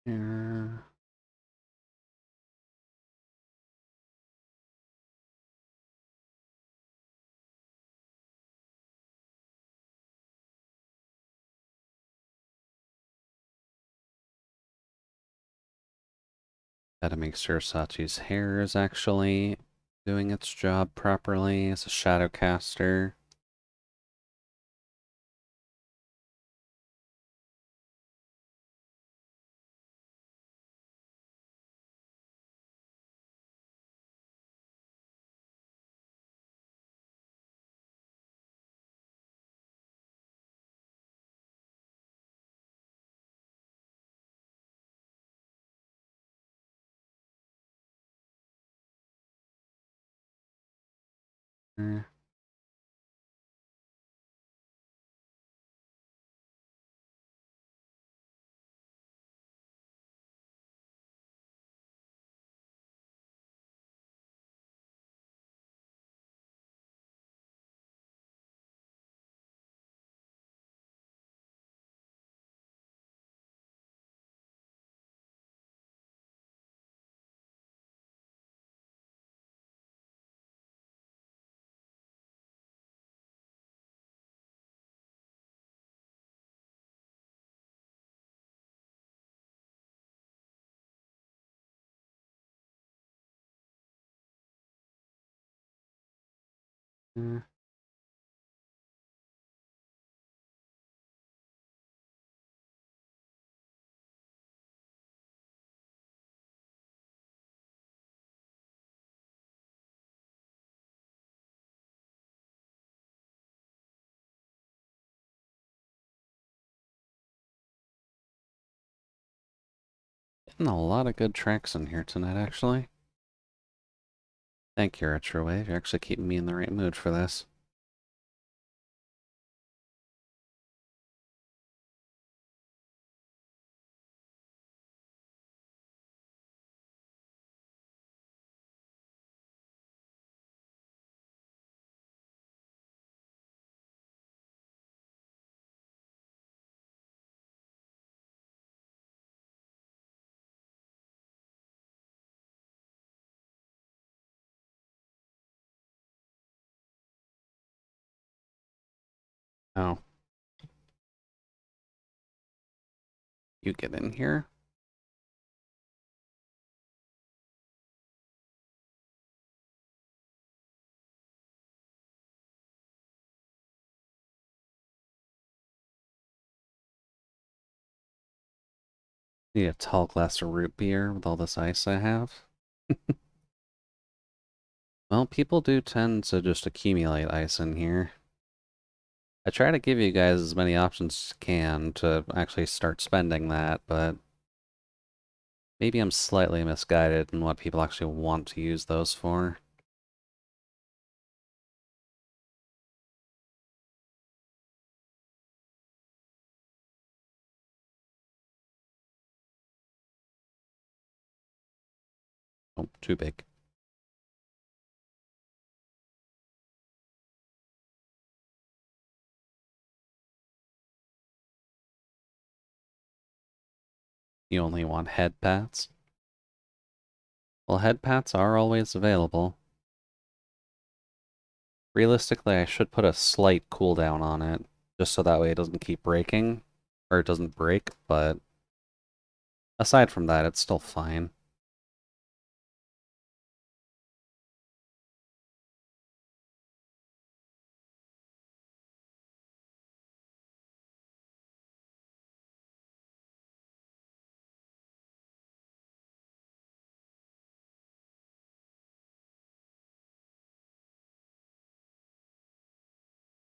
Yeah. Gotta make sure Sachi's hair is actually doing its job properly as a shadow caster. Mm. Mm. Getting a lot of good tracks in here tonight, actually. Thank you, Retrowave. You're actually keeping me in the right mood for this. Oh, you get in here? Need a tall glass of root beer with all this ice I have. Well, people do tend to just accumulate ice in here. I try to give you guys as many options as can to actually start spending that, but maybe I'm slightly misguided in what people actually want to use those for. Oh, too big. You only want head pats? Well, head pats are always available. Realistically, I should put a slight cooldown on it, just so that way it doesn't keep breaking, or it doesn't break, but aside from that, it's still fine.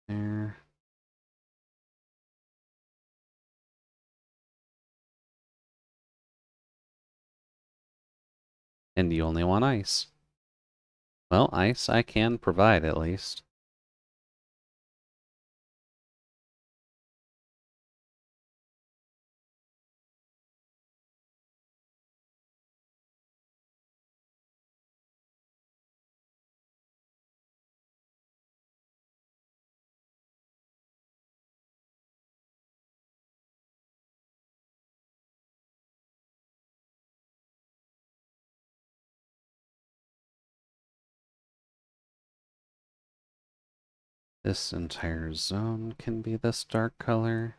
There. And you only want ice. Well, ice I can provide at least. This entire zone can be this dark color.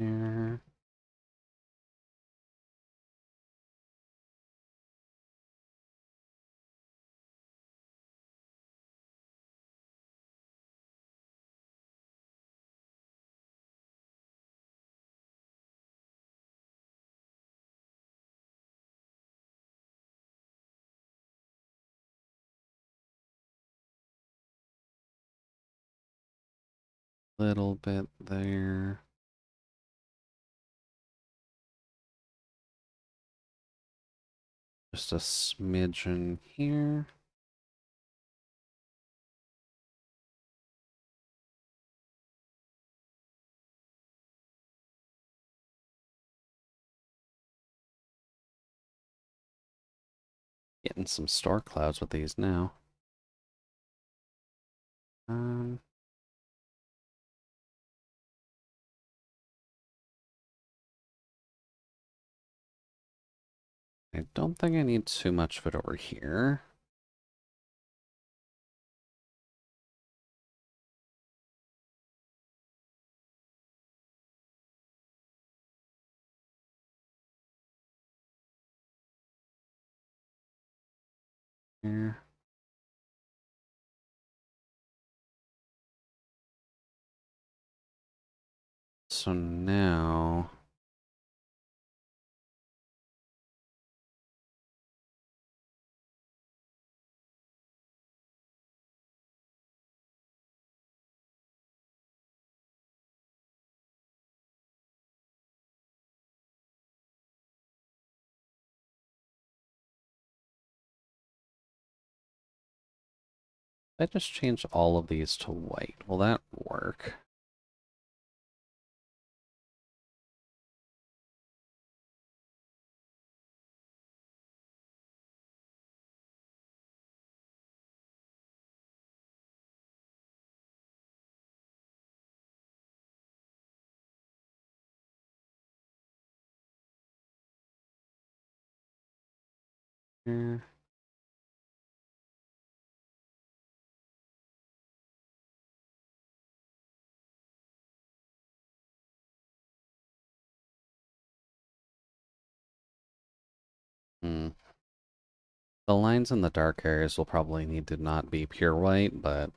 There. Little bit there. Just a smidgen here. Getting some storm clouds with these now. Um, I don't think I need too much of it over here. Here. So now I just change all of these to white. Will that work? Yeah. Hmm. The lines in the dark areas will probably need to not be pure white, but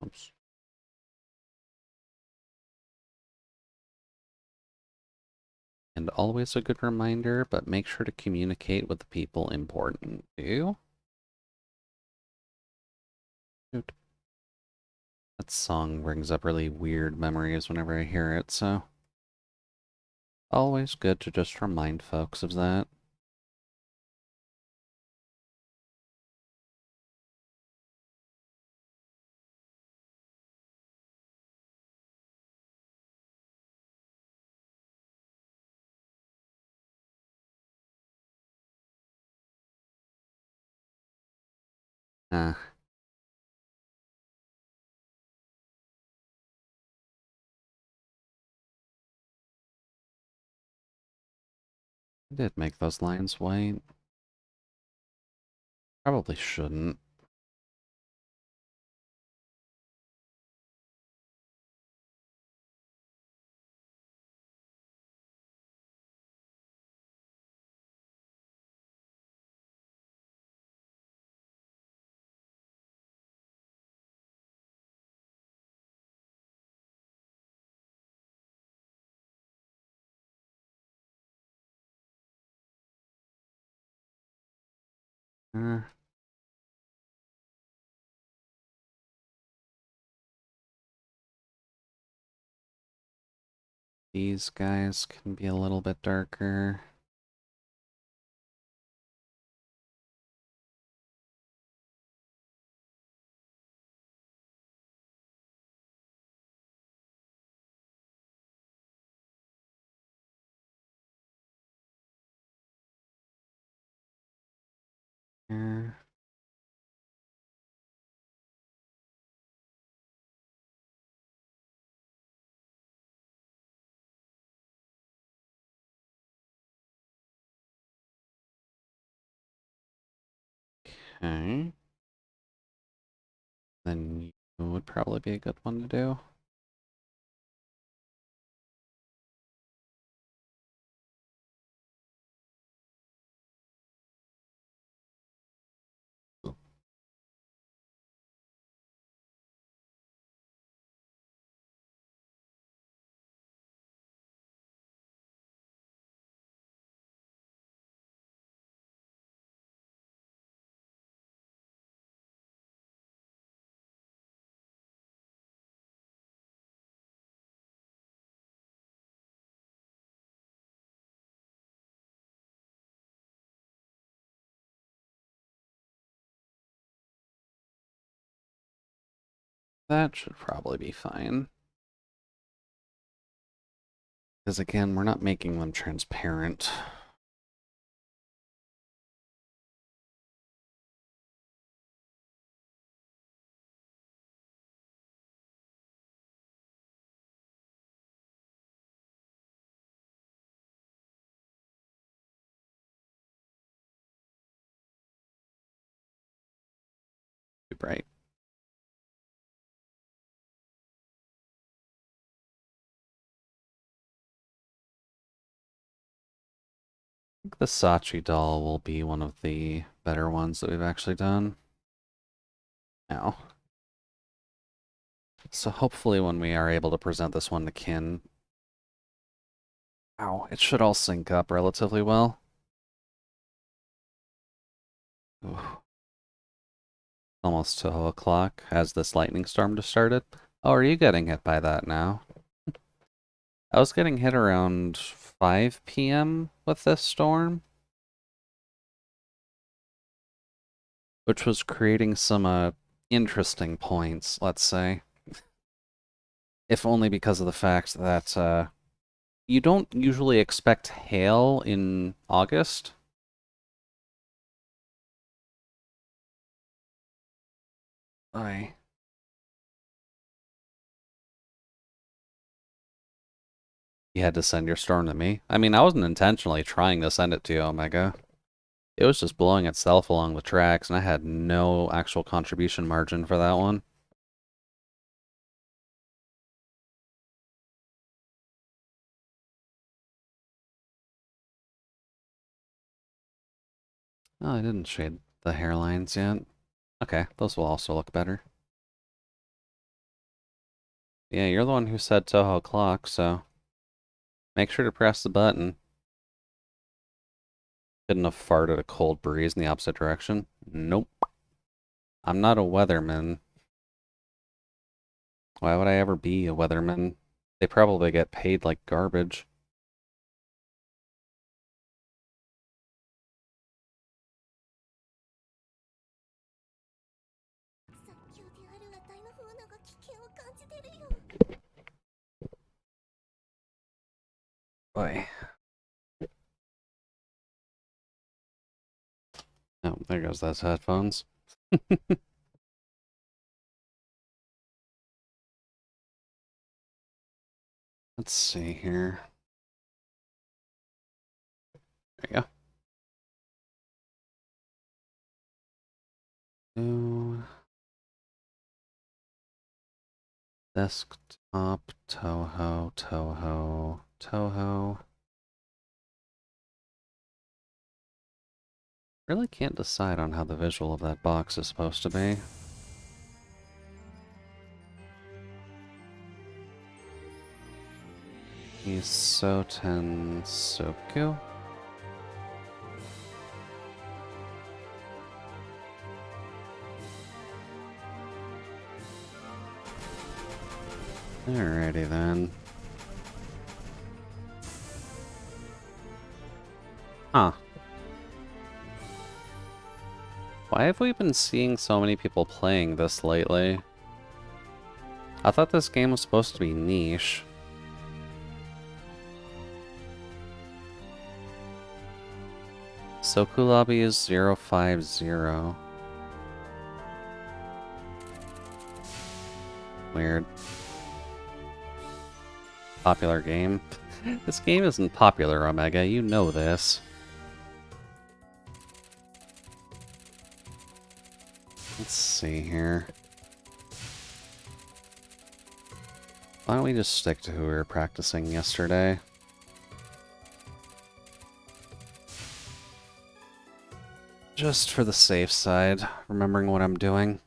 oops. And always a good reminder, but make sure to communicate with the people important to you. Shoot. That song brings up really weird memories whenever I hear it, so always good to just remind folks of that. Uh, I did make those lines white. Probably shouldn't. Uh, these guys can be a little bit darker. Uh, okay. Then you would probably be a good one to do. That should probably be fine. Because again, we're not making them transparent. Too bright. the Sachi doll will be one of the better ones that we've actually done. Now. So hopefully when we are able to present this one to Kin, it should all sync up relatively well. Ooh. Almost 2 o'clock. Has this lightning storm just started? Oh, are you getting hit by that now? I was getting hit around 5 p.m. with this storm, which was creating some interesting points, let's say. If only because of the fact that you don't usually expect hail in August. Aye. You had to send your storm to me? I mean, I wasn't intentionally trying to send it to you, Omega. It was just blowing itself along the tracks, and I had no actual contribution margin for that one. Oh, I didn't shade the hairlines yet. Okay, those will also look better. Yeah, you're the one who said Toho clock, so make sure to press the button. Couldn't have farted a cold breeze in the opposite direction. Nope. I'm not a weatherman. Why would I ever be a weatherman? They probably get paid like garbage. Boy. Oh, there goes those headphones. Let's see here. There you go. Ooh. Desktop, Toho, Toho, Toho. Really can't decide on how the visual of that box is supposed to be. Isoten Soku. Alrighty then. Huh. Why have we been seeing so many people playing this lately? I thought this game was supposed to be niche. Soku Lobby is 050. Weird. Popular game. This game isn't popular, Omega. You know this. Let's see here. Why don't we just stick to who we were practicing yesterday? Just for the safe side, remembering what I'm doing.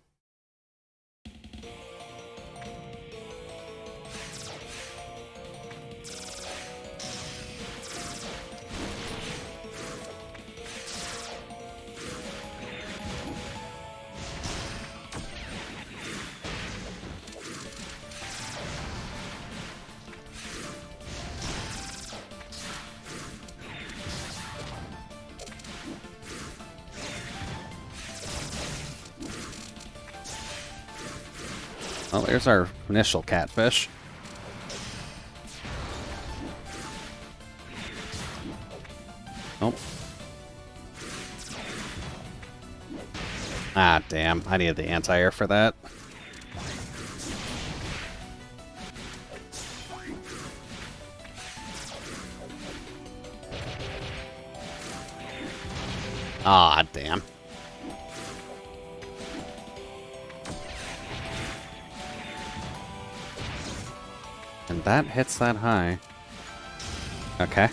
Well, there's our initial catfish. Nope. Ah, damn. I needed the anti-air for that. Ah, damn. And that hits that high. Okay.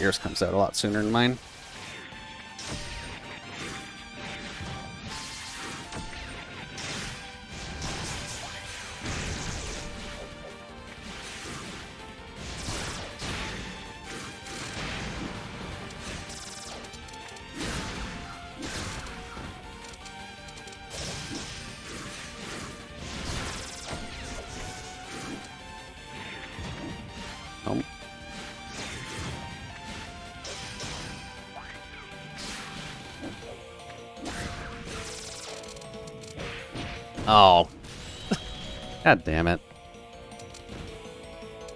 yours comes out a lot sooner than mine. Oh. God damn it.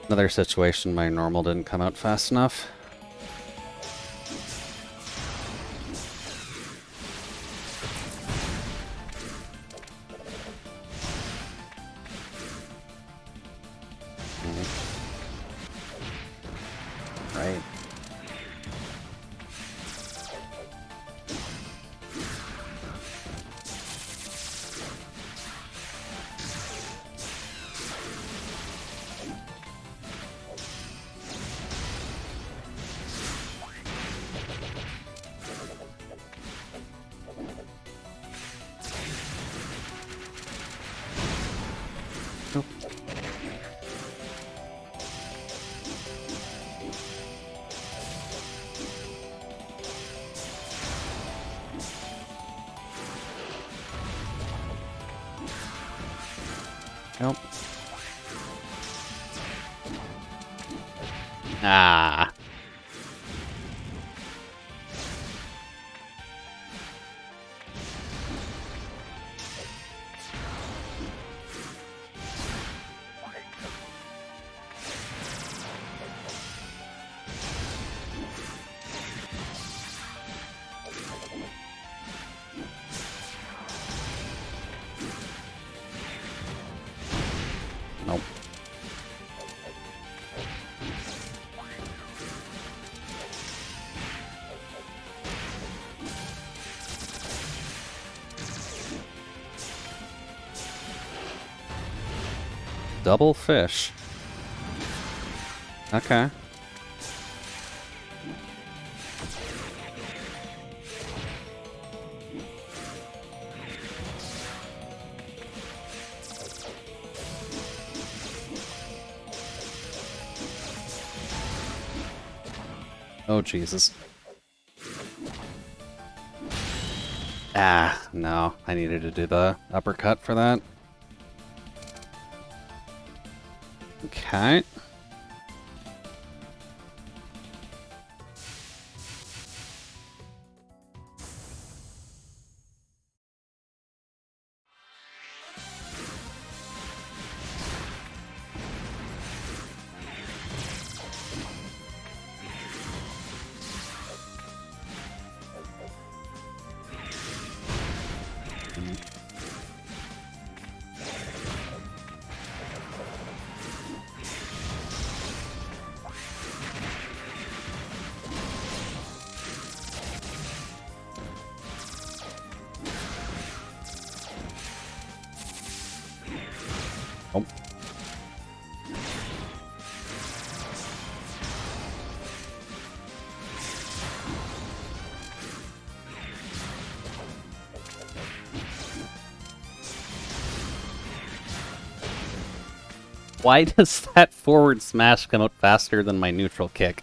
Another situation my normal didn't come out fast enough. Right. Nope. Ah. Nope. Double fish. Okay. Oh, Jesus. Ah, no. I needed to do the uppercut for that. Okay. Oh. Why does that forward smash come out faster than my neutral kick?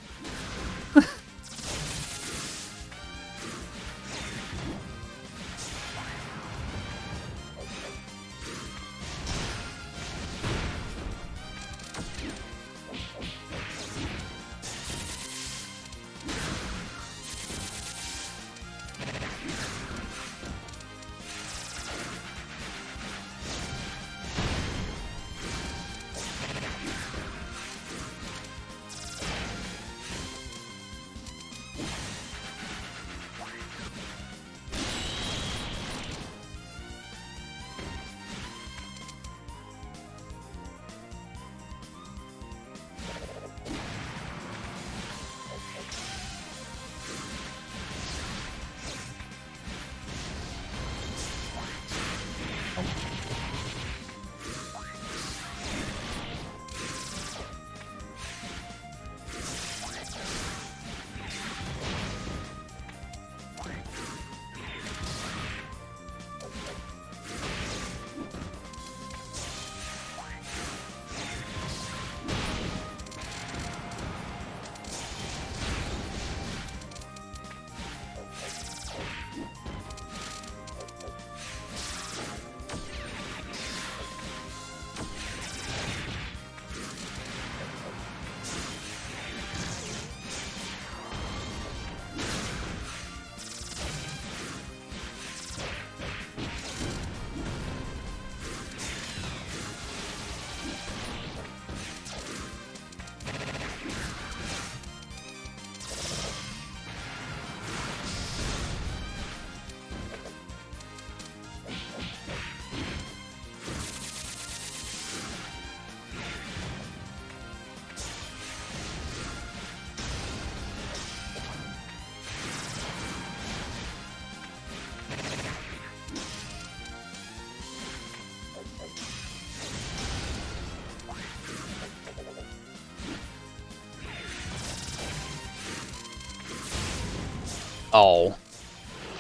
Oh.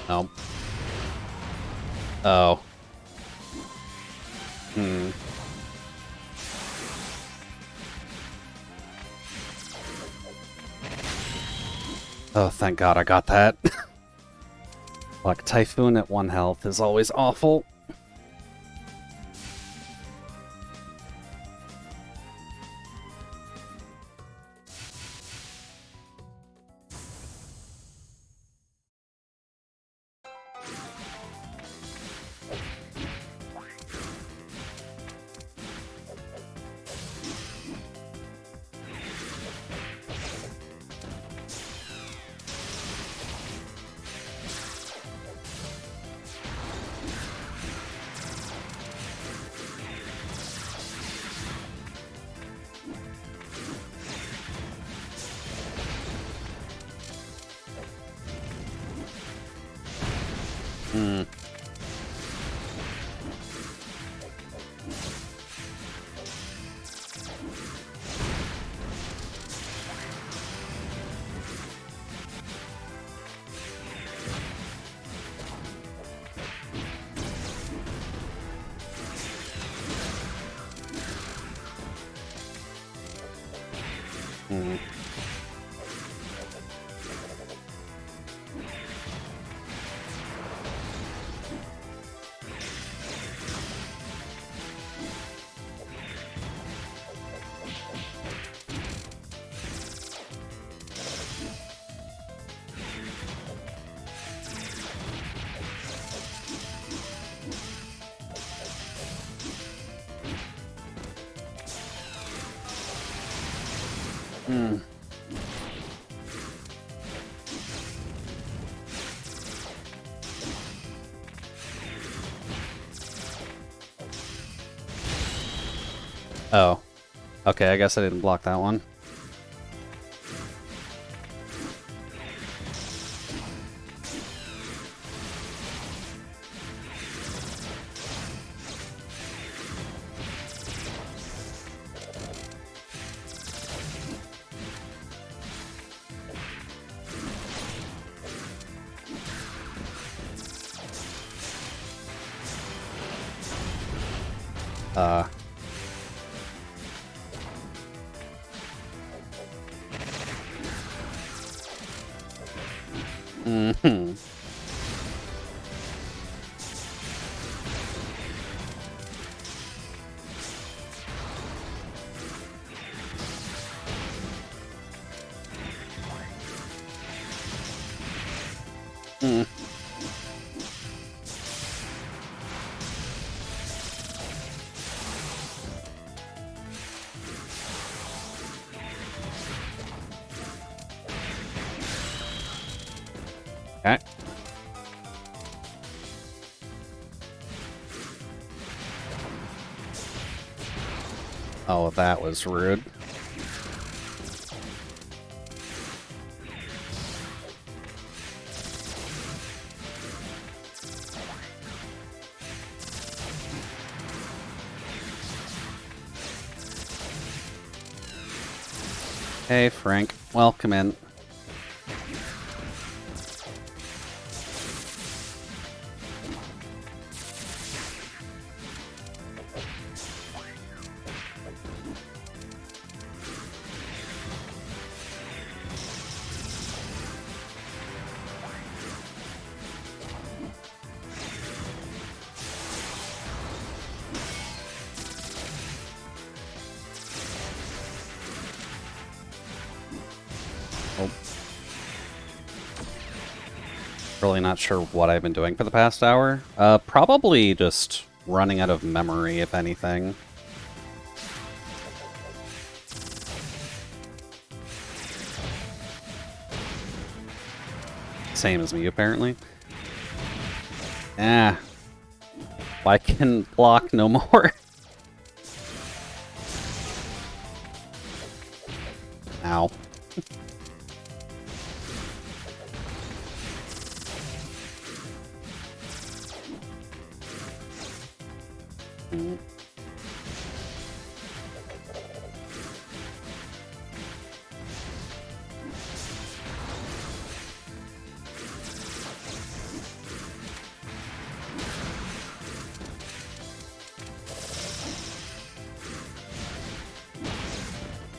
Nope. Oh. Hmm. Oh, thank God I got that. Like, Typhoon at 1 health is always awful. Hmm. Hmm. Hmm. Oh. Okay, I guess I didn't block that one. Uh. Hmm. Hmm. Okay. Oh, that was rude. Hey, Frank. Welcome in. Oh. Really not sure what I've been doing for the past hour. Probably just running out of memory, if anything. Same as me, apparently. Ah. I can block no more. Ow. Mm.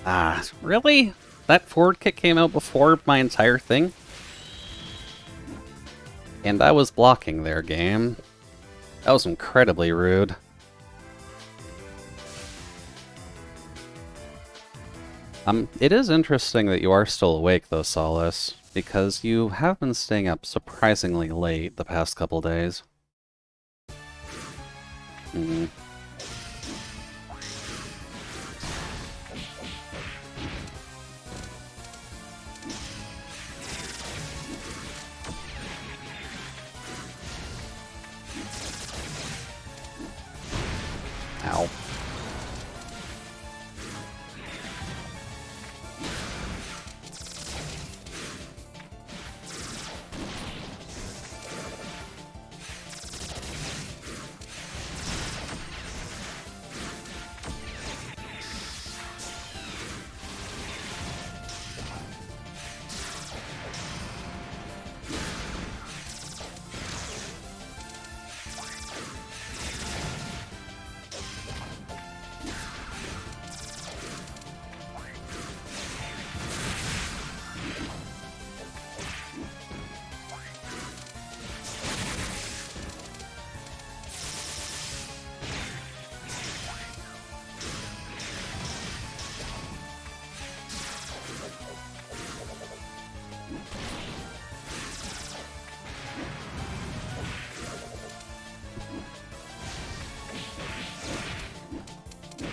Ah, really? That forward kick came out before my entire thing? And I was blocking their game. That was incredibly rude. It is interesting that you are still awake, though, Solace, because you have been staying up surprisingly late the past couple days. Hmm. Ow.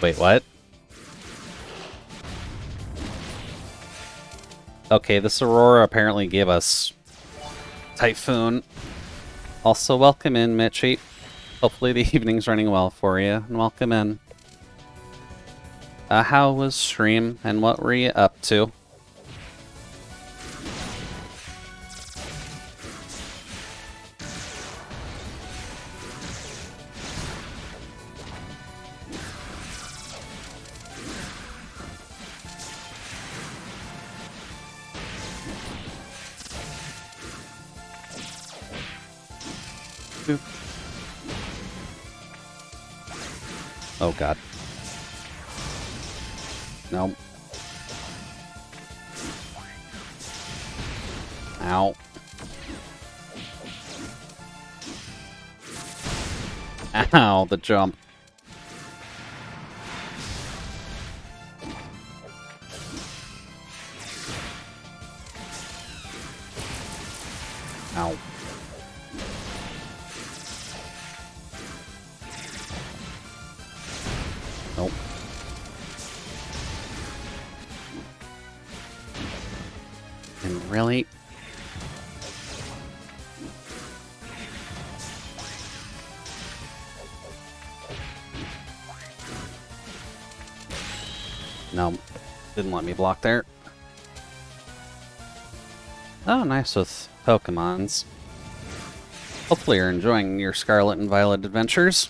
Wait, what? Okay, this Aurora apparently gave us Typhoon. Also, welcome in, Mitchie. Hopefully the evening's running well for you, and welcome in. How was stream, and what were you up to? Boop. Oh god. Nope. Ow. Ow, the jump. Ow. Nope. And really? No, didn't let me block there. Oh, nice with Pokemons. Hopefully you're enjoying your Scarlet and Violet adventures.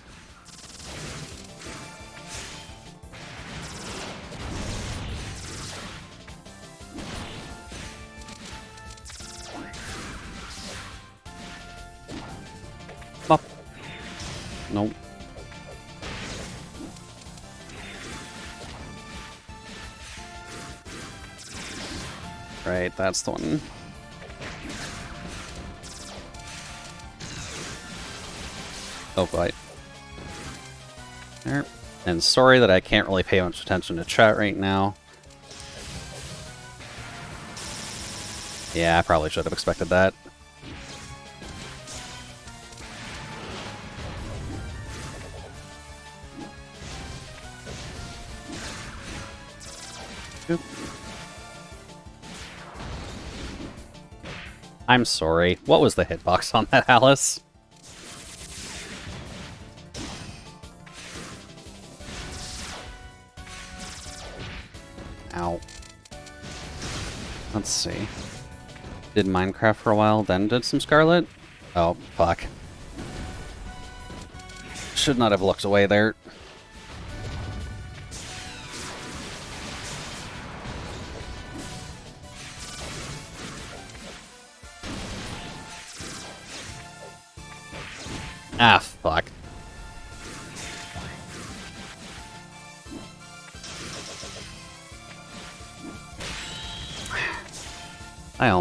Bop. Nope. Right, that's the one. Oh, boy. There. And sorry that I can't really pay much attention to chat right now. Yeah, I probably should have expected that. Oop. I'm sorry. What was the hitbox on that, Alice? Ow. Let's see. Did Minecraft for a while, then did some Scarlet? Oh, fuck. Should not have looked away there. Ah, fuck.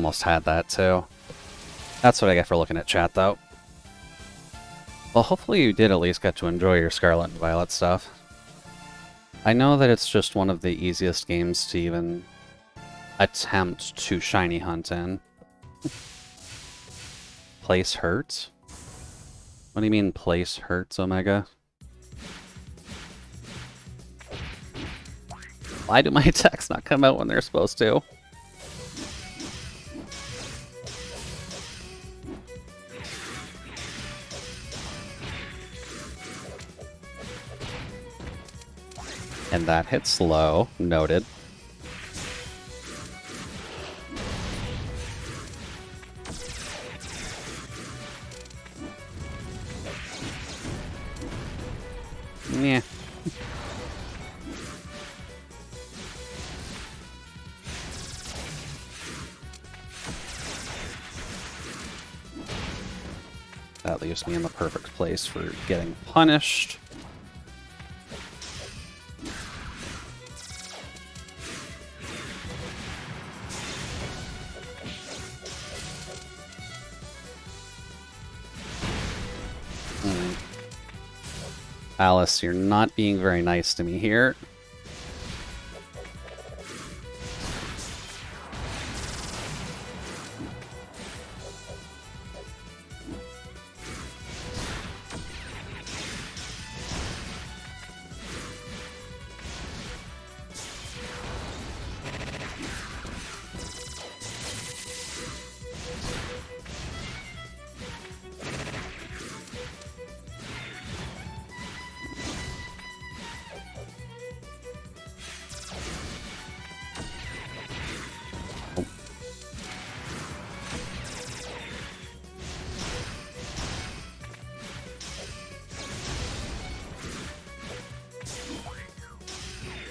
almost had that too. That's what I get for looking at chat, though. Well, hopefully you did at least get to enjoy your Scarlet and Violet stuff. I know that it's just one of the easiest games to even attempt to shiny hunt in. Place hurts? What do you mean place hurts, Omega? Why do my attacks not come out when they're supposed to? And that hits low. Noted. Yeah. That leaves me in the perfect place for getting punished. Alice, you're not being very nice to me here.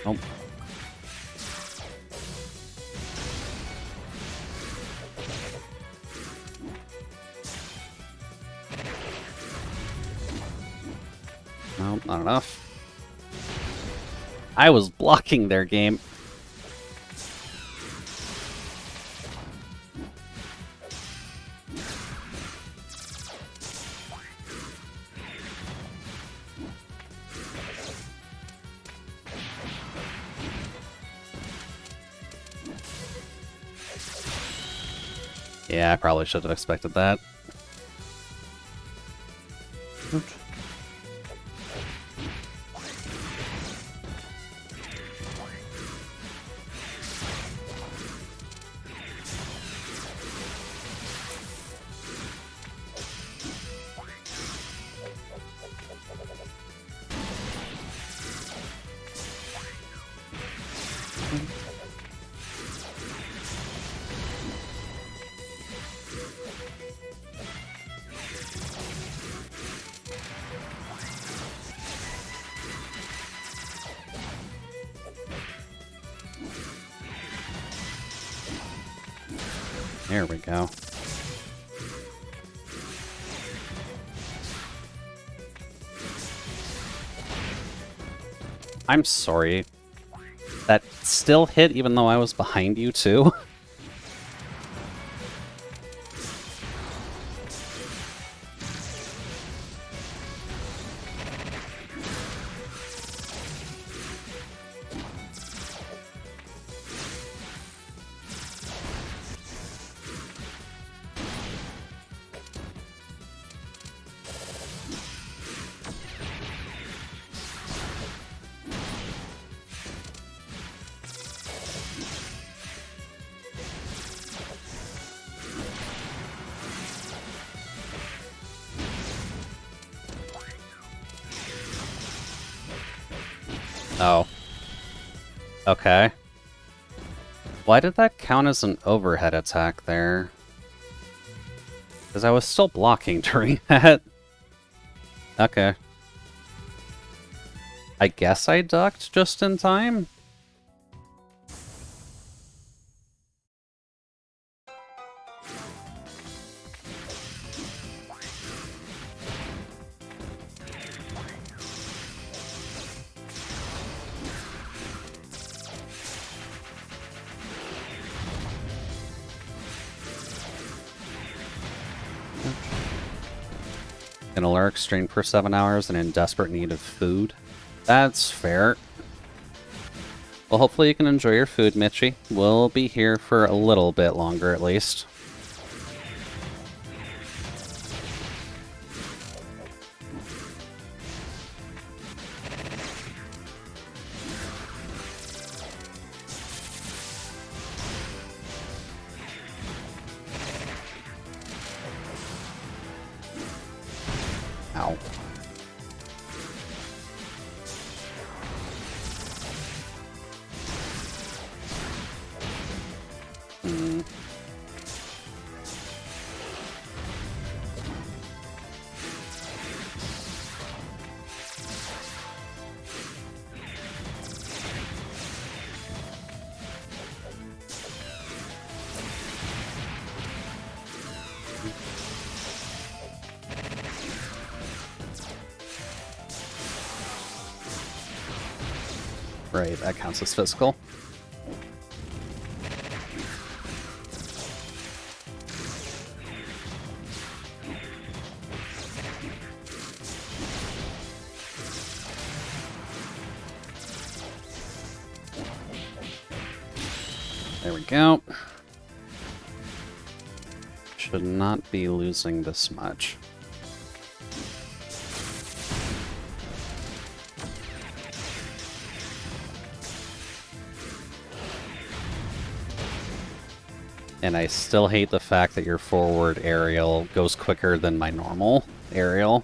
Nope. Nope, not enough. I was blocking their game. Yeah, I probably should have expected that. Oops. There we go. I'm sorry. That still hit even though I was behind you too? Oh. Okay. Why did that count as an overhead attack there? Because I was still blocking during that. Okay. I guess I ducked just in time? an Alaric stream for 7 hours and in desperate need of food. That's fair. Well, hopefully you can enjoy your food, Mitchie. We'll be here for a little bit longer, at least. Ow. Right, that counts as physical. There we go. Should not be losing this much. And I still hate the fact that your forward aerial goes quicker than my normal aerial.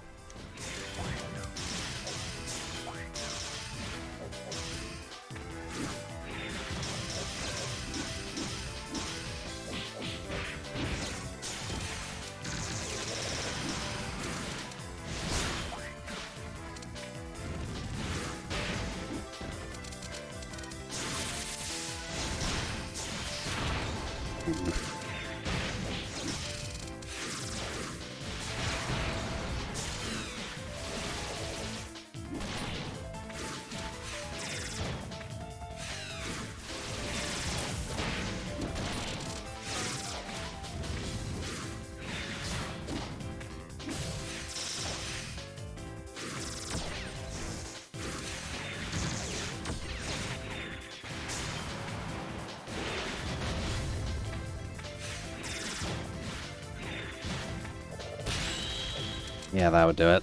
Yeah, that would do it.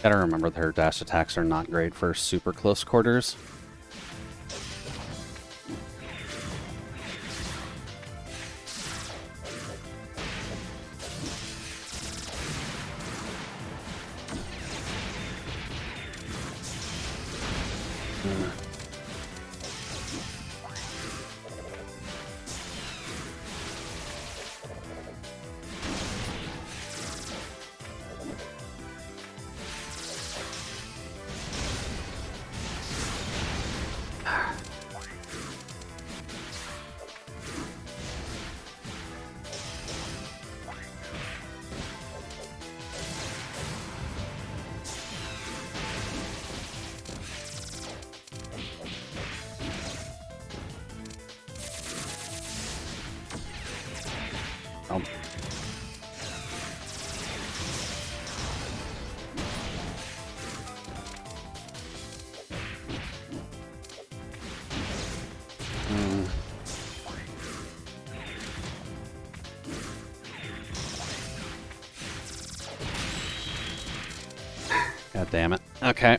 Gotta remember that her dash attacks are not great for super close quarters. Oh. God damn it. Okay.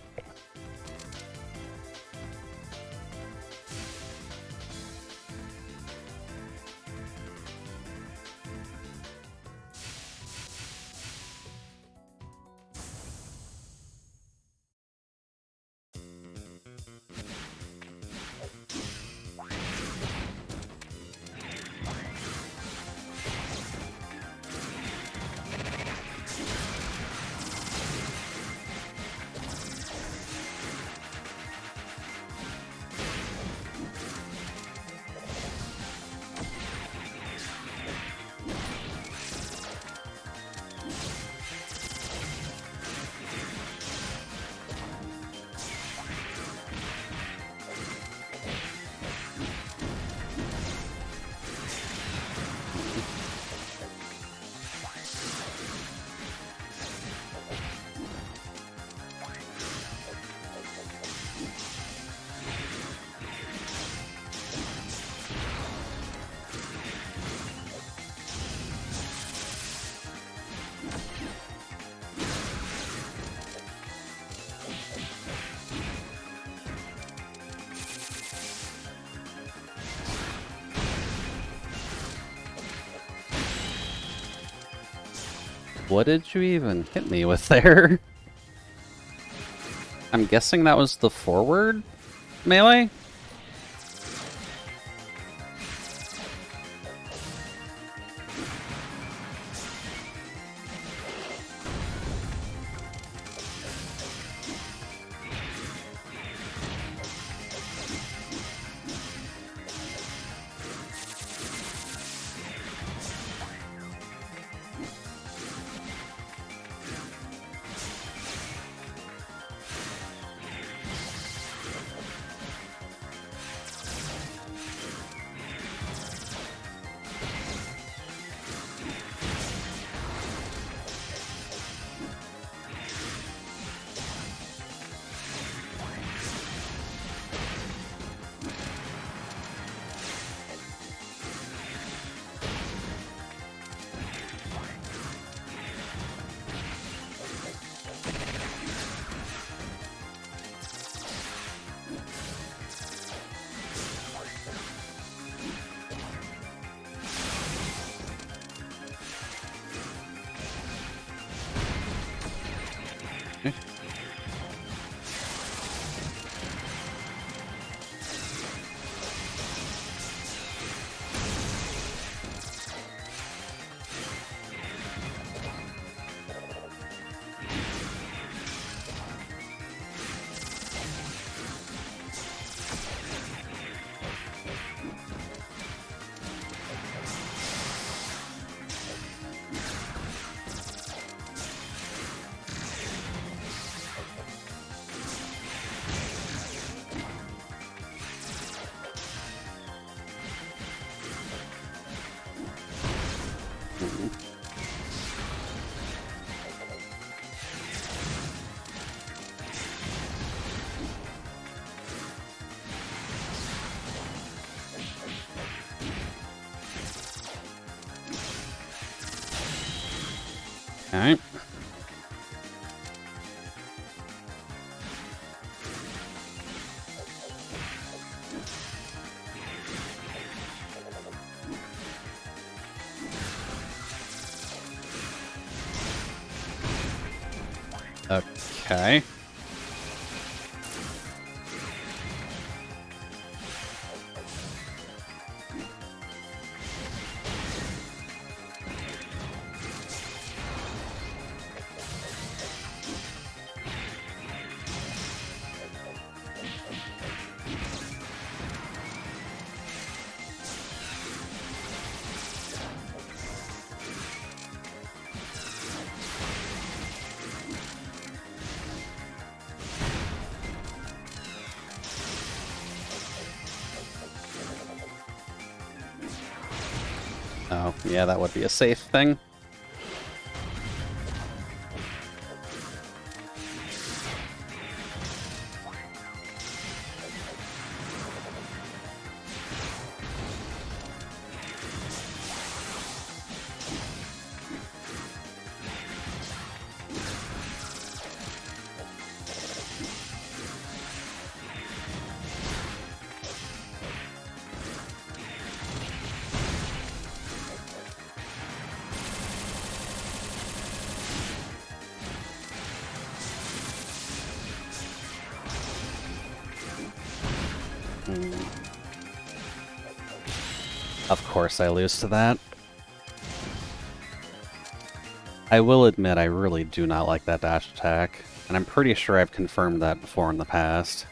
What did you even hit me with there? I'm guessing that was the forward melee? Alright. Okay. Oh, yeah, that would be a safe thing. Of course I lose to that. I will admit I really do not like that dash attack, and I'm pretty sure I've confirmed that before in the past.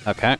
Okay.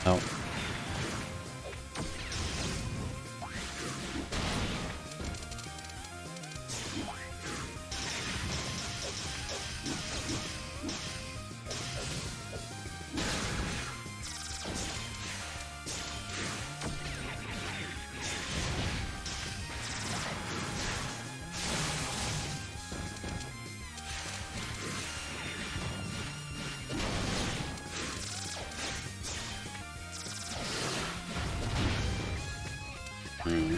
Oh. Hmm.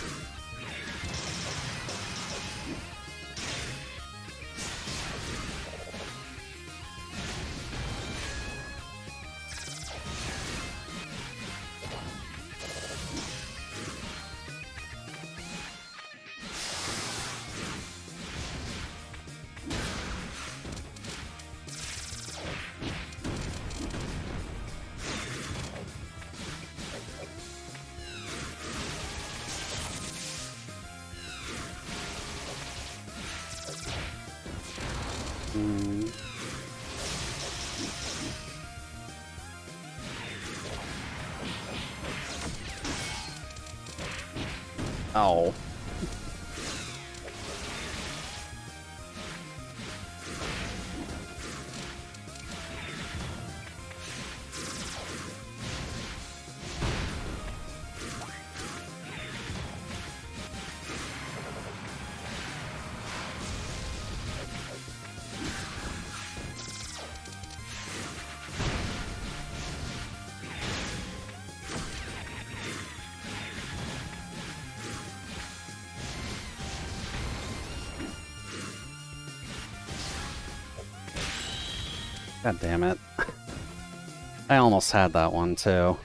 Hmm. Oh. God damn it. I almost had that one too.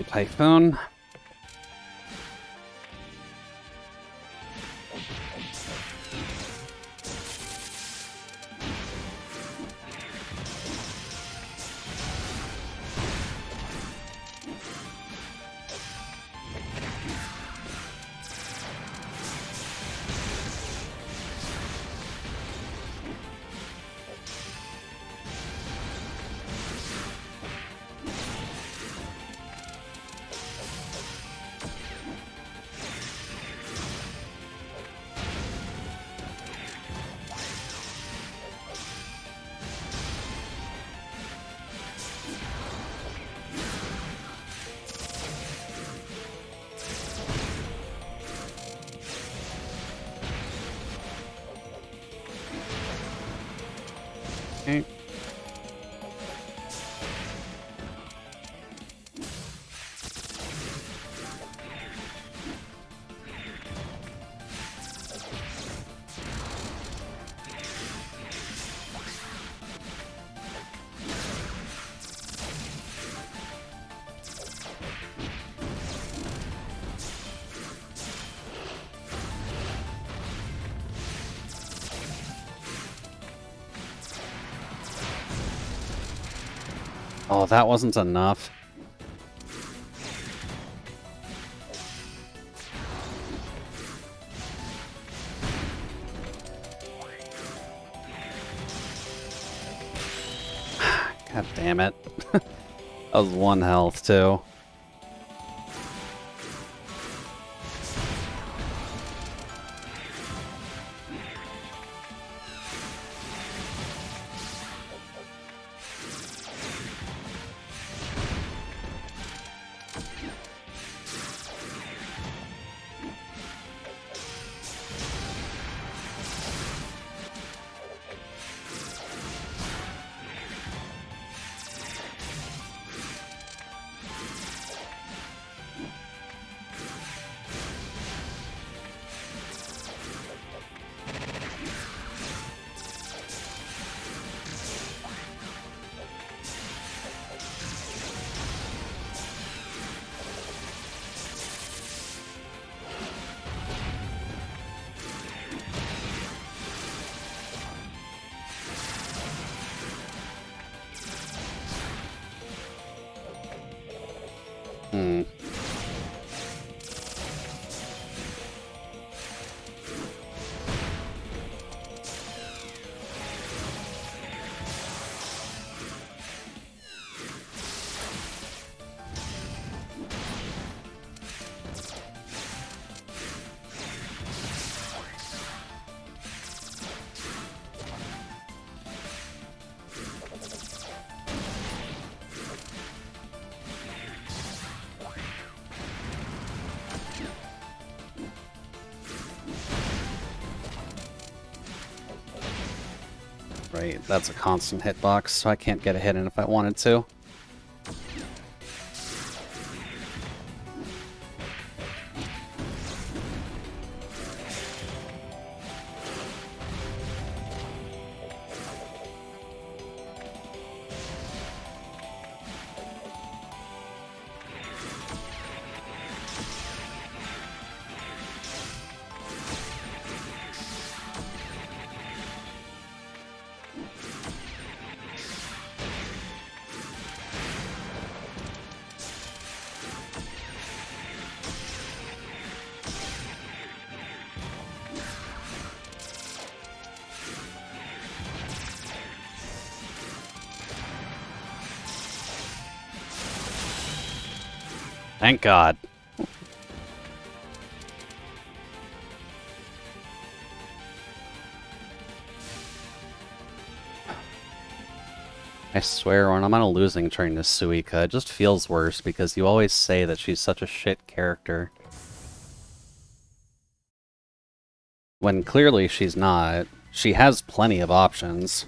Typhoon. Okay. Oh, that wasn't enough. God damn it. That was 1 health, too. Hmm. Right, that's a constant hitbox, so I can't get a hit in if I wanted to. Thank God. I swear, when I'm on a losing train to Suika, it just feels worse because you always say that she's such a shit character. When clearly she's not. She has plenty of options.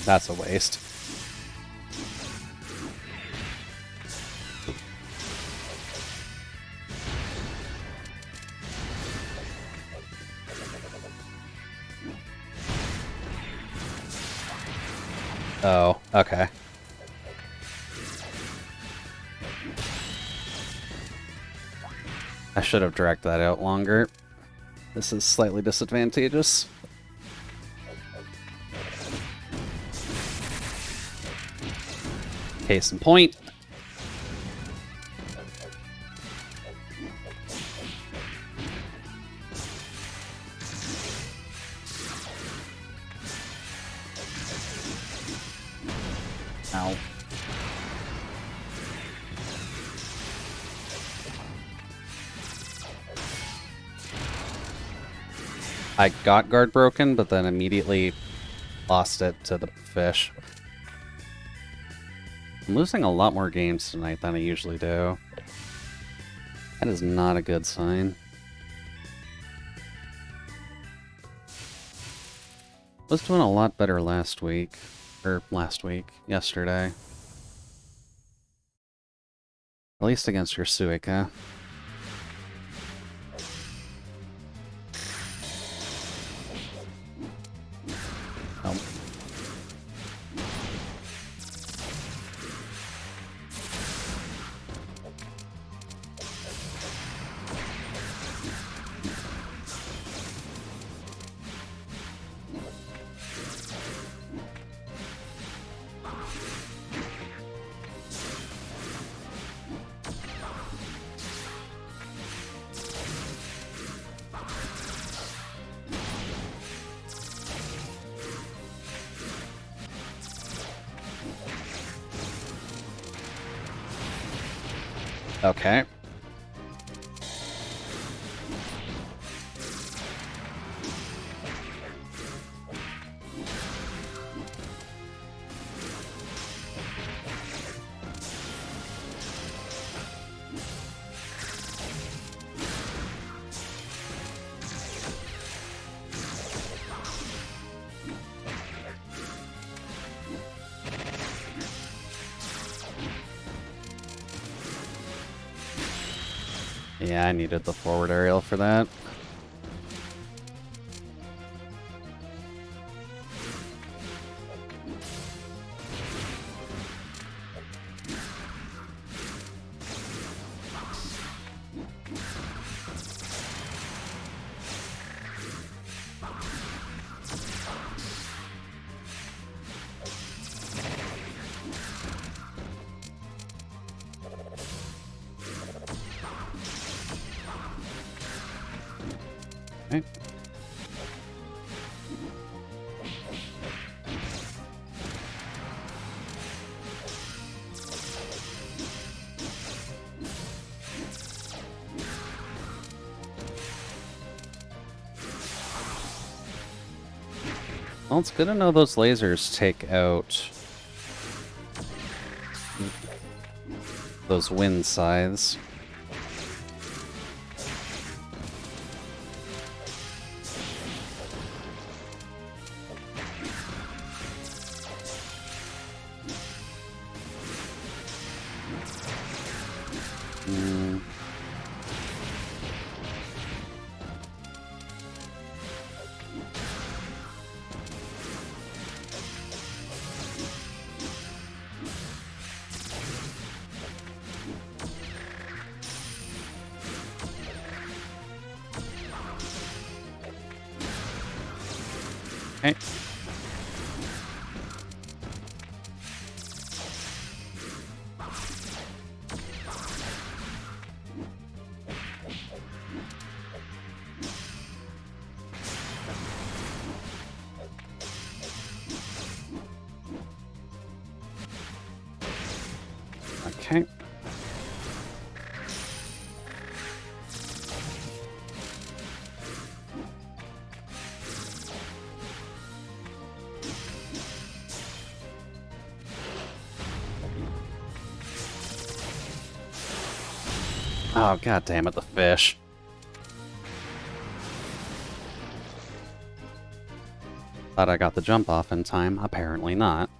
That's a waste. Oh, okay. I should have dragged that out longer. This is slightly disadvantageous. Case in point. Ow. I got guard broken, but then immediately lost it to the fish. I'm losing a lot more games tonight than I usually do. That is not a good sign. Was doing a lot better last week. Or yesterday. At least against your Suika. Oh. Okay. Yeah, I needed the forward aerial for that. Okay. Well, it's good to know those lasers take out those wind scythes. Okay. Okay. Oh, god damn it, the fish. Thought I got the jump off in time. Apparently not.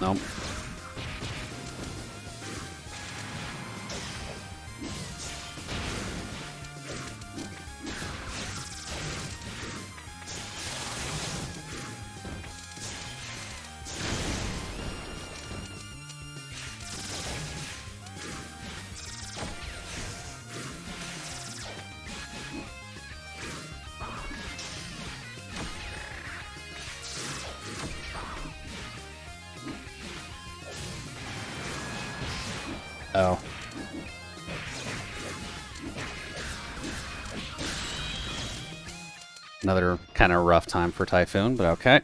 Nope. Oh. Another kind of rough time for Typhoon, but okay.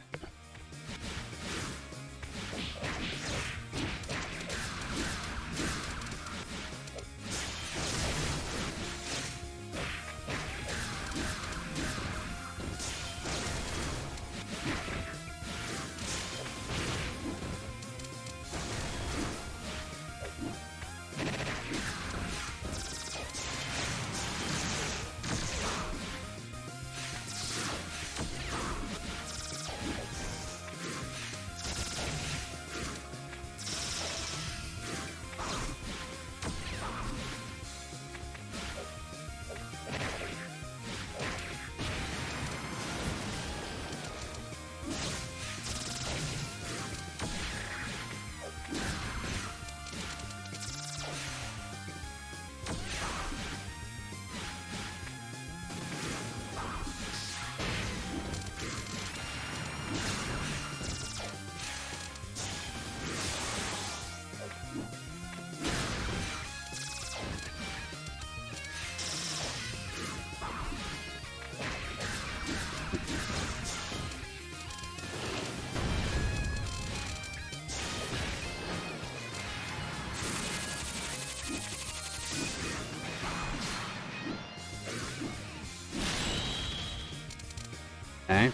Okay.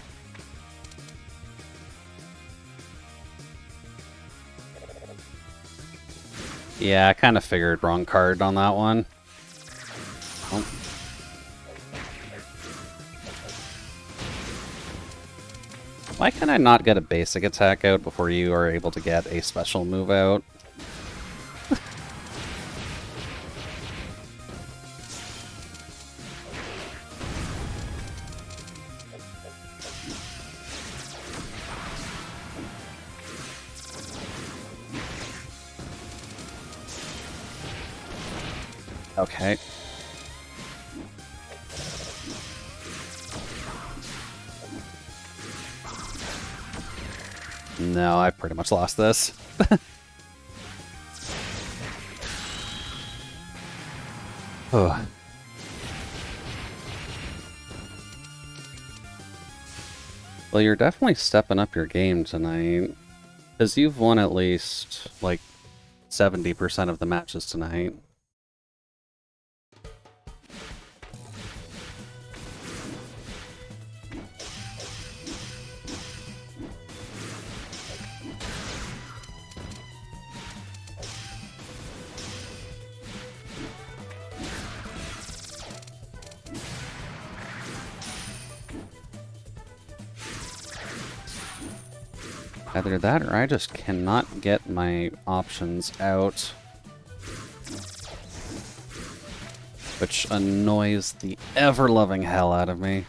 Yeah, I kind of figured wrong card on that one. Oh. Why can I not get a basic attack out before you are able to get a special move out? Okay. No, I pretty much lost this. Oh. Well, you're definitely stepping up your game tonight. Because you've won at least, like, 70% of the matches tonight. Either that or I just cannot get my options out. Which annoys the ever-loving hell out of me.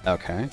Okay.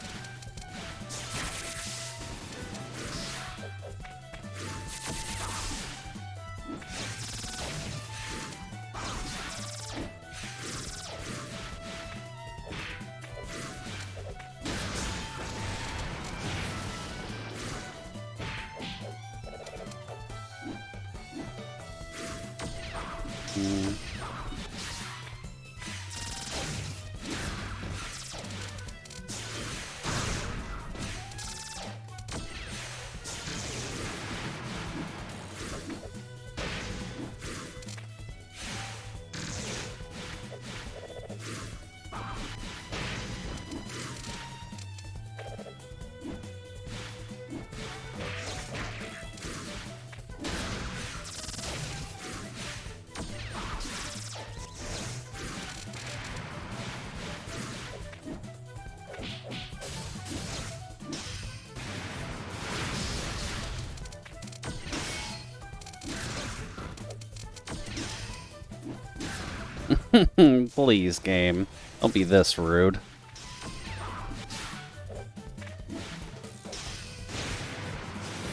Hmm. Please, game. Don't be this rude.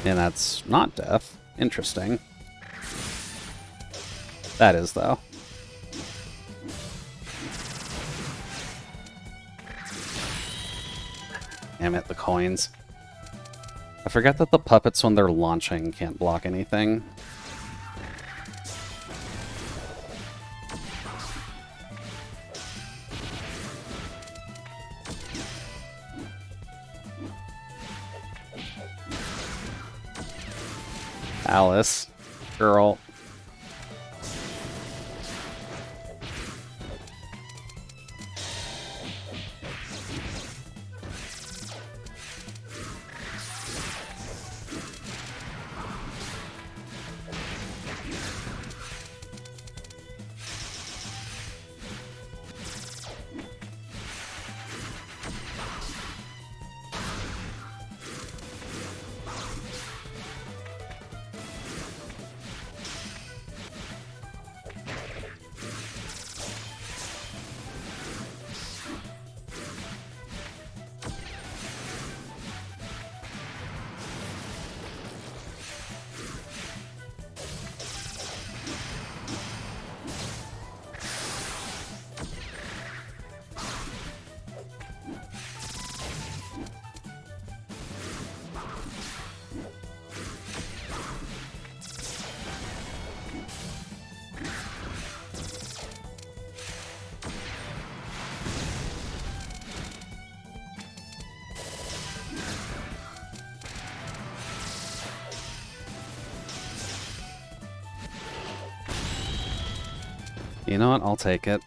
And that's not death. Interesting. That is, though. Damn it, the coins. I forget that the puppets, when they're launching, can't block anything. Alice. Girl. You know what? I'll take it.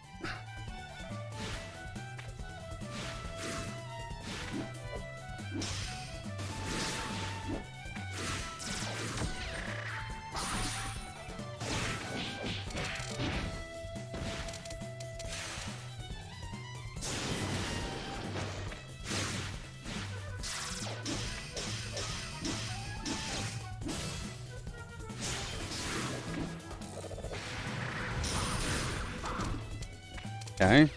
Okay.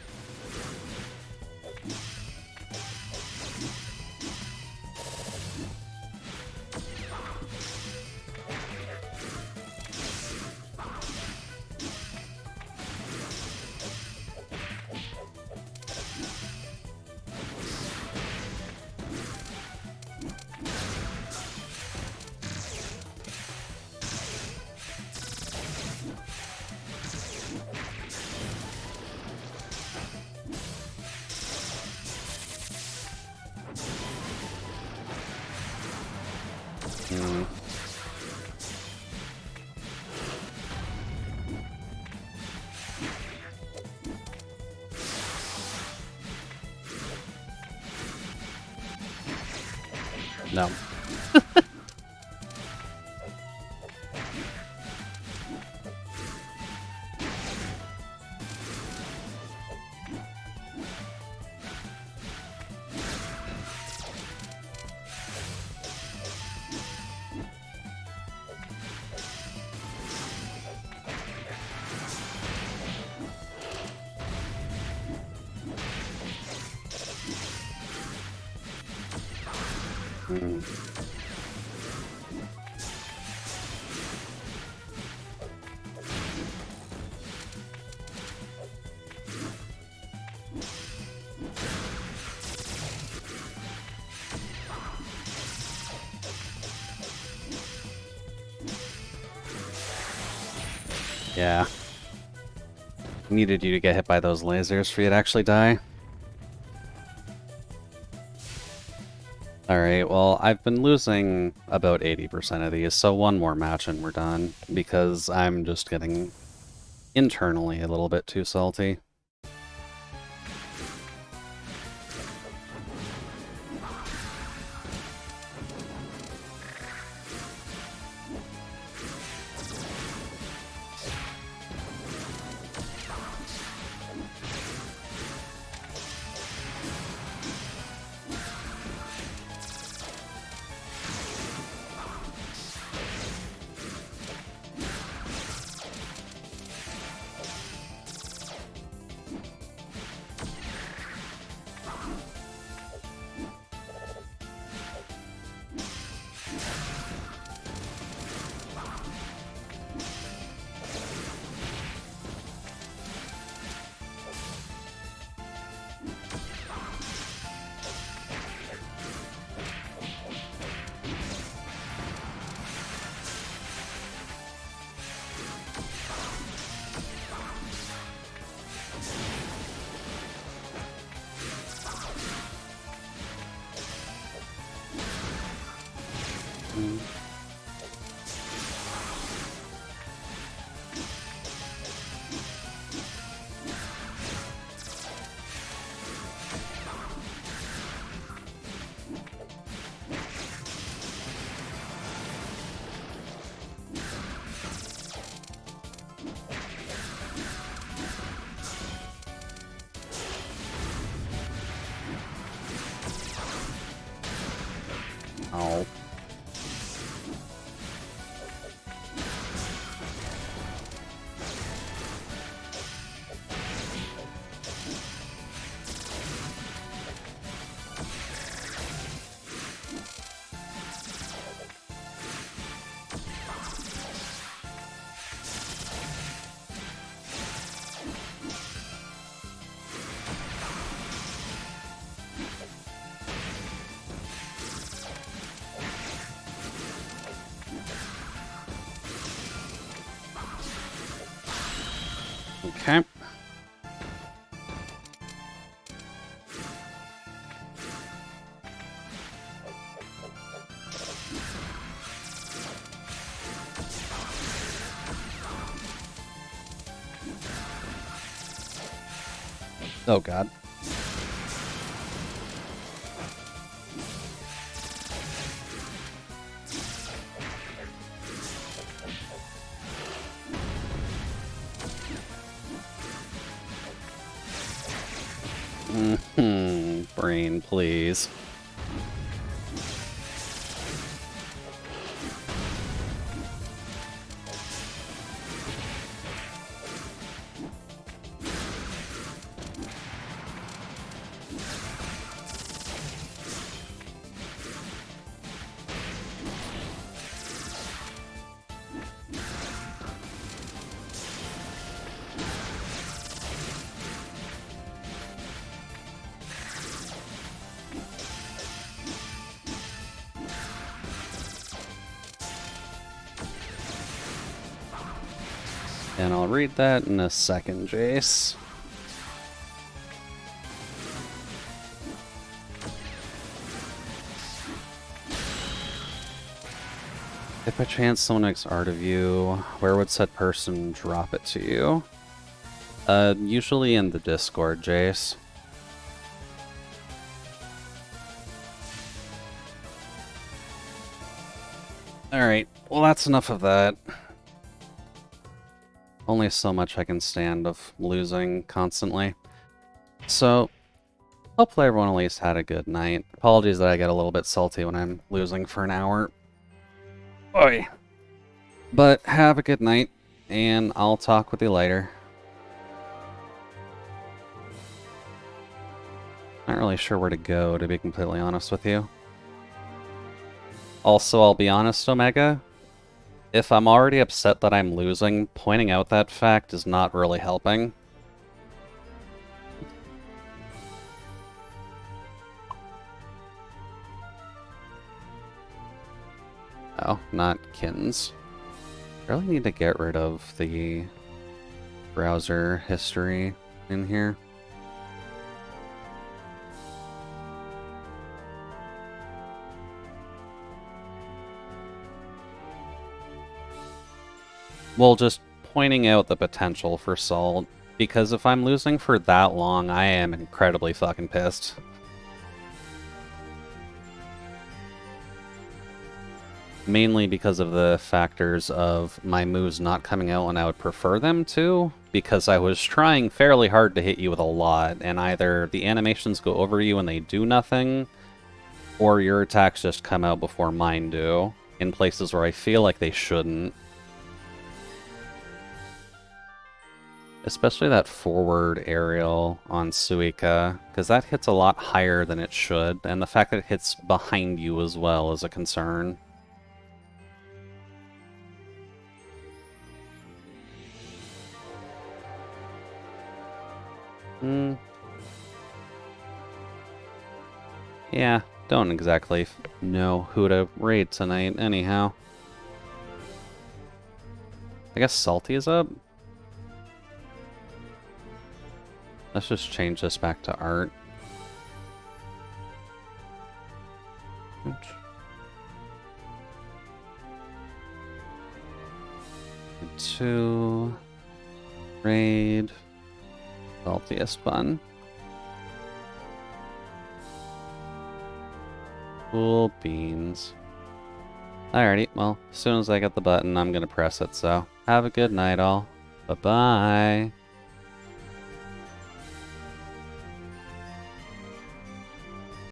Hmm. No. Hmm. Yeah. Needed you to get hit by those lasers for you to actually die. Alright, well, I've been losing about 80% of these, so one more match and we're done, because I'm just getting internally a little bit too salty. Oh. Okay. Oh god. Brain, please. And I'll read that in a second, Jace. If by chance someone makes art of you, where would said person drop it to you? Usually in the Discord, Jace. Alright, well that's enough of that. Only so much I can stand of losing constantly. So, hopefully everyone at least had a good night. Apologies that I get a little bit salty when I'm losing for an hour. Oi. But have a good night, and I'll talk with you later. Not really sure where to go, to be completely honest with you. Also, I'll be honest, Omega, if I'm already upset that I'm losing, pointing out that fact is not really helping. Oh, not Kittens. Really need to get rid of the browser history in here. Well, just pointing out the potential for Salt, because if I'm losing for that long, I am incredibly fucking pissed. Mainly because of the factors of my moves not coming out when I would prefer them to, because I was trying fairly hard to hit you with a lot, and either the animations go over you and they do nothing, or your attacks just come out before mine do, in places where I feel like they shouldn't. Especially that forward aerial on Suika, because that hits a lot higher than it should, and the fact that it hits behind you as well is a concern. Yeah, don't exactly know who to raid tonight anyhow. I guess Salty is up? Let's just change this back to art. Oops. 2 raid Saltiest fun. Cool beans. Alrighty, well, as soon as I get the button, I'm gonna press it, so have a good night all. Bye-bye.